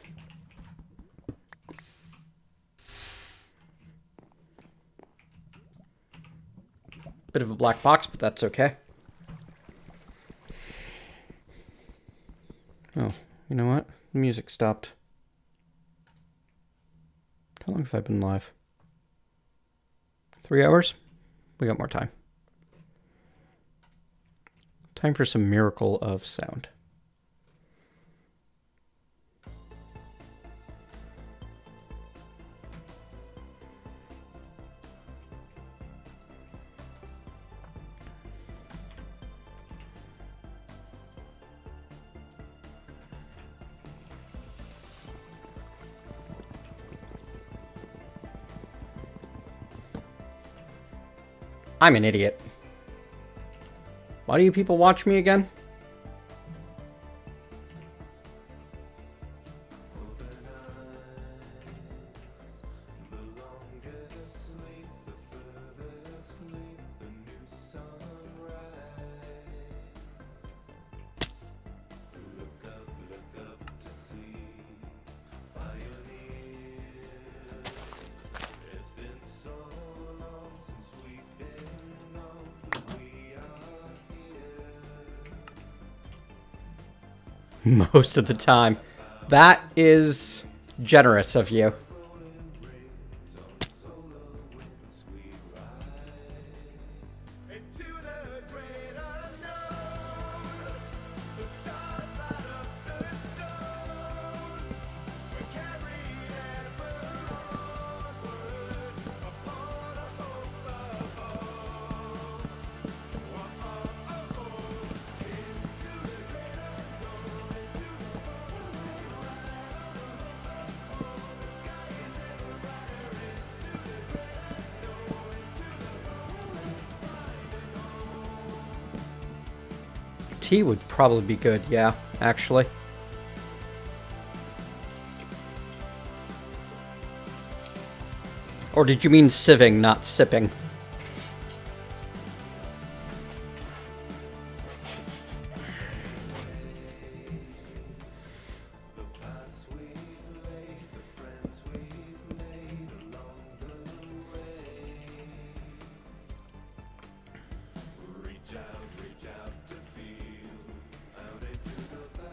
Bit of a black box, but that's okay. Oh, you know what? The music stopped. How long have I been live? 3 hours? We got more time. Time for some miracle of sound. I'm an idiot. Why do you people watch me again? Most of the time. That is generous of you. Tea would probably be good, yeah, actually. Or did you mean sieving, not sipping?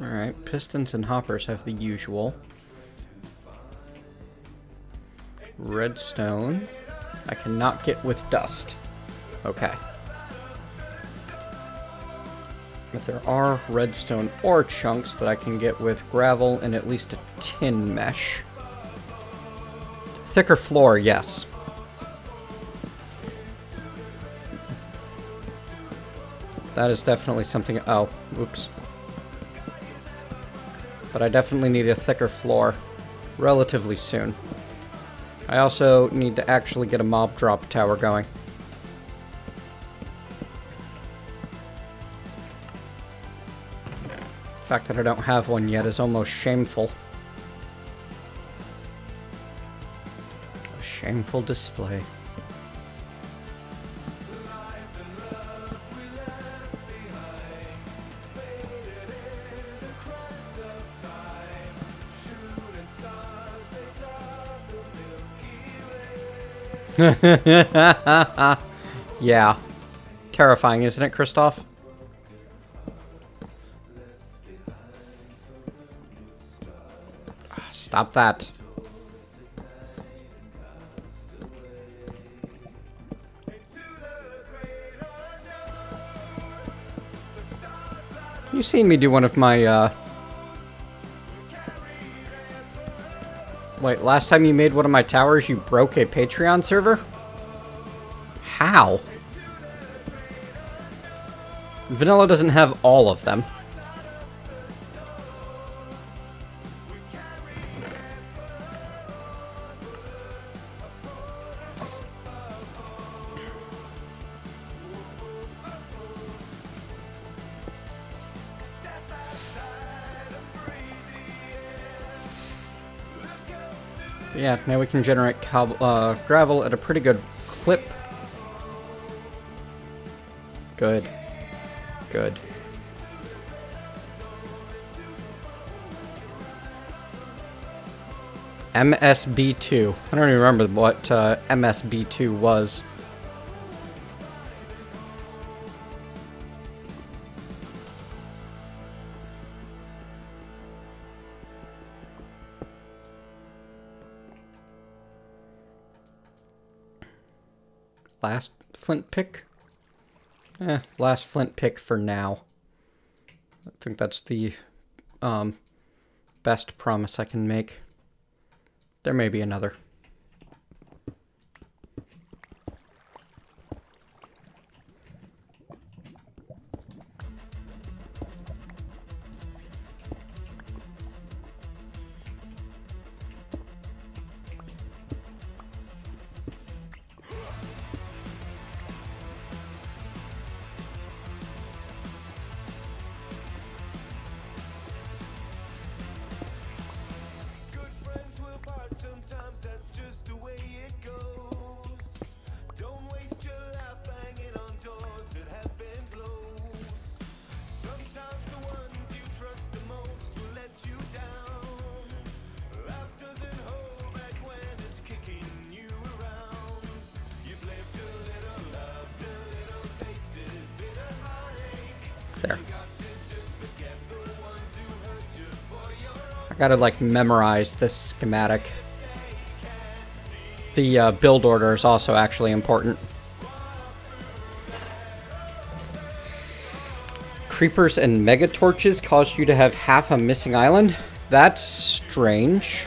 Alright, pistons and hoppers have the usual. Redstone. I cannot get with dust. Okay. But there are redstone ore chunks that I can get with gravel and at least a tin mesh. Thicker floor, yes. That is definitely something... Oh, oops. But I definitely need a thicker floor relatively soon. I also need to actually get a mob drop tower going. The fact that I don't have one yet is almost shameful. A shameful display. Yeah. Terrifying, isn't it, Christoph? Stop that. You seen me do one of my, Wait, last time you made one of my towers, you broke a Patreon server? How? Vanilla doesn't have all of them. Yeah, now we can generate gravel at a pretty good clip. Good. Good. MSB2. I don't even remember what MSB2 was. Last flint pick? Last flint pick for now. I think that's the best promise I can make. There may be another. There. I gotta, like, memorize this schematic. The build order is also actually important. Creepers and mega torches caused you to have half a missing island? That's strange.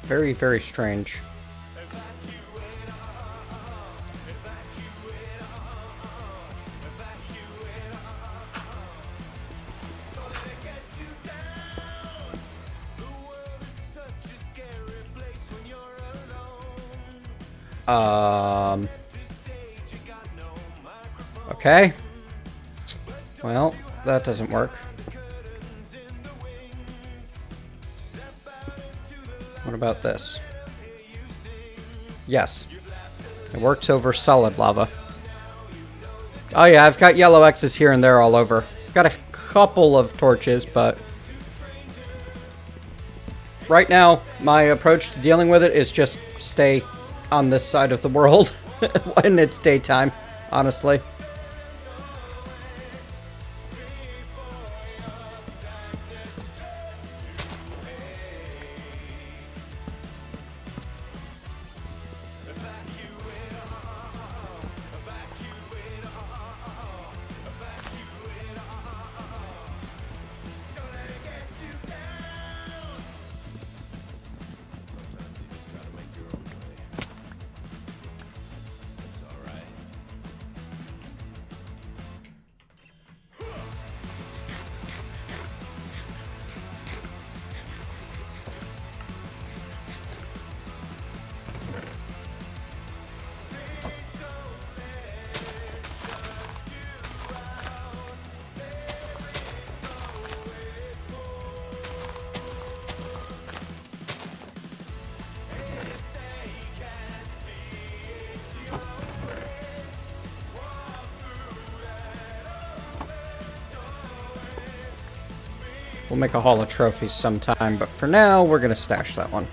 Very, very strange. Okay. Well, that doesn't work. What about this? Yes. It works over solid lava. Oh yeah, I've got yellow X's here and there all over. Got a couple of torches, but right now, my approach to dealing with it is just stay on this side of the world when it's daytime, honestly. We'll make a haul of trophies sometime, but for now, we're gonna stash that one.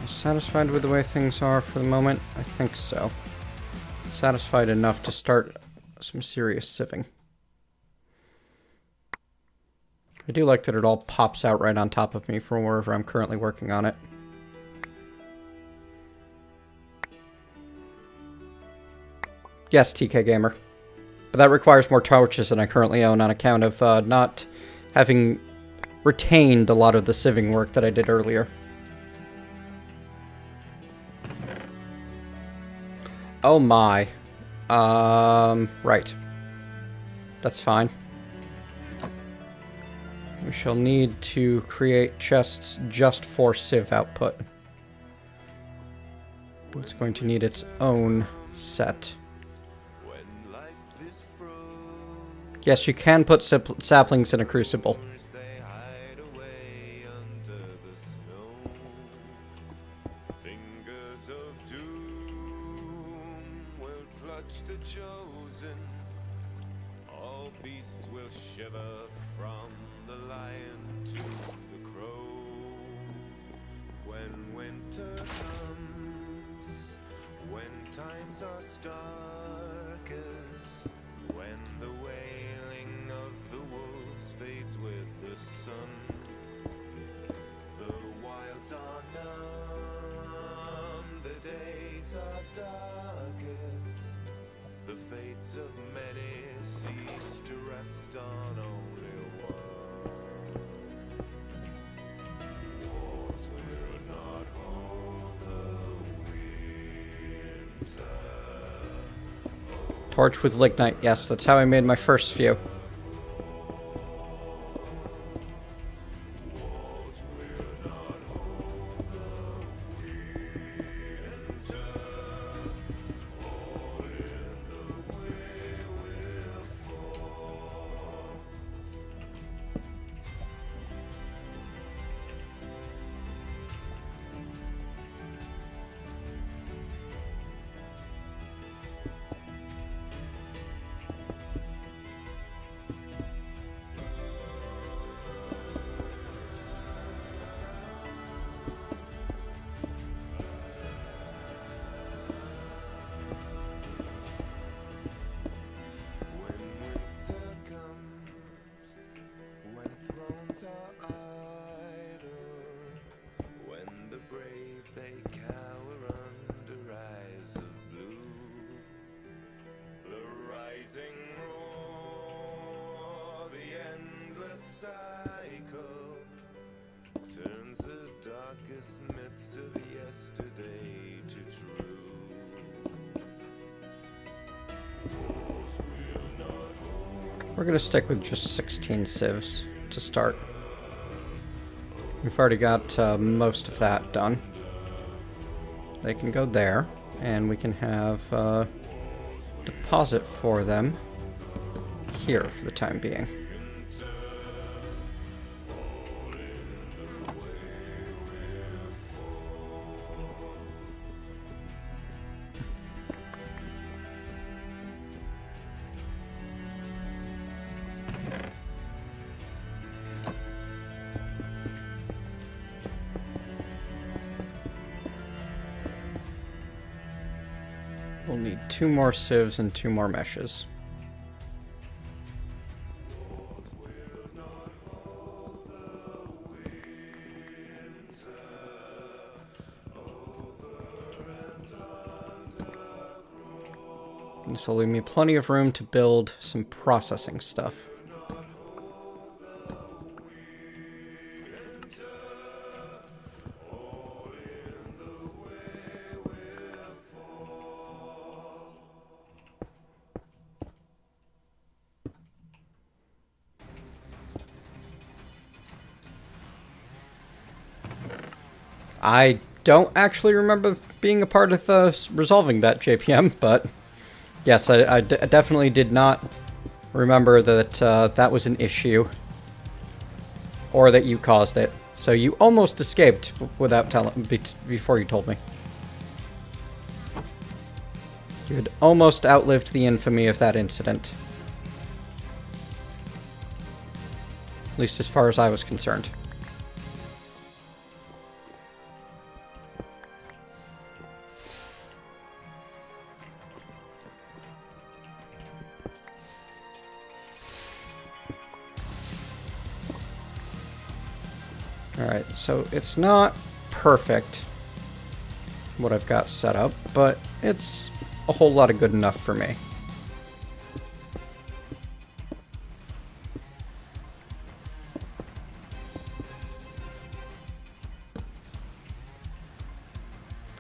Satisfied with the way things are for the moment? I think so. Satisfied enough to start some serious sieving. I do like that it all pops out right on top of me from wherever I'm currently working on it. Yes, TK Gamer. But that requires more torches than I currently own on account of not having retained a lot of the sieving work that I did earlier. Oh my. Right. That's fine. We shall need to create chests just for sieve output. It's going to need its own set. Yes, you can put saplings in a crucible. The chosen, all beasts will shiver from the lion to the crow. When winter comes, when times are starkest, when the wailing of the wolves fades with the sun, the wilds are numb, the days are darkest. The fates of many cease to rest on only one. Wars will not hold the winter. Torch with lignite. Yes, that's how I made my first few. We're gonna stick with just 16 sieves to start. We've already got most of that done. They can go there, and we can have deposit for them here for the time being. We'll need 2 more sieves and 2 more meshes. This will leave me plenty of room to build some processing stuff. I don't actually remember being a part of resolving that JPM, but yes, I definitely did not remember that that was an issue, or that you caused it. So you almost escaped without before you told me. You had almost outlived the infamy of that incident. At least as far as I was concerned. Alright, so it's not perfect what I've got set up, but it's a whole lot of good enough for me.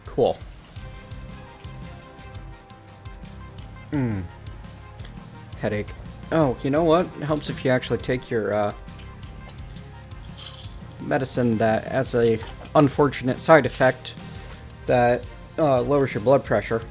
Cool. Headache. Oh, you know what? It helps if you actually take your medicine that has a unfortunate side effect that lowers your blood pressure.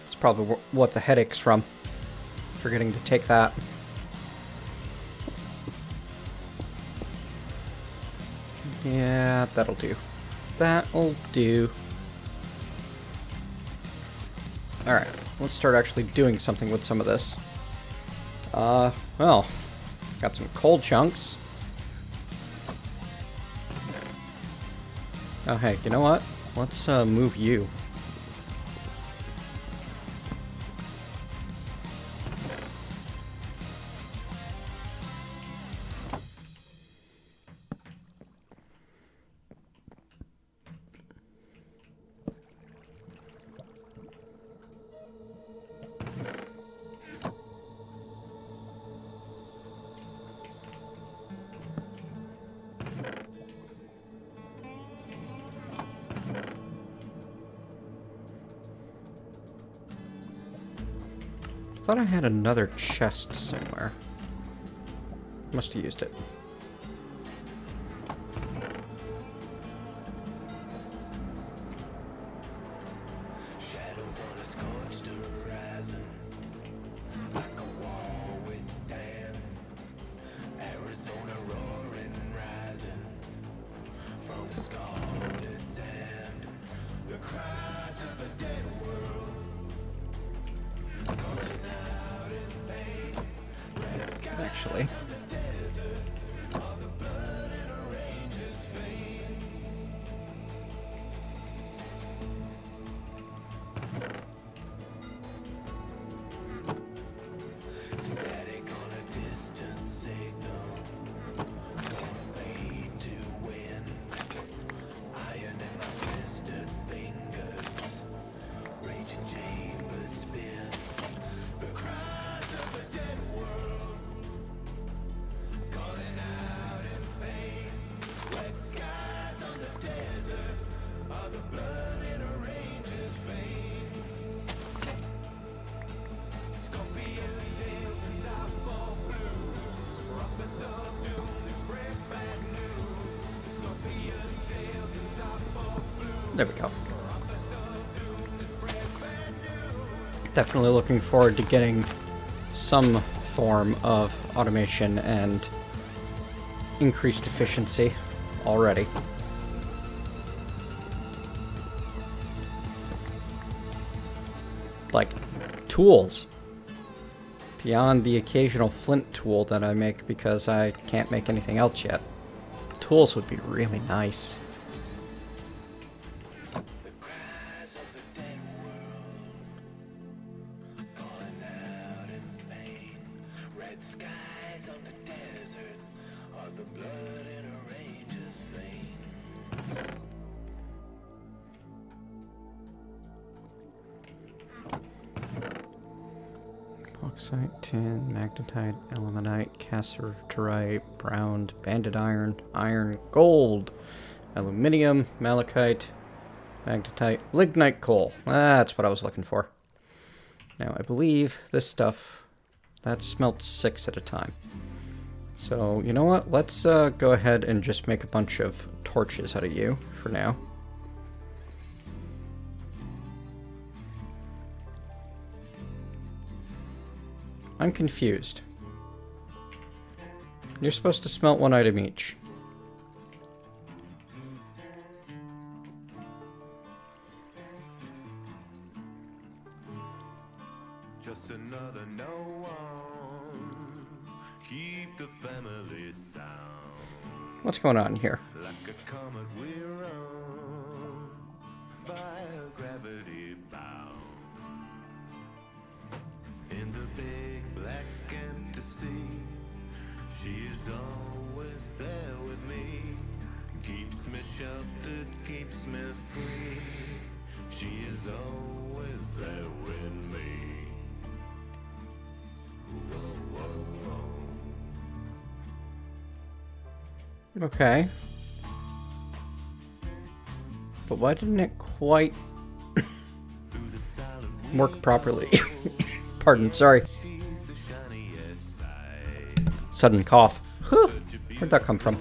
It's probably what the headache's from. Forgetting to take that. Yeah, that'll do. That'll do. Alright, let's start actually doing something with some of this. Well, got some coal chunks. Oh, hey, you know what? Let's, move you. I thought I had another chest somewhere. Must have used it. Actually. There we go. Definitely looking forward to getting some form of automation and increased efficiency already. Like, tools. Beyond the occasional flint tool that I make because I can't make anything else yet. Tools would be really nice. Bauxite, tin, magnetite, elemenite, cassiterite, brown, banded iron, iron, gold, aluminium, malachite, magnetite, lignite coal. That's what I was looking for. Now, I believe this stuff, that smelts 6 at a time. So, you know what? Let's go ahead and just make a bunch of torches out of you for now. I'm confused. You're supposed to smelt 1 item each. Just another no one. Keep the family sound. What's going on here? Like a comet we're run by a gravity bound. In the big black empty sea, she is always there with me. Keeps me sheltered, keeps me free. She is always there with me. Whoa, whoa, whoa. Okay. But why didn't it quite work properly? Pardon, sorry. Sudden cough. Huh. Where'd that come from?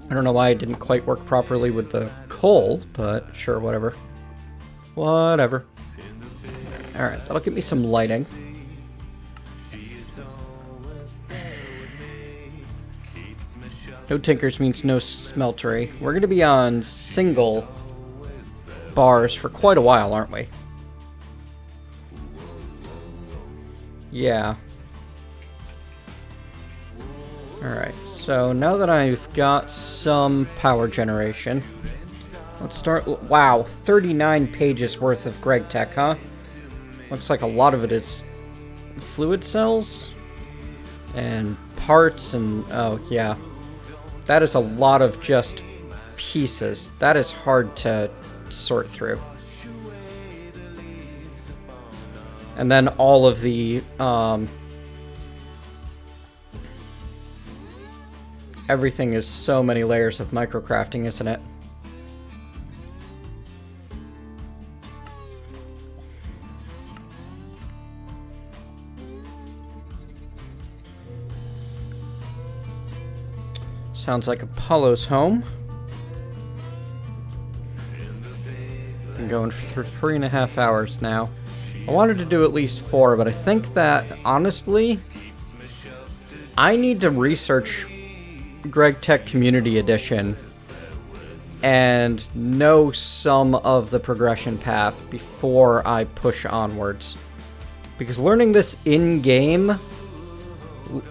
I don't know why it didn't quite work properly with the coal, but sure, whatever. Whatever. Alright, that'll give me some lighting. No tinkers means no smeltery. We're going to be on single bars for quite a while, aren't we? Yeah. Alright, so now that I've got some power generation, let's start. Wow, 39 pages worth of Gregtech, huh? Looks like a lot of it is fluid cells and parts and, oh yeah. That is a lot of just pieces. That is hard to sort through. And then all of the, everything is so many layers of microcrafting, isn't it? Sounds like Apollo's home. Been going for 3.5 hours now. I wanted to do at least 4, but I think that, honestly, I need to research Gregtech Community Edition and know some of the progression path before I push onwards. Because learning this in-game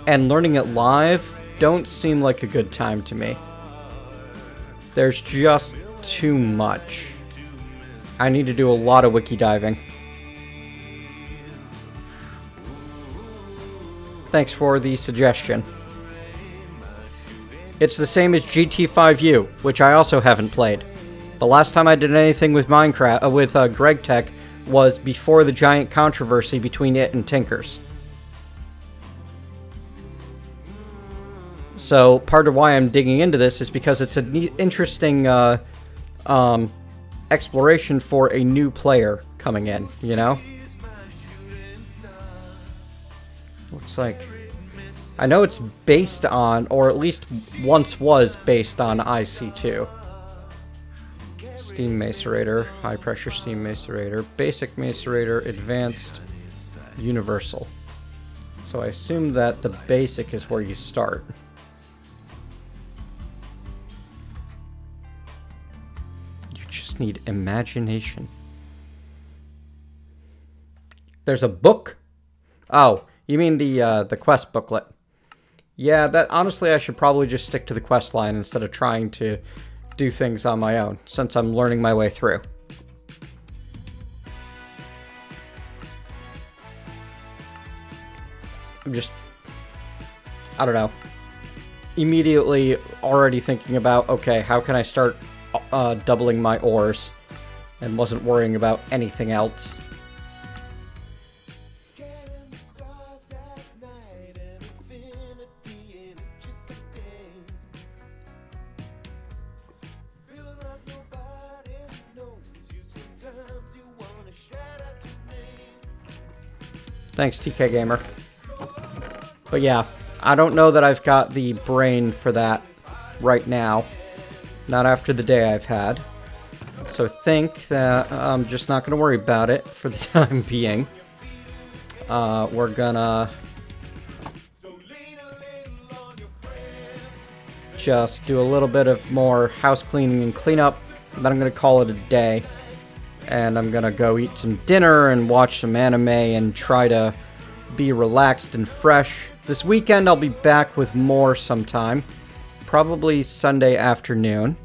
and learning it live don't seem like a good time to me. There's just too much. I need to do a lot of wiki diving. Thanks for the suggestion. It's the same as GT5U, which I also haven't played. The last time I did anything with Minecraft, with Gregtech, was before the giant controversy between it and Tinkers. So part of why I'm digging into this is because it's an interesting exploration for a new player coming in, you know? Looks like... I know it's based on, or at least once was based on IC2. Steam Macerator, High Pressure Steam Macerator, Basic Macerator, Advanced, Universal. So I assume that the Basic is where you start. Need imagination. There's a book? Oh, you mean the quest booklet. Yeah, that honestly I should probably just stick to the quest line instead of trying to do things on my own, since I'm learning my way through. I'm just, I don't know, immediately already thinking about, okay, how can I start doubling my ores, and wasn't worrying about anything else. Thanks, TK Gamer. But yeah, I don't know that I've got the brain for that right now. Not after the day I've had. So I think that I'm just not going to worry about it for the time being. We're gonna just do a little bit of more house cleaning and cleanup. Then I'm going to call it a day. And I'm going to go eat some dinner and watch some anime and try to be relaxed and fresh. This weekend I'll be back with more sometime. Probably Sunday afternoon.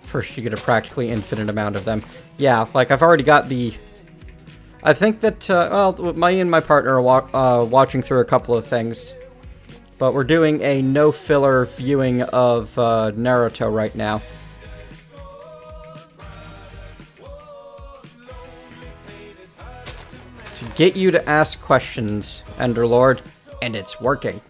First you get a practically infinite amount of them. Yeah, like I've already got the... I think that, well, me and my partner are watching through a couple of things. But we're doing a no-filler viewing of Naruto right now. To get you to ask questions, Enderlord, and it's working.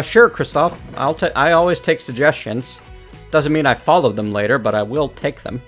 Sure, Christoph. I always take suggestions. Doesn't mean I follow them later, but I will take them.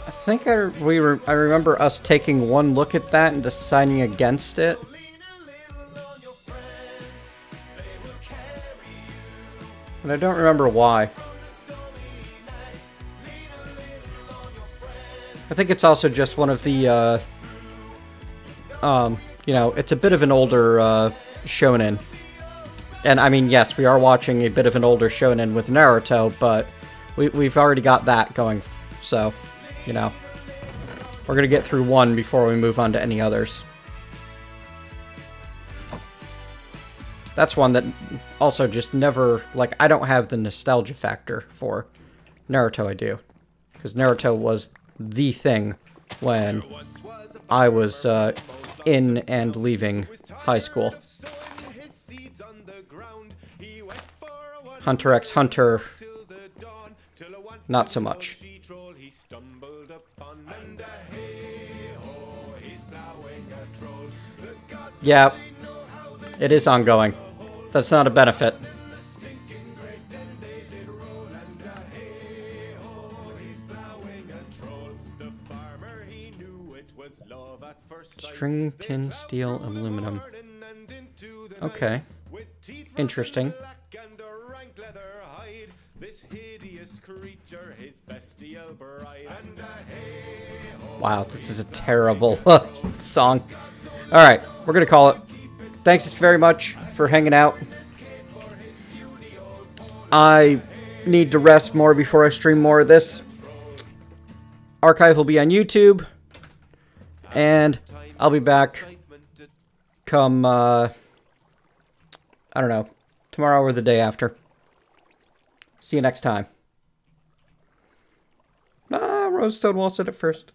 I think I remember us taking one look at that and deciding against it. But I don't remember why. I think it's also just one of the, you know, it's a bit of an older, shonen. And, I mean, yes, we are watching a bit of an older shonen with Naruto, but we've already got that going, so... You know, we're going to get through one before we move on to any others. That's one that also just never, like, I don't have the nostalgia factor for. Naruto I do. Because Naruto was the thing when I was in and leaving high school. Hunter x Hunter, not so much. Yeah, it is ongoing. That's not a benefit. String, tin, steel, aluminum. Okay. Interesting. Wow, this is a terrible song. Alright, we're gonna call it. Thanks very much for hanging out. I need to rest more before I stream more of this. Archive will be on YouTube. And I'll be back come, I don't know, tomorrow or the day after. See you next time. Rose Stonewall said it first.